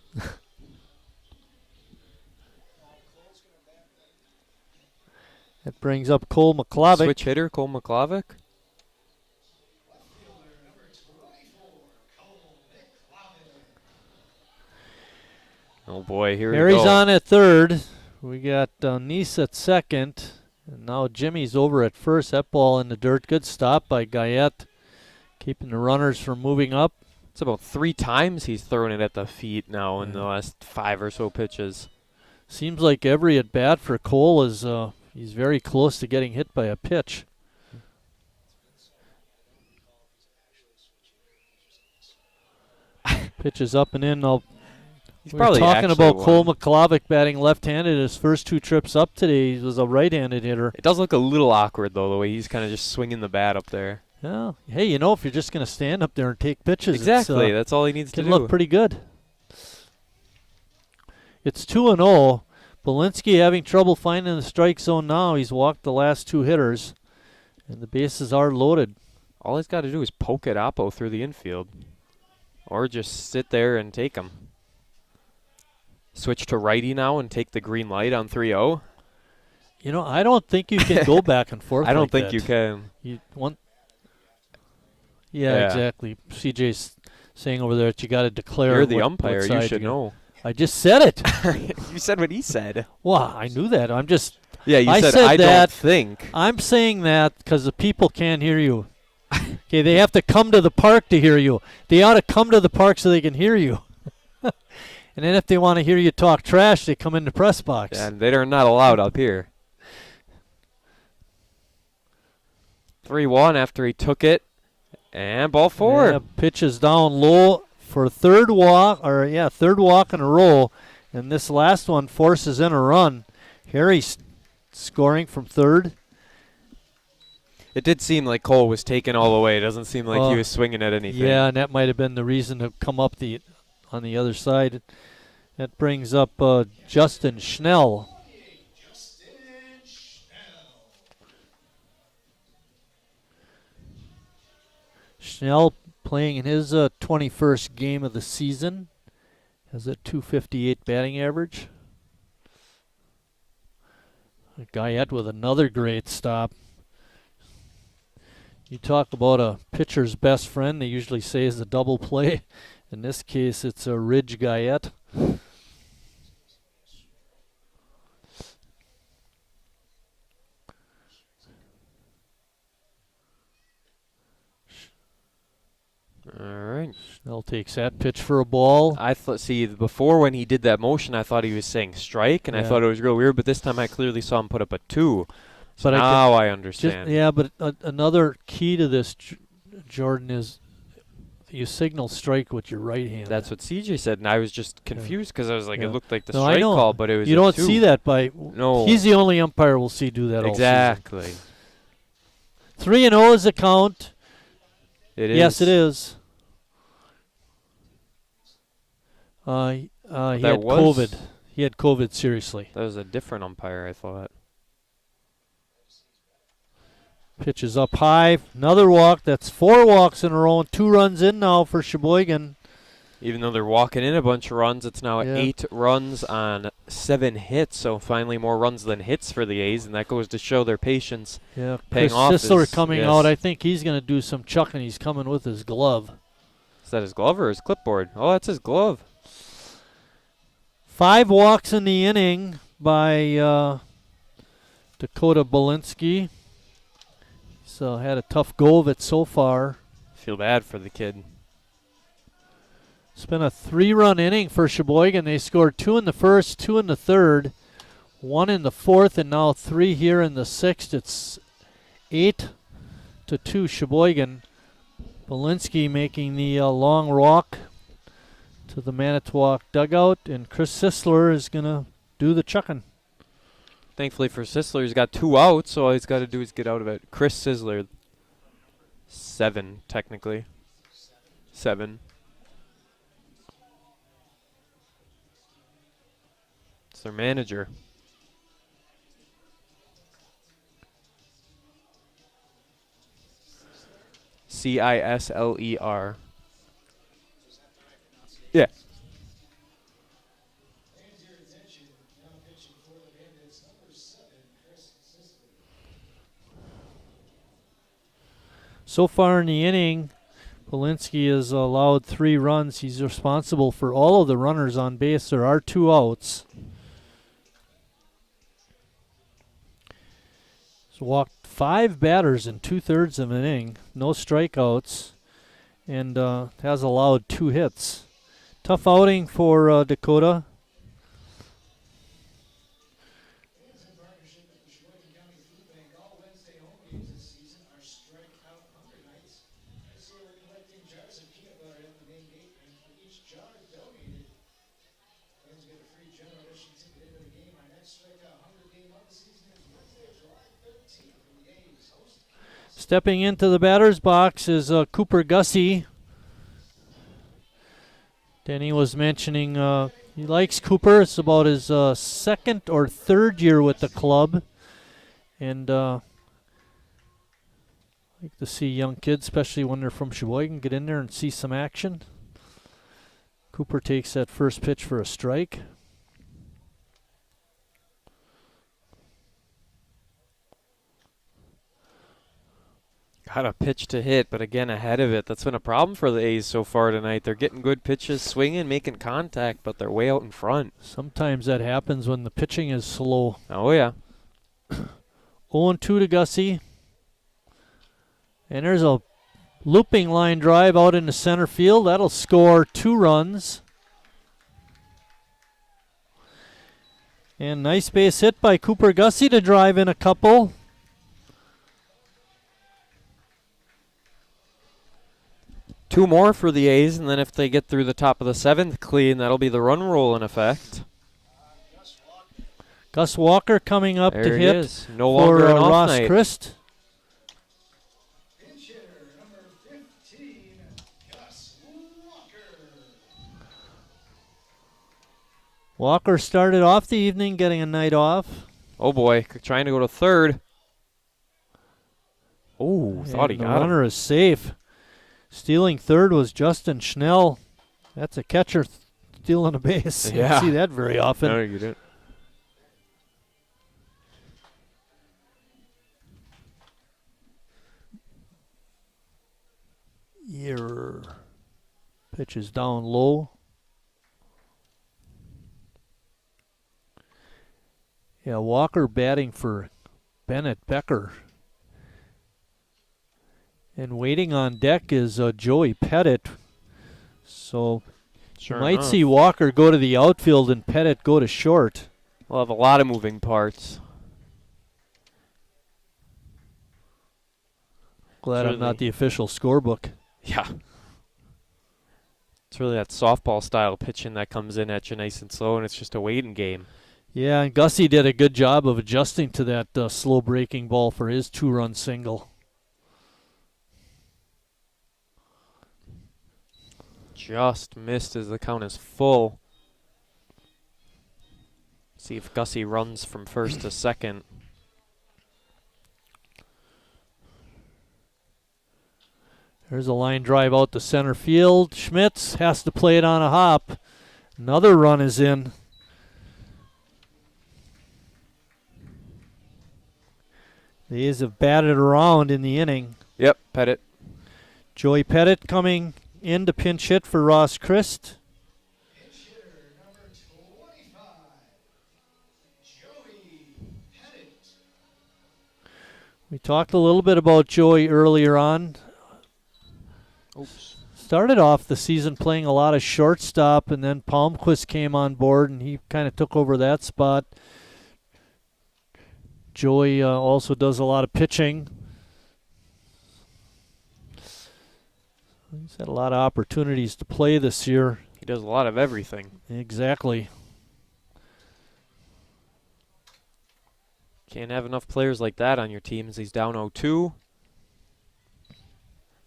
That brings up Cole McClavick. Switch hitter, Cole McClavick. Oh boy, here we go. Harry's on at third. We got Nice at second. And now Jimmy's over at first. That ball in the dirt. Good stop by Guyette, keeping the runners from moving up. It's about 3 times he's thrown it at the feet now in the last 5 or so pitches. Seems like every at bat for Cole is he's very close to getting hit by a pitch. Pitch is up and in. We're probably talking about actually Cole won. McClavick batting left-handed. His first 2 trips up today, he was a right-handed hitter. It does look a little awkward, though, the way he's kind of just swinging the bat up there. Yeah. Hey, you know, if you're just going to stand up there and take pitches, Exactly. That's all he needs to can do. look pretty good. It's 2-0. Belinsky having trouble finding the strike zone now. He's walked the last 2 hitters, and the bases are loaded. All he's got to do is poke at Oppo through the infield, or just sit there and take him. Switch to righty now and take the green light on 3-0. You know, I don't think you can go back and forth. I don't like think that. you can. You want? Yeah, exactly. CJ's saying over there that you got to declare. You're the what umpire. You side should know. I just said it. You said what he said. Well, I knew that. I'm just. Yeah, you I said that. I don't think. I'm saying that because the people can't hear you. Okay, they have to come to the park to hear you. They ought to come to the park so they can hear you. And then if they want to hear you talk trash, they come in the press box. And they are not allowed up here. 3-1 after he took it. And ball 4. Yeah, pitch is down low for third walk in a row. And this last one forces in a run. Harry's scoring from third. It did seem like Cole was taken all the way. It doesn't seem like he was swinging at anything. Yeah, and that might have been the reason to come up on the other side. That brings up Justin Schnell. Schnell playing in his 21st game of the season. Has a .258 batting average. Guyette with another great stop. You talk about a pitcher's best friend, they usually say is a double play. In this case, it's a Ridge Guyette. All right. Schnell takes that pitch for a ball. I see, before when he did that motion, I thought he was saying strike, and I thought it was real weird, but this time I clearly saw him put up a 2. So But now I understand. But another key to this, Jordan, is you signal strike with your right hand. That's what CJ said, and I was just confused because I was like, it looked like the No, strike call, but it was you a don't 2. see that by. No. He's the only umpire we'll see do that exactly. all season. 3-0 is the count. It is. Yes, it is. He had COVID. He had COVID seriously. That was a different umpire, I thought. Pitch is up high. Another walk. That's 4 walks in a row and 2 runs in now for Sheboygan. Even though they're walking in a bunch of runs, it's now 8 runs on 7 hits. So finally more runs than hits for the A's, and that goes to show their patience paying off. Chris Sisler coming out. I think he's going to do some chucking. He's coming with his glove. Is that his glove or his clipboard? Oh, that's his glove. 5 walks in the inning by Dakota Belinsky. So had a tough go of it so far. Feel bad for the kid. It's been a 3-run inning for Sheboygan. They scored 2 in the first, 2 in the third, 1 in the fourth, and now 3 here in the 6th. It's 8-2 Sheboygan. Belinsky making the long walk to the Manitowoc dugout, and Chris Sisler is going to do the chucking. Thankfully for Sisler, he's got 2 outs, so all he's got to do is get out of it. Chris Sisler, 7 technically. 7. It's their manager. Cisler. Yeah. So far in the inning, Polinsky has allowed 3 runs. He's responsible for all of the runners on base. There are 2 outs. He's walked 5 batters in 2/3 of an inning. No strikeouts. And has allowed 2 hits. Tough outing for Dakota. Stepping into the batter's box is Cooper Gussie. Denny was mentioning he likes Cooper. It's about his 2nd or 3rd year with the club. And like to see young kids, especially when they're from Sheboygan, get in there and see some action. Cooper takes that first pitch for a strike. Got a pitch to hit, but again, ahead of it. That's been a problem for the A's so far tonight. They're getting good pitches, swinging, making contact, but they're way out in front. Sometimes that happens when the pitching is slow. Oh, yeah. 0-2 to Gussie. And there's a looping line drive out into center field. That'll score 2 runs. And nice base hit by Cooper Gussie to drive in a couple. Two more for the A's, and then if they get through the top of the 7th clean, that'll be the run rule in effect. Gus Walker coming up there to hit is. No longer for an off Ross night. Christ. Walker started off the evening getting a night off. Oh boy, trying to go to 3rd. Oh, thought he the got runner him. is safe. Stealing 3rd was Justin Schnell. That's a catcher stealing a base. You don't see that very often. No, you didn't. Your pitch is down low. Yeah, Walker batting for Bennett Becker. And waiting on deck is Joey Pettit. So Sure you might enough. see Walker go to the outfield and Pettit go to short. We'll have a lot of moving parts. Glad I'm not the official scorebook. Yeah. It's really that softball style pitching that comes in at you nice and slow, and it's just a waiting game. Yeah, and Gussie did a good job of adjusting to that slow breaking ball for his 2-run single. Just missed as the count is full. See if Gussie runs from 1st to 2nd. There's a line drive out to center field. Schmitz has to play it on a hop. Another run is in. The A's have batted around in the inning. Yep, Pettit. Joey Pettit coming in to pinch hit for Ross Christ. We talked a little bit about Joey earlier on. Oops. Started off the season playing a lot of shortstop, and then Palmquist came on board, and he kind of took over that spot. Joey also does a lot of pitching. He's had a lot of opportunities to play this year. He does a lot of everything. Exactly. Can't have enough players like that on your team as he's down 0-2. I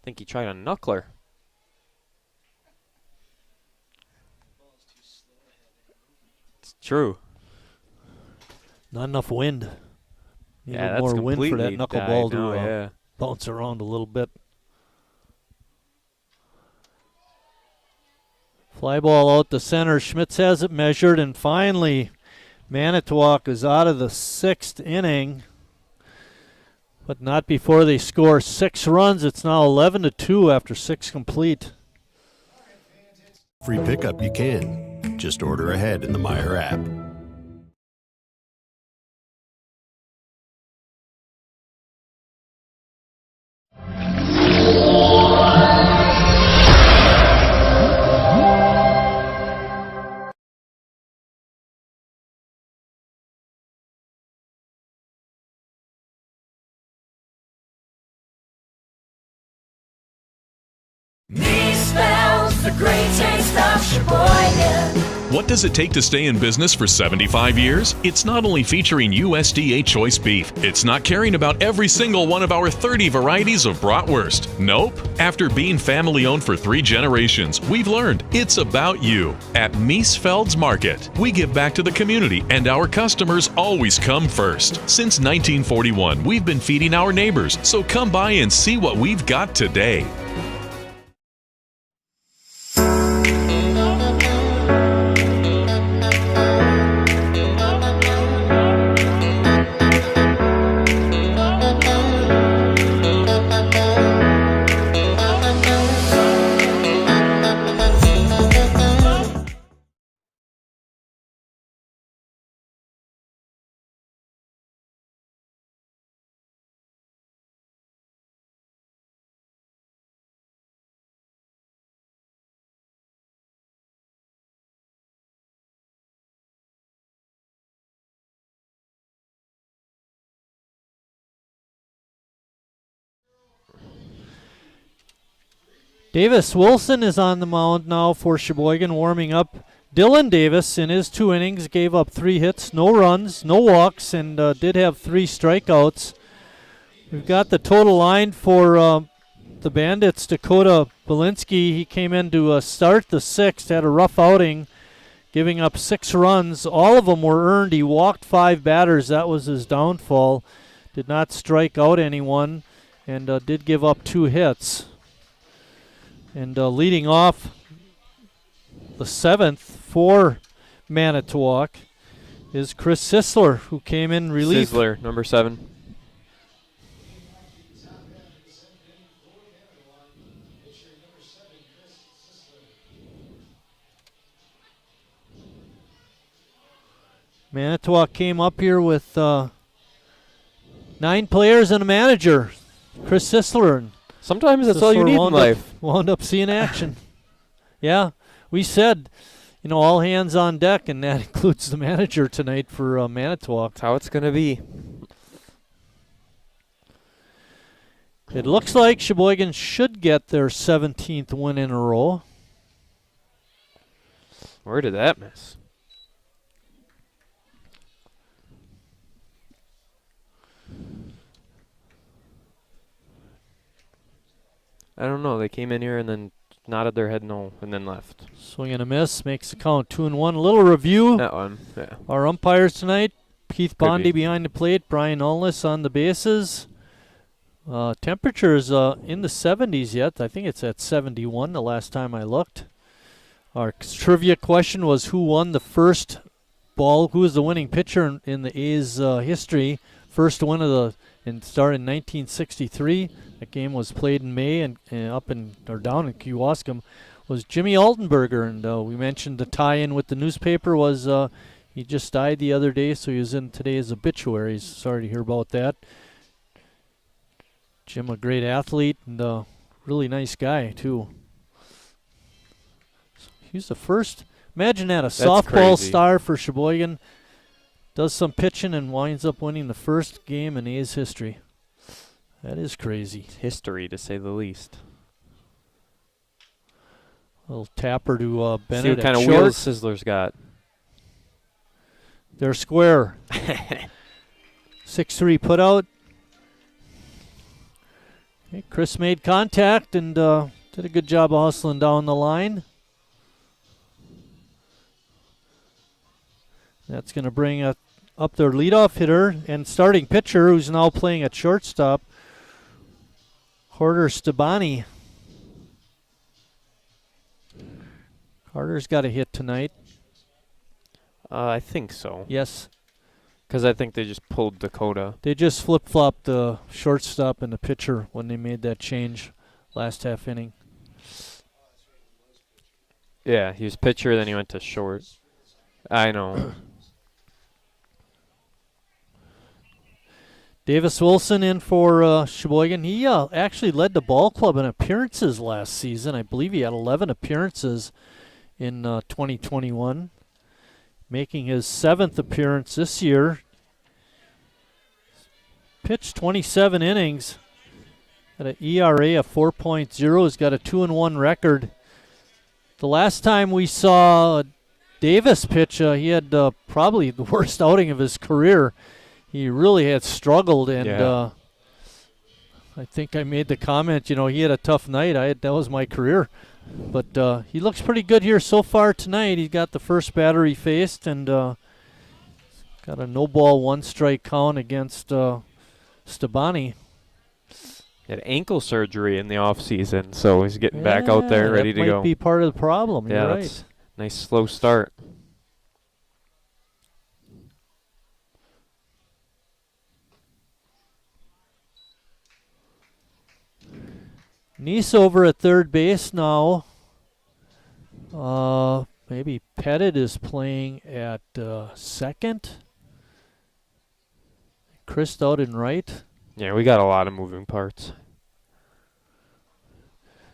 think he tried a knuckler. It's true. Not enough wind. Need Yeah, a little that's more wind for that completely knuckleball died now, to bounce around a little bit. Fly ball out the center. Schmitz has it measured, and finally Manitowoc is out of the 6th inning, but not before they score 6 runs. It's now 11-2 after 6 complete. Free pickup you can. Just order ahead in the Meijer app. Me spells the great taste of Sheboygan. What does it take to stay in business for 75 years? It's not only featuring USDA choice beef. It's not caring about every single one of our 30 varieties of bratwurst. Nope. After being family owned for 3 generations, we've learned it's about you. At Miesfeld's Market, we give back to the community and our customers always come first. Since 1941, we've been feeding our neighbors, so come by and see what we've got today. Davis Wilson is on the mound now for Sheboygan, warming up. Dylan Davis, in his 2 innings, gave up 3 hits, no runs, no walks, and did have 3 strikeouts. We've got the total line for the Bandits. Dakota Belinsky, he came in to start the 6th, had a rough outing, giving up 6 runs. All of them were earned. He walked 5 batters. That was his downfall. Did not strike out anyone, and did give up 2 hits. And leading off the 7th for Manitowoc is Chris Sisler, who came in relief. Sisler, number 7. Manitowoc came up here with 9 players and a manager. Chris Sisler. Sometimes that's all you need in life. Wound up seeing action. Yeah, we said, all hands on deck, and that includes the manager tonight for Manitowoc. That's how it's going to be. It looks like Sheboygan should get their 17th win in a row. Where did that miss? I don't know. They came in here and then nodded their head no and then left. Swing and a miss. Makes the count 2-1. A little review. That one, yeah. Our umpires tonight. Keith Bondi behind the plate. Brian Ulness on the bases. Temperatures in the 70s yet. I think it's at 71 the last time I looked. Our trivia question was who won the first ball? Who was the winning pitcher in the A's history? First one of the started in 1963. That game was played in May and down in Kewaskum. Was Jimmy Altenberger, and we mentioned the tie-in with the newspaper was he just died the other day, so he was in today's obituaries. Sorry to hear about that. Jim, a great athlete and really nice guy too. So he's the first. Imagine that, a softball star for Sheboygan. Does some pitching and winds up winning the first game in A's history. That is crazy. It's history, to say the least. Little tapper to Bennett. See what kind of wheels Sizzler's got. They're square. 6-3 put out. Okay, Chris made contact and did a good job of hustling down the line. That's going to bring up their leadoff hitter and starting pitcher, who's now playing at shortstop, Carter Stabani. Carter's got a hit tonight. I think so. Yes. Because I think they just pulled Dakota. They just flip-flopped the shortstop and the pitcher when they made that change last half inning. Yeah, he was pitcher, then he went to short. I know. Davis Wilson in for Sheboygan. He actually led the ball club in appearances last season. I believe he had 11 appearances in 2021. Making his 7th appearance this year. Pitched 27 innings. Got an ERA of 4.0. He's got a 2-1 record. The last time we saw Davis pitch, he had probably the worst outing of his career. He really had struggled, and I think I made the comment, he had a tough night. That was my career. But he looks pretty good here so far tonight. He's got the first batter he faced, and got a no-ball, 1-strike count against Stabani. He had ankle surgery in the offseason, so he's getting back out there ready to go. That might be part of the problem. You're right. That's a nice slow start. Nice over at third base now. Maybe Pettit is playing at second. Chris out in right. Yeah, we got a lot of moving parts.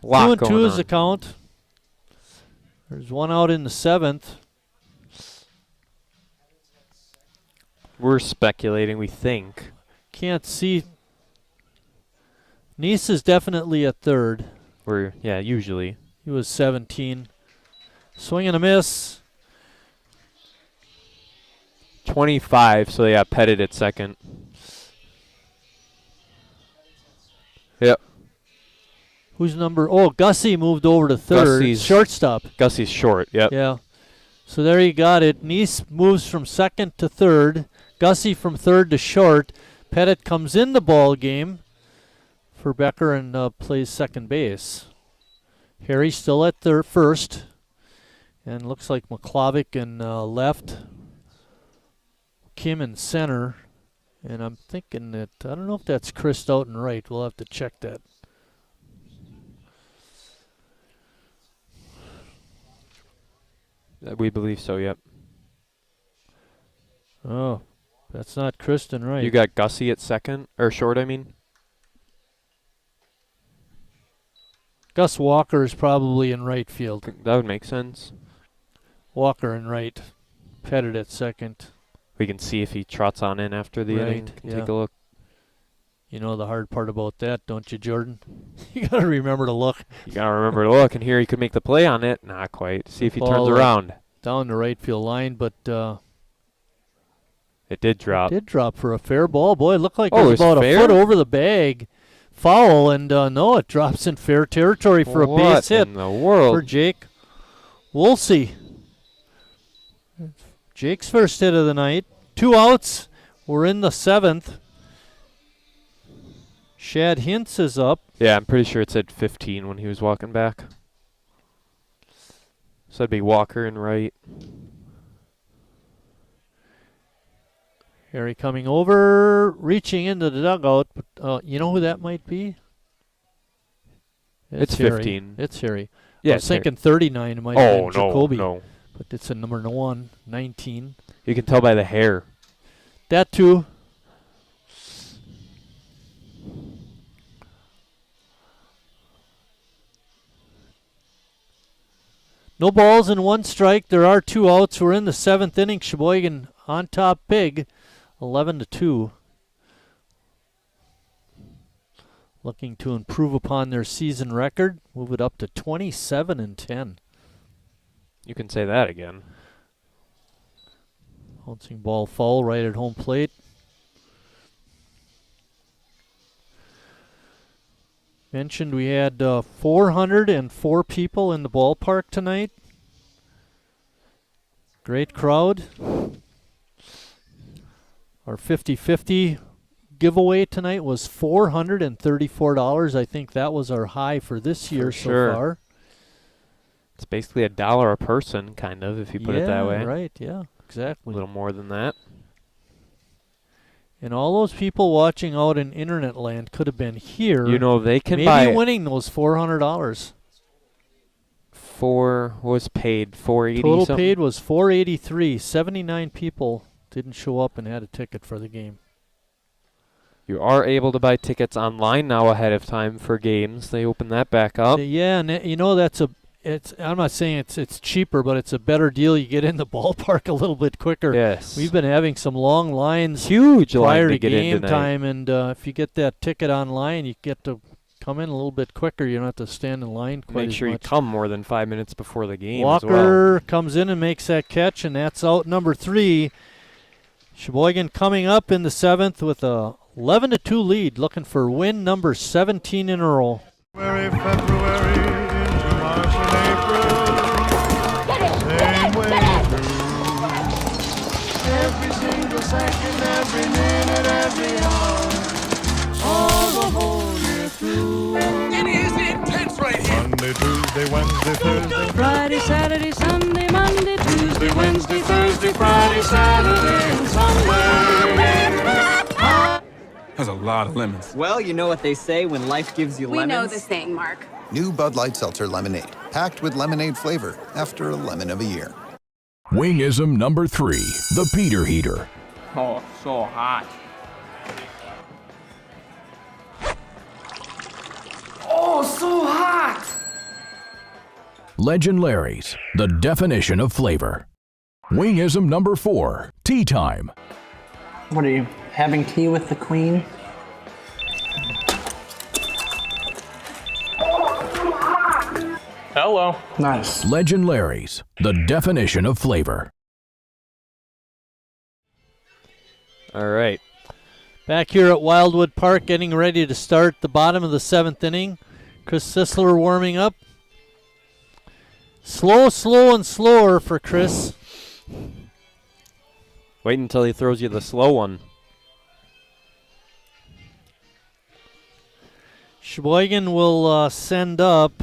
2-2 is the count. There's one out in the 7th. We're speculating, we think. Can't see. Nice is definitely at third. Usually. He was 17. Swing and a miss. 25, so they got Pettit at second. Yep. Who's number? Oh, Gussie moved over to third. Gussie's shortstop. Gussie's short, yep. Yeah. So there you got it. Nice moves from second to third. Gussie from third to short. Pettit comes in the ball game for Becker and plays second base. Harry still at first. And looks like McClavic in left. Kim in center. And I'm thinking that, I don't know if that's Chris out in right. We'll have to check that. We believe so, yep. Oh, that's not Kristen right. You got Gussie at second, or short, I mean. Gus Walker is probably in right field. That would make sense. Walker in right. Pettit at second. We can see if he trots on in after the inning. Take a look. You know the hard part about that, don't you, Jordan? You got to remember to look. You got to remember to look, and here he could make the play on it. Not quite. See if he turns around. Down the right field line, but it did drop. It did drop for a fair ball. Boy, it looked like it was about a foot over the bag. Foul, and no, it drops in fair territory for a base hit in the world? For Jake Woolsey. Jake's first hit of the night. 2 outs. We're in the 7th. Shad Hintz is up. Yeah, I'm pretty sure it said 15 when he was walking back. So that'd be Walker in right. Harry coming over, reaching into the dugout. But, you know who that might be? It's Harry. 15. It's Harry. Yeah, I was thinking 39. It might have been Jacoby. No. But it's a number 1, 19. You can tell by the hair. That too. No balls and 1 strike. There are 2 outs. We're in the 7th inning. Sheboygan on top big, 11-2. Looking to improve upon their season record, move it up to 27-10. You can say that again. Bouncing ball foul right at home plate. Mentioned we had 404 people in the ballpark tonight. Great crowd. Our 50-50 giveaway tonight was $434. I think that was our high for this year so far. It's basically $1 a person, kind of, if you put it that way. Right, yeah, exactly. A little more than that. And all those people watching out in internet land could have been here. You know, they can maybe winning those $400. Was paid $480. Total paid was $483. 79 people didn't show up and had a ticket for the game. You are able to buy tickets online now ahead of time for games. They open that back up. Yeah, and you know I'm not saying it's cheaper, but it's a better deal. You get in the ballpark a little bit quicker. Yes. We've been having some long lines, huge prior line to get game in tonight. time, and if you get that ticket online, you get to come in a little bit quicker. You don't have to stand in line quite Make as sure much. you come more than 5 minutes before the game Walker as well. comes in and makes that catch, and that's out number 3. Sheboygan coming up in the 7th with a 11-2 lead, looking for win number 17 in a row. February into March and April. Same way through. Every single second, every minute, every hour. All the whole year through. It is intense right here. Monday, Tuesday, Wednesday, Thursday. Friday, Saturday, Sunday, Monday, Tuesday, Wednesday, Thursday, Friday, Saturday, and Sunday. That's a lot of lemons. Well, you know what they say when life gives you lemons. We know the saying, Mark. New Bud Light Seltzer Lemonade, packed with lemonade flavor after a lemon of a year. Wingism number 3, the Peter Heater. Oh, so hot. Oh, so hot! Legend Larry's, the definition of flavor. Wingism number 4, Tea Time. What are you, having tea with the Queen? Hello. Nice. Legend Larry's, the definition of flavor. All right. Back here at Wildwood Park, getting ready to start the bottom of the 7th inning. Chris Sisler warming up. Slow, and slower for Chris. Wait until he throws you the slow one. Sheboygan will send up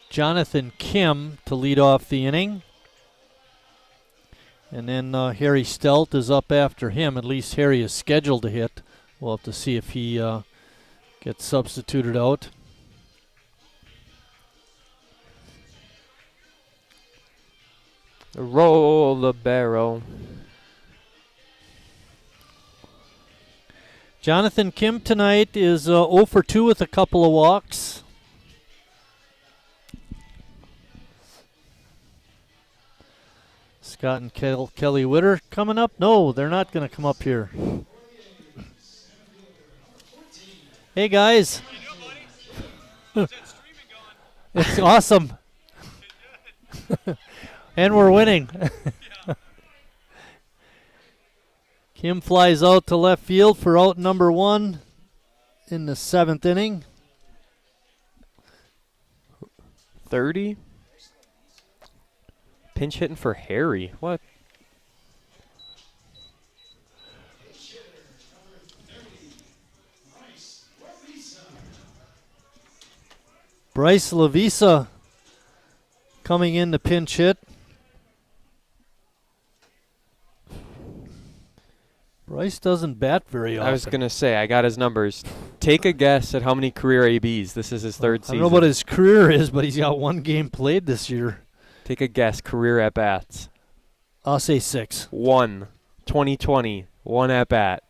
Jonathan Kim to lead off the inning. And then Harry Stelt is up after him. At least Harry is scheduled to hit. We'll have to see if he gets substituted out. Roll the barrel. Jonathan Kim tonight is 0 for 2 with a couple of walks. Scott and Kelly Witter coming up? No, they're not going to come up here. Hey, guys. It's awesome. And we're winning. Kim flies out to left field for out number 1 in the 7th inning. 30? Pinch hitting for Harry. What? Bryce Lavisa coming in to pinch hit. Bryce doesn't bat very often. I was going to say, I got his numbers. Take a guess at how many career ABs. This is his third season. I don't know what his career is, but he's got 1 game played this year. Take a guess, career at-bats. I'll say 6. 1. 2020, 1 at-bat.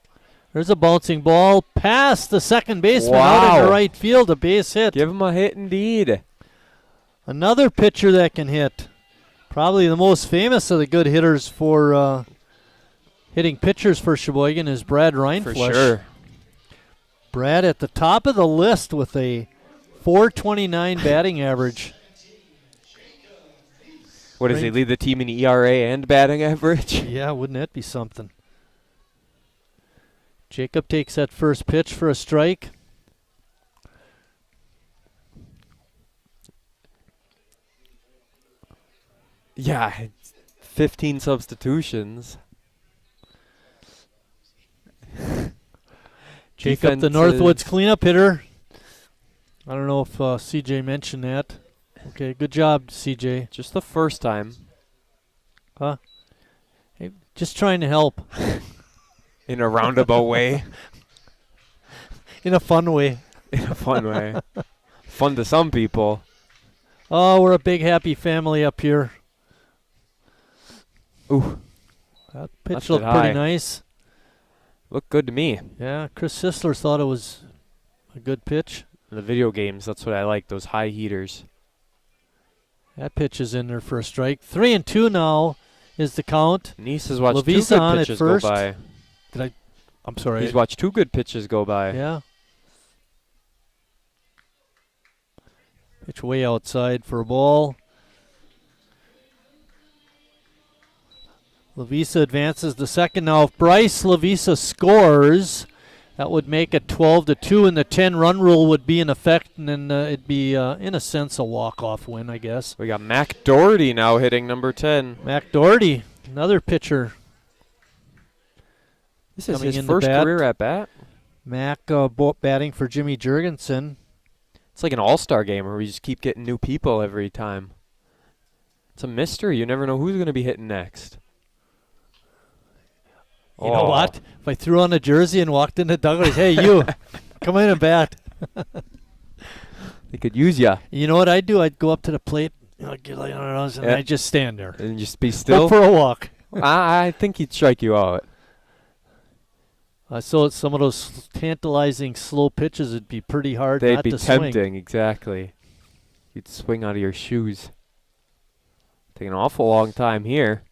There's a bouncing ball past the second baseman out into right field, a base hit. Give him a hit indeed. Another pitcher that can hit. Probably the most famous of the good hitters for hitting pitchers for Sheboygan is Brad Reinflush. For sure. Brad at the top of the list with a .429 batting average. What does he lead the team in ERA and batting average? Yeah, wouldn't that be something? Jacob takes that first pitch for a strike. Yeah, 15 substitutions. Jacob, the Northwoods cleanup hitter. I don't know if CJ mentioned that. Okay, good job, CJ. Just the first time. Huh? Hey, just trying to help. In a roundabout way. In a fun way. In a fun way. Fun to some people. Oh, we're a big happy family up here. Ooh. That pitch looked pretty nice. Looked good to me. Yeah, Chris Sisler thought it was a good pitch. In the video games, that's what I like, those high heaters. That pitch is in there for a strike. 3-2 now is the count. Nice has watched Lavisa 2 good on pitches at first. go by. I'm sorry. He's watched 2 good pitches go by. Yeah. Pitch way outside for a ball. Lavisa advances the second. Now, if Bryce Lavisa scores, that would make it 12-2, and the 10-run rule would be in effect, and then it'd be, in a sense, a walk-off win, I guess. We got Mac Doherty now hitting number 10. Mac Doherty, another pitcher. This is his first career at bat. Mac batting for Jimmy Jurgensen. It's like an all-star game where we just keep getting new people every time. It's a mystery. You never know who's going to be hitting next. You know what? If I threw on a jersey and walked in the dugout, hey, you, come in and bat. They could use ya. You know what I'd do? I'd go up to the plate, get like and I'd just stand there. And just be still? Go for a walk. I think he'd strike you out. So some of those tantalizing slow pitches would be pretty hard They'd not be to tempting, swing. exactly. You'd swing out of your shoes. Taking an awful long time here.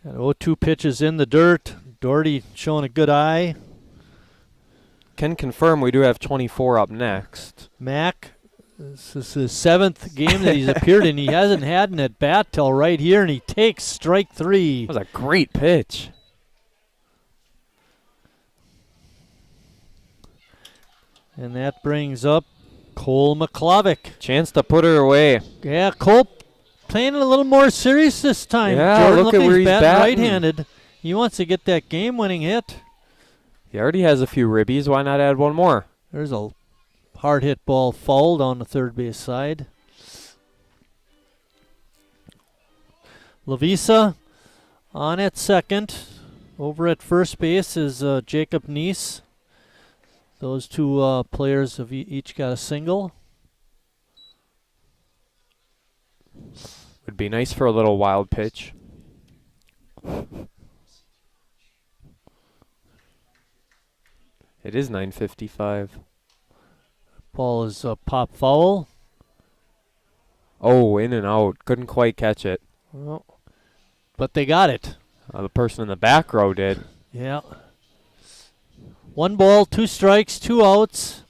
0-2 pitches in the dirt. Doherty showing a good eye. Can confirm we do have 24 up next. Mac, this is his 7th game that he's appeared in. He hasn't had an at-bat till right here, and he takes strike 3. That was a great pitch. And that brings up Cole McClovic. Chance to put her away. Yeah, Cole playing a little more serious this time. Yeah, Jordan, look at where he's batting. Right-handed. He wants to get that game-winning hit. He already has a few ribbies. Why not add one more? There's a hard hit ball fouled on the third base side. Lavisa on at second. Over at first base is Jacob Neese. Those two players have each got a single. Would be nice for a little wild pitch. It is 9:55. Ball is pop foul. Oh, in and out. Couldn't quite catch it. Well, but they got it. The person in the back row did. Yeah. 1 ball, 2 strikes, 2 outs.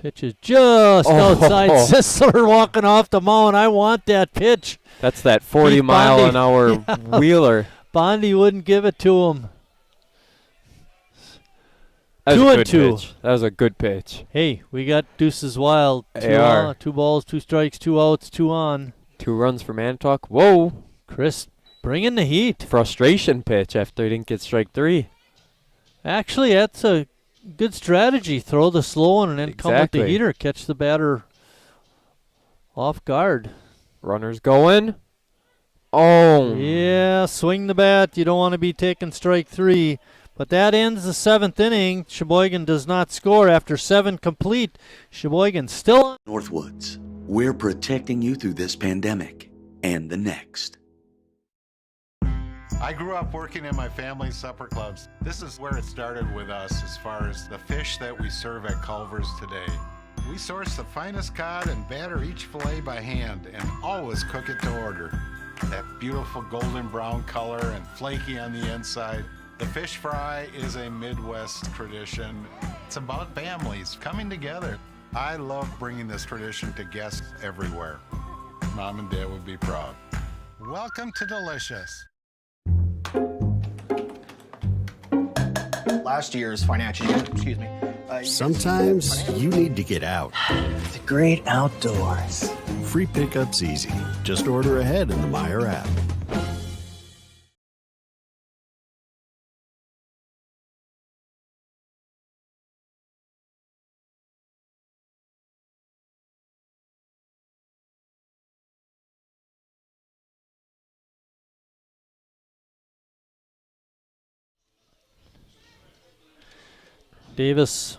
Pitch is just outside. Sisler walking off the mound. I want that pitch. That's that 40-mile-an-hour wheeler. Bondi wouldn't give it to him. That was 2 a and good 2. pitch. That was a good pitch. Hey, we got Deuces Wild. 2 balls, 2 strikes, 2 outs, 2 on. 2 runs for Manitowoc. Whoa. Chris bringing the heat. Frustration pitch after he didn't get strike 3. Actually, that's a good strategy. Throw the slow one and then come with the heater. Catch the batter off guard. Runners going. Oh. Yeah, swing the bat. You don't want to be taking strike 3. But that ends the 7th inning. Sheboygan does not score after 7 complete. Sheboygan still on. Northwoods, we're protecting you through this pandemic and the next. I grew up working in my family's supper clubs. This is where it started with us as far as the fish that we serve at Culver's today. We source the finest cod and batter each fillet by hand and always cook it to order. That beautiful golden brown color and flaky on the inside. The fish fry is a Midwest tradition. It's about families coming together. I love bringing this tradition to guests everywhere. Mom and Dad would be proud. Welcome to Delicious. Last year's financial year, Sometimes you need to get out. The great outdoors. Free pickup's easy. Just order ahead in the Meijer app. Davis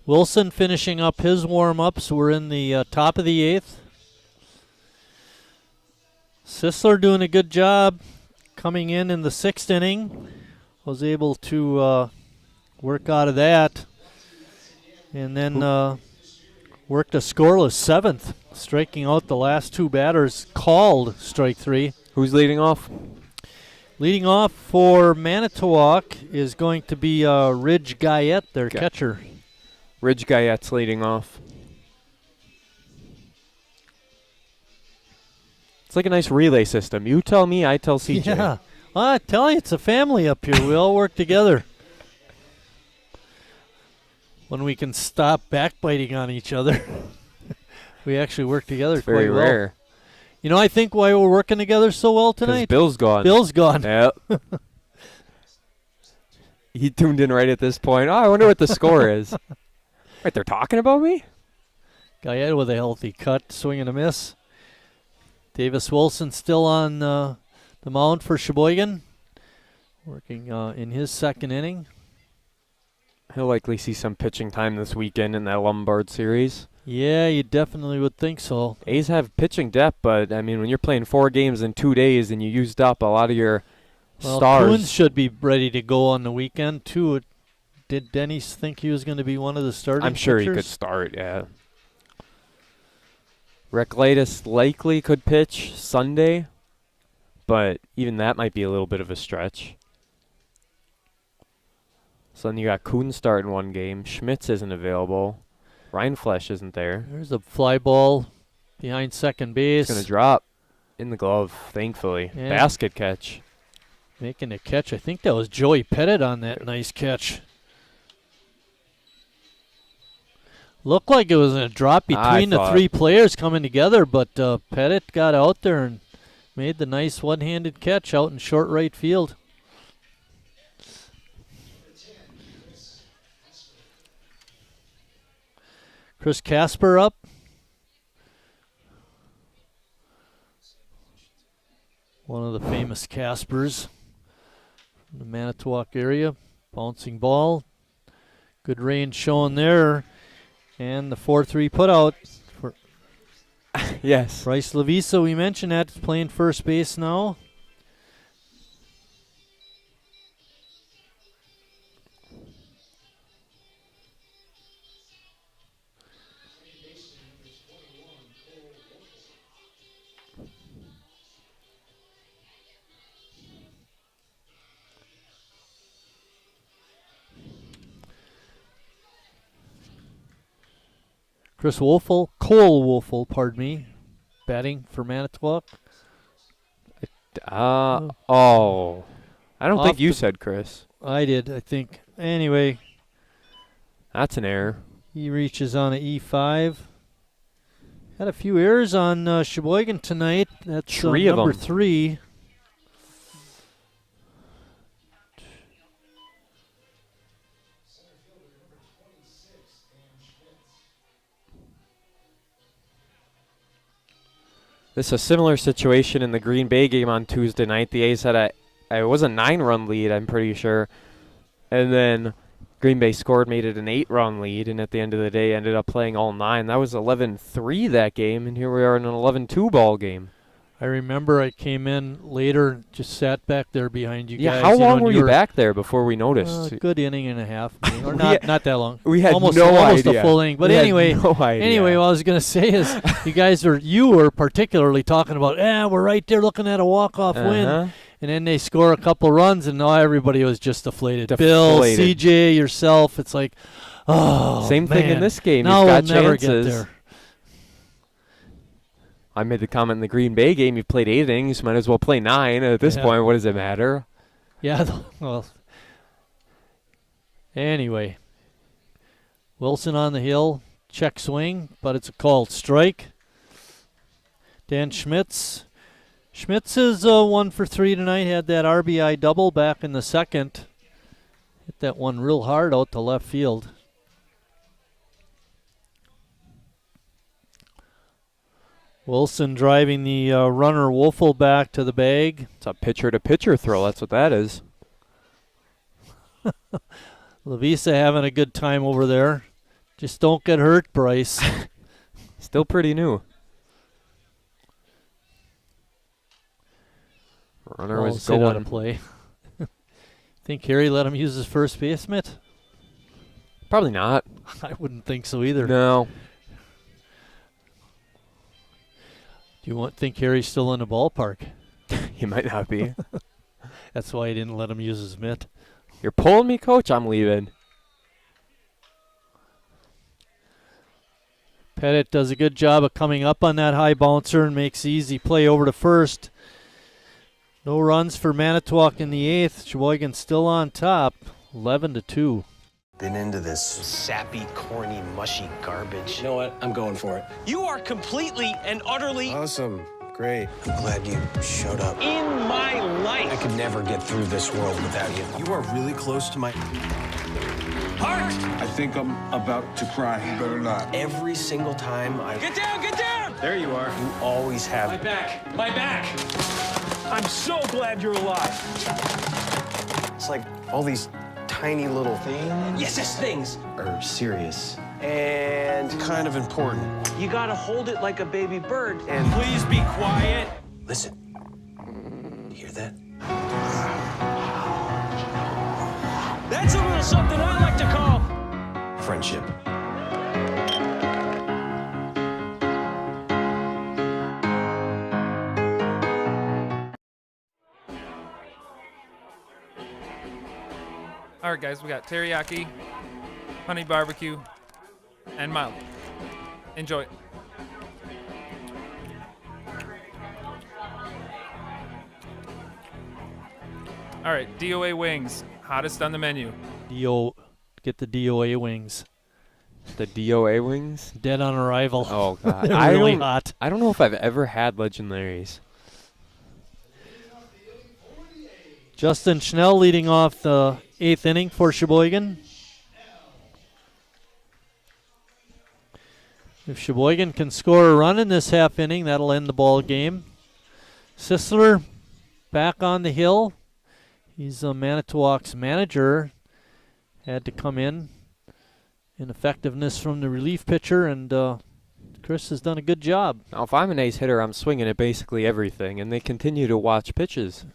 Wilson finishing up his warm-ups. We're in the top of the 8th. Sisler doing a good job coming in the 6th inning. Was able to work out of that. And then worked a scoreless 7th, striking out the last 2 batters, called strike 3. Who's leading off? Leading off for Manitowoc is going to be Ridge Guyette, their catcher. Ridge Guyette's leading off. It's like a nice relay system. You tell me, I tell CJ. Yeah. Well, I tell you, it's a family up here. We all work together. When we can stop backbiting on each other, we actually work together it's quite very well. rare. You know, I think why we're working together so well tonight? Bill's gone. Bill's gone. Yep. He tuned in right at this point. Oh, I wonder what the score is. Wait, they're talking about me? Guyette with a healthy cut, swing and a miss. Davis Wilson still on the mound for Sheboygan, working in his 2nd inning. He'll likely see some pitching time this weekend in that Lombard series. Yeah, you definitely would think so. A's have pitching depth, but, I mean, when you're playing 4 games in 2 days and you used up a lot of your stars. Coons should be ready to go on the weekend, too. Did Dennis think he was going to be one of the starting I'm sure pitchers? he could start, yeah. Reclatus likely could pitch Sunday, but even that might be a little bit of a stretch. So then you got Kuhn starting 1 game. Schmitz isn't available. Reinflesch isn't there. There's a fly ball behind second base. It's going to drop in the glove, thankfully. Yeah. Basket catch. Making a catch. I think that was Joey Pettit on that nice catch. Looked like it was a drop between the 3 players coming together, but Pettit got out there and made the nice one-handed catch out in short right field. Chris Casper up. One of the famous Caspers from the Manitowoc area. Bouncing ball. Good range showing there. And the 4-3 putout for yes. Bryce Lavisa, we mentioned that, is playing first base now. Cole Wolfel, pardon me, batting for Manitowoc. I don't think you said Chris. I did, I think. Anyway. That's an error. He reaches on an E5. Had a few errors on Sheboygan tonight. That's number 3. This is a similar situation in the Green Bay game on Tuesday night. The A's had it was a 9-run lead, I'm pretty sure. And then Green Bay scored, made it an 8-run lead, and at the end of the day ended up playing all 9. That was 11-3 that game, and here we are in an 11-2 ball game. I remember I came in later, just sat back there behind you guys. Yeah, how long were you back there before we noticed? A good inning and a half, or not that long. We had almost no almost idea. A full inning. But we anyway, had no idea. Anyway, what I was going to say is you were particularly talking about, we're right there looking at a walk-off win. And then they score a couple runs, and now everybody was just deflated. Bill, CJ, yourself, it's like, Same thing in this game. Now You've got we'll never chances. get there. I made the comment in the Green Bay game, you've played 8 innings, might as well play 9. At this point, what does it matter? Yeah, well, anyway, Wilson on the hill, check swing, but it's a called strike. Dan Schmitz. Schmitz is 1 for 3 tonight. Had that RBI double back in the second. Hit that one real hard out to left field. Wilson driving the runner Wolfel back to the bag. It's a pitcher-to-pitcher throw. That's what that is. Lavisa having a good time over there. Just don't get hurt, Bryce. Still pretty new. Runner was going going to play. Think Harry let him use his first base mitt? Probably not. I wouldn't think so either. No. Do you think Harry's still in the ballpark? He might not be. That's why he didn't let him use his mitt. You're pulling me, coach. I'm leaving. Pettit does a good job of coming up on that high bouncer and makes easy play over to first. No runs for Manitowoc in the 8th. Sheboygan still on top, 11-2. Been into this sappy, corny, mushy garbage. You know what? I'm going for it. You are completely and utterly Awesome. Great. I'm glad you showed up. in my life. I could never get through this world without you. You are really close to my... Heart! I think I'm about to cry. You better not. Every single time I... Get down, get down! There you are. You always have... My back, my back. I'm so glad you're alive. It's like all these tiny little things... Yes, things. ...are serious and kind of important. You gotta hold it like a baby bird. And... Please be quiet. Listen. You hear that? That's a little something I like to call Friendship. All right, guys, we got teriyaki, honey barbecue, and mild. Enjoy. All right, DOA wings, hottest on the menu. Get the DOA wings. The DOA wings? Dead on arrival. Oh, God. They're really hot. I don't know if I've ever had Legendaries. Justin Schnell leading off the 8th inning for Sheboygan. If Sheboygan can score a run in this half inning, that'll end the ball game. Sisler back on the hill. He's Manitowoc's manager. Had to come in effectiveness from the relief pitcher, and Chris has done a good job. Now, if I'm an ace hitter, I'm swinging at basically everything, and they continue to watch pitches.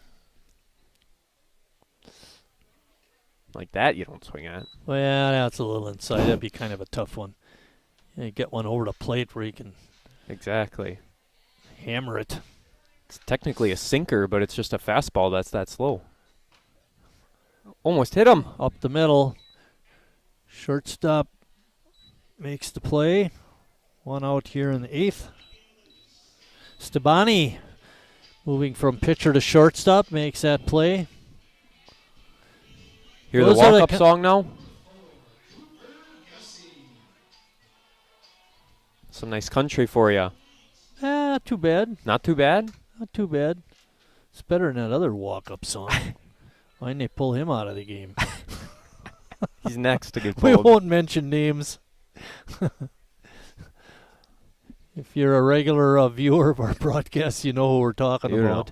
Like that you don't swing at. Well, that's a little inside. That'd be kind of a tough one. You get one over the plate where you can exactly hammer it. It's technically a sinker, but it's just a fastball that's that slow. Almost hit him. Up the middle. Shortstop makes the play. One out here in the 8th. Stabani moving from pitcher to shortstop makes that play. Hear the walk-up song now? Some nice country for you. Not too bad. Not too bad? Not too bad. It's better than that other walk-up song. Why didn't they pull him out of the game? He's next to get We pulled. won't mention names. If you're a regular viewer of our broadcast, you know who we're talking about.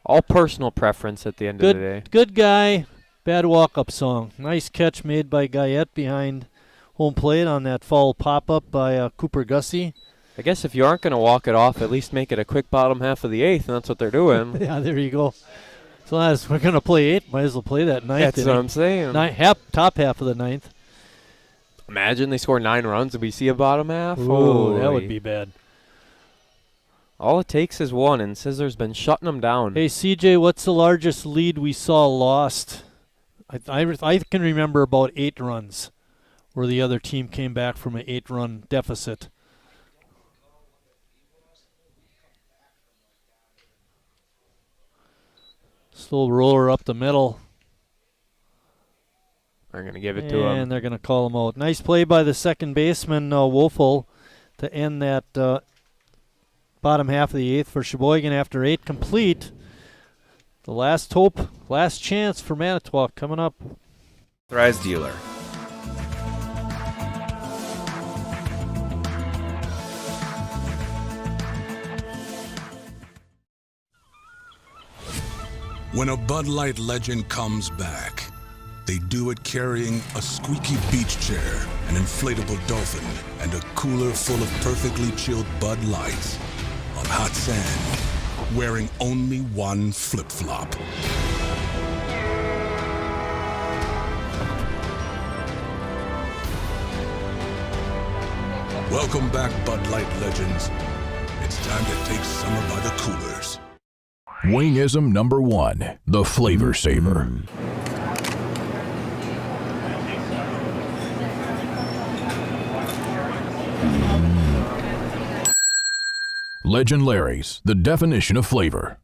All personal preference at the end of the day. Good guy, bad walk-up song. Nice catch made by Guyette behind home plate on that foul pop-up by Cooper Gussie. I guess if you aren't going to walk it off, at least make it a quick bottom half of the 8th, and that's what they're doing. Yeah, there you go. So as we're going to play 8, might as well play that 9th. That's what I'm saying. Top half of the 9th. Imagine they score 9 runs and we see a bottom half. Oh, that would be bad. All it takes is one, and Scissor's been shutting them down. Hey, CJ, what's the largest lead we saw lost? I can remember about 8 runs where the other team came back from an 8-run deficit. Slow roller up the middle. They're going to give it to him. And they're going to call him out. Nice play by the second baseman, Woelfel, to end that bottom half of the 8th for Sheboygan after 8 complete. The last hope, last chance for Manitowoc coming up. Authorized dealer. When a Bud Light legend comes back, they do it carrying a squeaky beach chair, an inflatable dolphin, and a cooler full of perfectly chilled Bud Lights on hot sand, wearing only one flip-flop. Welcome back, Bud Light legends. It's time to take summer by the coolers. Wingism number 1, the Flavor Saver. Legend Larry's, the definition of flavor.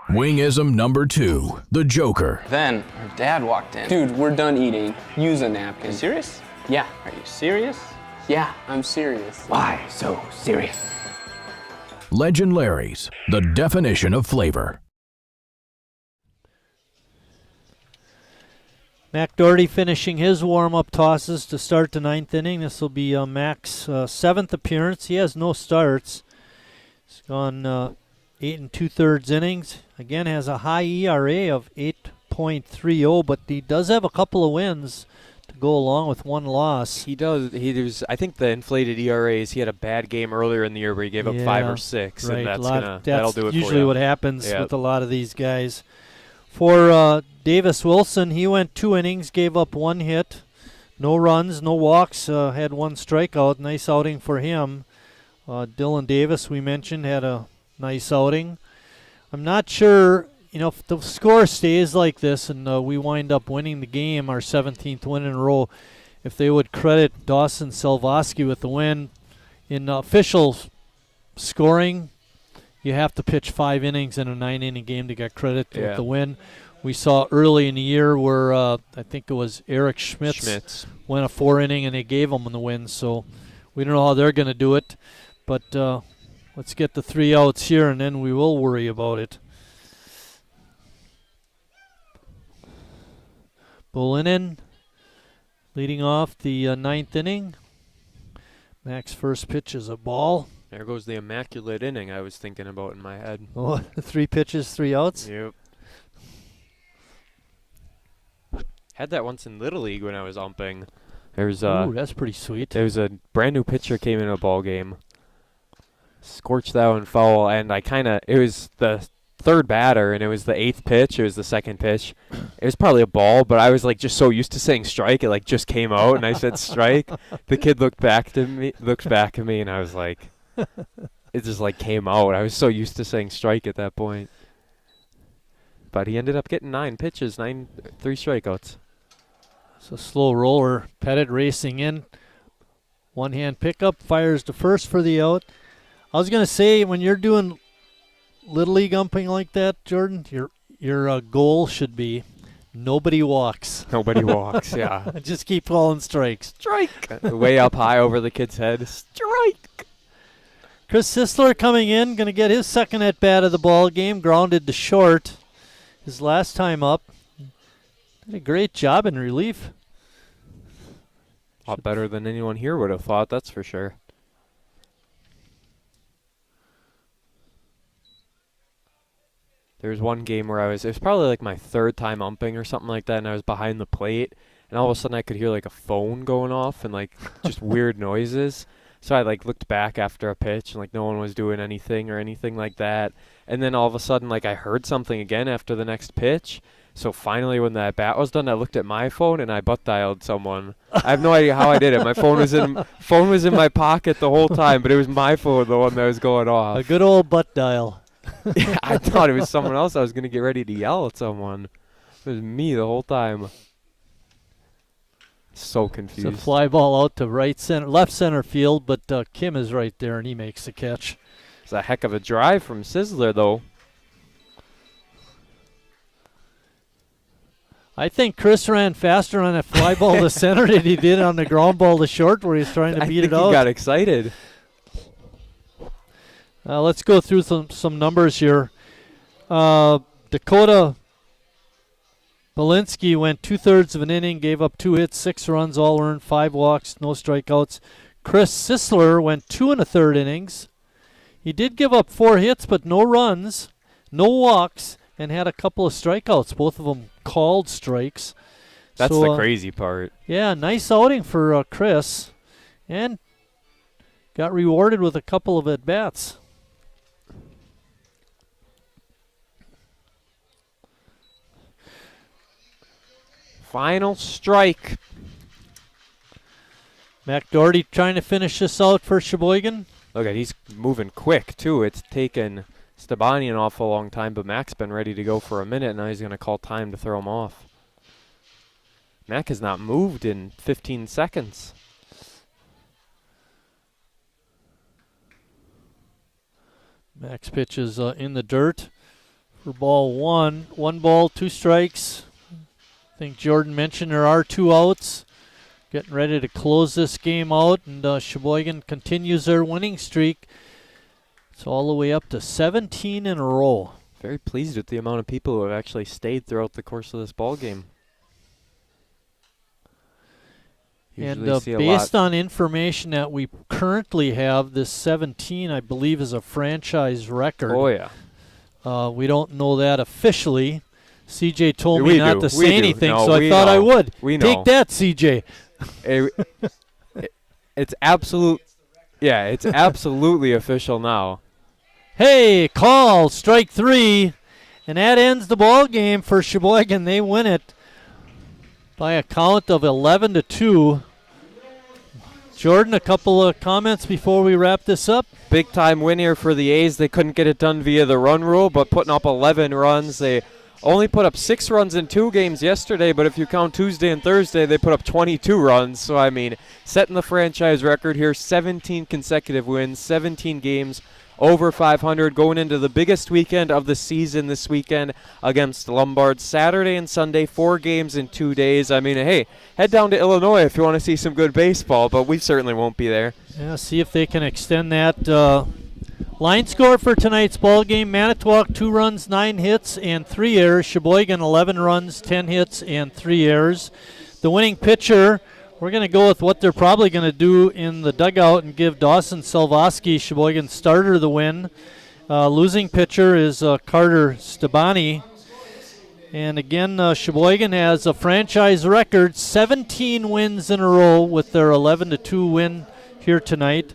Wingism number 2, the Joker. Then her dad walked in. Dude, we're done eating. Use a napkin. Are you serious? Yeah. Are you serious? Yeah, I'm serious. Why so serious? Legend Larry's, the definition of flavor. Mac Doherty finishing his warm-up tosses to start the 9th inning. This will be Mac's 7th appearance. He has no starts. He's gone 8 2/3 innings. Again, has a high ERA of 8.30, but he does have a couple of wins to go along with one loss. He does. I think the inflated ERAs. He had a bad game earlier in the year where he gave up 5 or 6, right. and That's that'll do it. Usually for you. what happens with a lot of these guys. For Davis Wilson, he went 2 innings, gave up 1 hit, no runs, no walks, had 1 strikeout. Nice outing for him. Dylan Davis, we mentioned, had a nice outing. I'm not sure, if the score stays like this and we wind up winning the game, our 17th win in a row, if they would credit Dawson Selvosky with the win. In official scoring, you have to pitch 5 innings in a 9-inning game to get credit with the win. We saw early in the year where I think it was Eric Schmitz went a 4-inning and they gave him the win. So we don't know how they're going to do it. But let's get the 3 outs here and then we will worry about it. Bolinen leading off the 9th inning. Mac's first pitch is a ball. There goes the immaculate inning I was thinking about in my head. Oh, 3 pitches, 3 outs? Yep. Had that once in Little League when I was umping. Ooh, that's pretty sweet. There was a brand new pitcher came in a ball game. Scorched that one foul, and it was the 3rd batter, and it was the 8th pitch. It was the 2nd pitch. It was probably a ball, but I was just so used to saying strike, it just came out, and I said strike. The kid looked back at me, and I was like, it just came out. I was so used to saying strike at that point. But he ended up getting 9 pitches, 3 strikeouts. It's a slow roller. Pettit racing in. One-hand pickup, fires to first for the out. I was going to say, when you're doing Little League umping like that, Jordan, your goal should be nobody walks. Nobody walks, yeah. Just keep calling strikes. Strike! Way up high over the kid's head. Strike! Chris Sisler coming in, going to get his 2nd at-bat of the ball game, grounded to short. His last time up. Did a great job in relief. A lot better than anyone here would have thought, that's for sure. There was one game where it was probably my 3rd time umping or something like that, and I was behind the plate, and all of a sudden I could hear a phone going off and just weird noises. So I looked back after a pitch and no one was doing anything or anything like that. And then all of a sudden I heard something again after the next pitch. So finally when that bat was done, I looked at my phone and I butt dialed someone. I have no idea how I did it. My phone was in my pocket the whole time, but it was my phone, the one that was going off. A good old butt dial. Yeah, I thought it was someone else. I was going to get ready to yell at someone. It was me the whole time. So confused. It's a fly ball out to left center field, but Kim is right there and he makes the catch. It's a heck of a drive from Sisler, though. I think Chris ran faster on a fly ball to center than he did on the ground ball to short where he's trying to beat it out. He got excited. Let's go through some numbers here. Dakota Belinsky went 2/3 of an inning, gave up 2 hits, 6 runs, all earned, 5 walks, no strikeouts. Chris Sisler went 2 1/3 innings. He did give up 4 hits, but no runs, no walks, and had a couple of strikeouts, both of them called strikes. That's the crazy part. Yeah, nice outing for Chris, and got rewarded with a couple of at-bats. Final strike. Mac Doherty trying to finish this out for Sheboygan. Look at, he's moving quick too. It's taken Stabani an awful long time, but Mac's been ready to go for a minute. Now he's going to call time to throw him off. Mac has not moved in 15 seconds. Mac's pitch is in the dirt for ball 1. 1 ball, 2 strikes. I think Jordan mentioned there are 2 outs. Getting ready to close this game out, and Sheboygan continues their winning streak. It's all the way up to 17 in a row. Very pleased with the amount of people who have actually stayed throughout the course of this ball game. And based on information that we currently have, this 17, I believe, is a franchise record. Oh, yeah. We don't know that officially. CJ told me not to say anything, no, so I thought I would. We know. Take that, CJ. It's absolute. Yeah, it's absolutely official now. Hey, call, strike 3, and that ends the ball game for Sheboygan. They win it by a count of 11-2. Jordan, a couple of comments before we wrap this up. Big time win here for the A's. They couldn't get it done via the run rule, but putting up 11 runs. They only put up 6 runs in 2 games yesterday, but if you count Tuesday and Thursday, they put up 22 runs. So, I mean, setting the franchise record here, 17 consecutive wins, 17 games, over 500, going into the biggest weekend of the season this weekend against Lombard. Saturday and Sunday, 4 games in 2 days. I mean, hey, head down to Illinois if you want to see some good baseball, but we certainly won't be there. Yeah, see if they can extend that. Line score for tonight's ball game: Manitowoc 2 runs, 9 hits, and 3 errors. Sheboygan 11 runs, 10 hits, and 3 errors. The winning pitcher, we're going to go with what they're probably going to do in the dugout and give Dawson Selvosky, Sheboygan starter, the win. Losing pitcher is Carter Stabani. And again, Sheboygan has a franchise record, 17 wins in a row with their 11-2 win here tonight.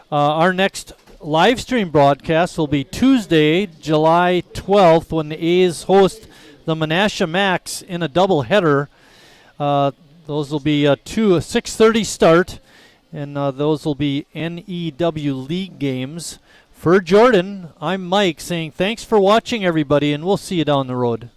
Our next live stream broadcast will be Tuesday, July 12th, when the A's host the Menasha Max in a doubleheader. Those will be a 6:30 start, and those will be NEW League games. For Jordan, I'm Mike saying thanks for watching, everybody, and we'll see you down the road.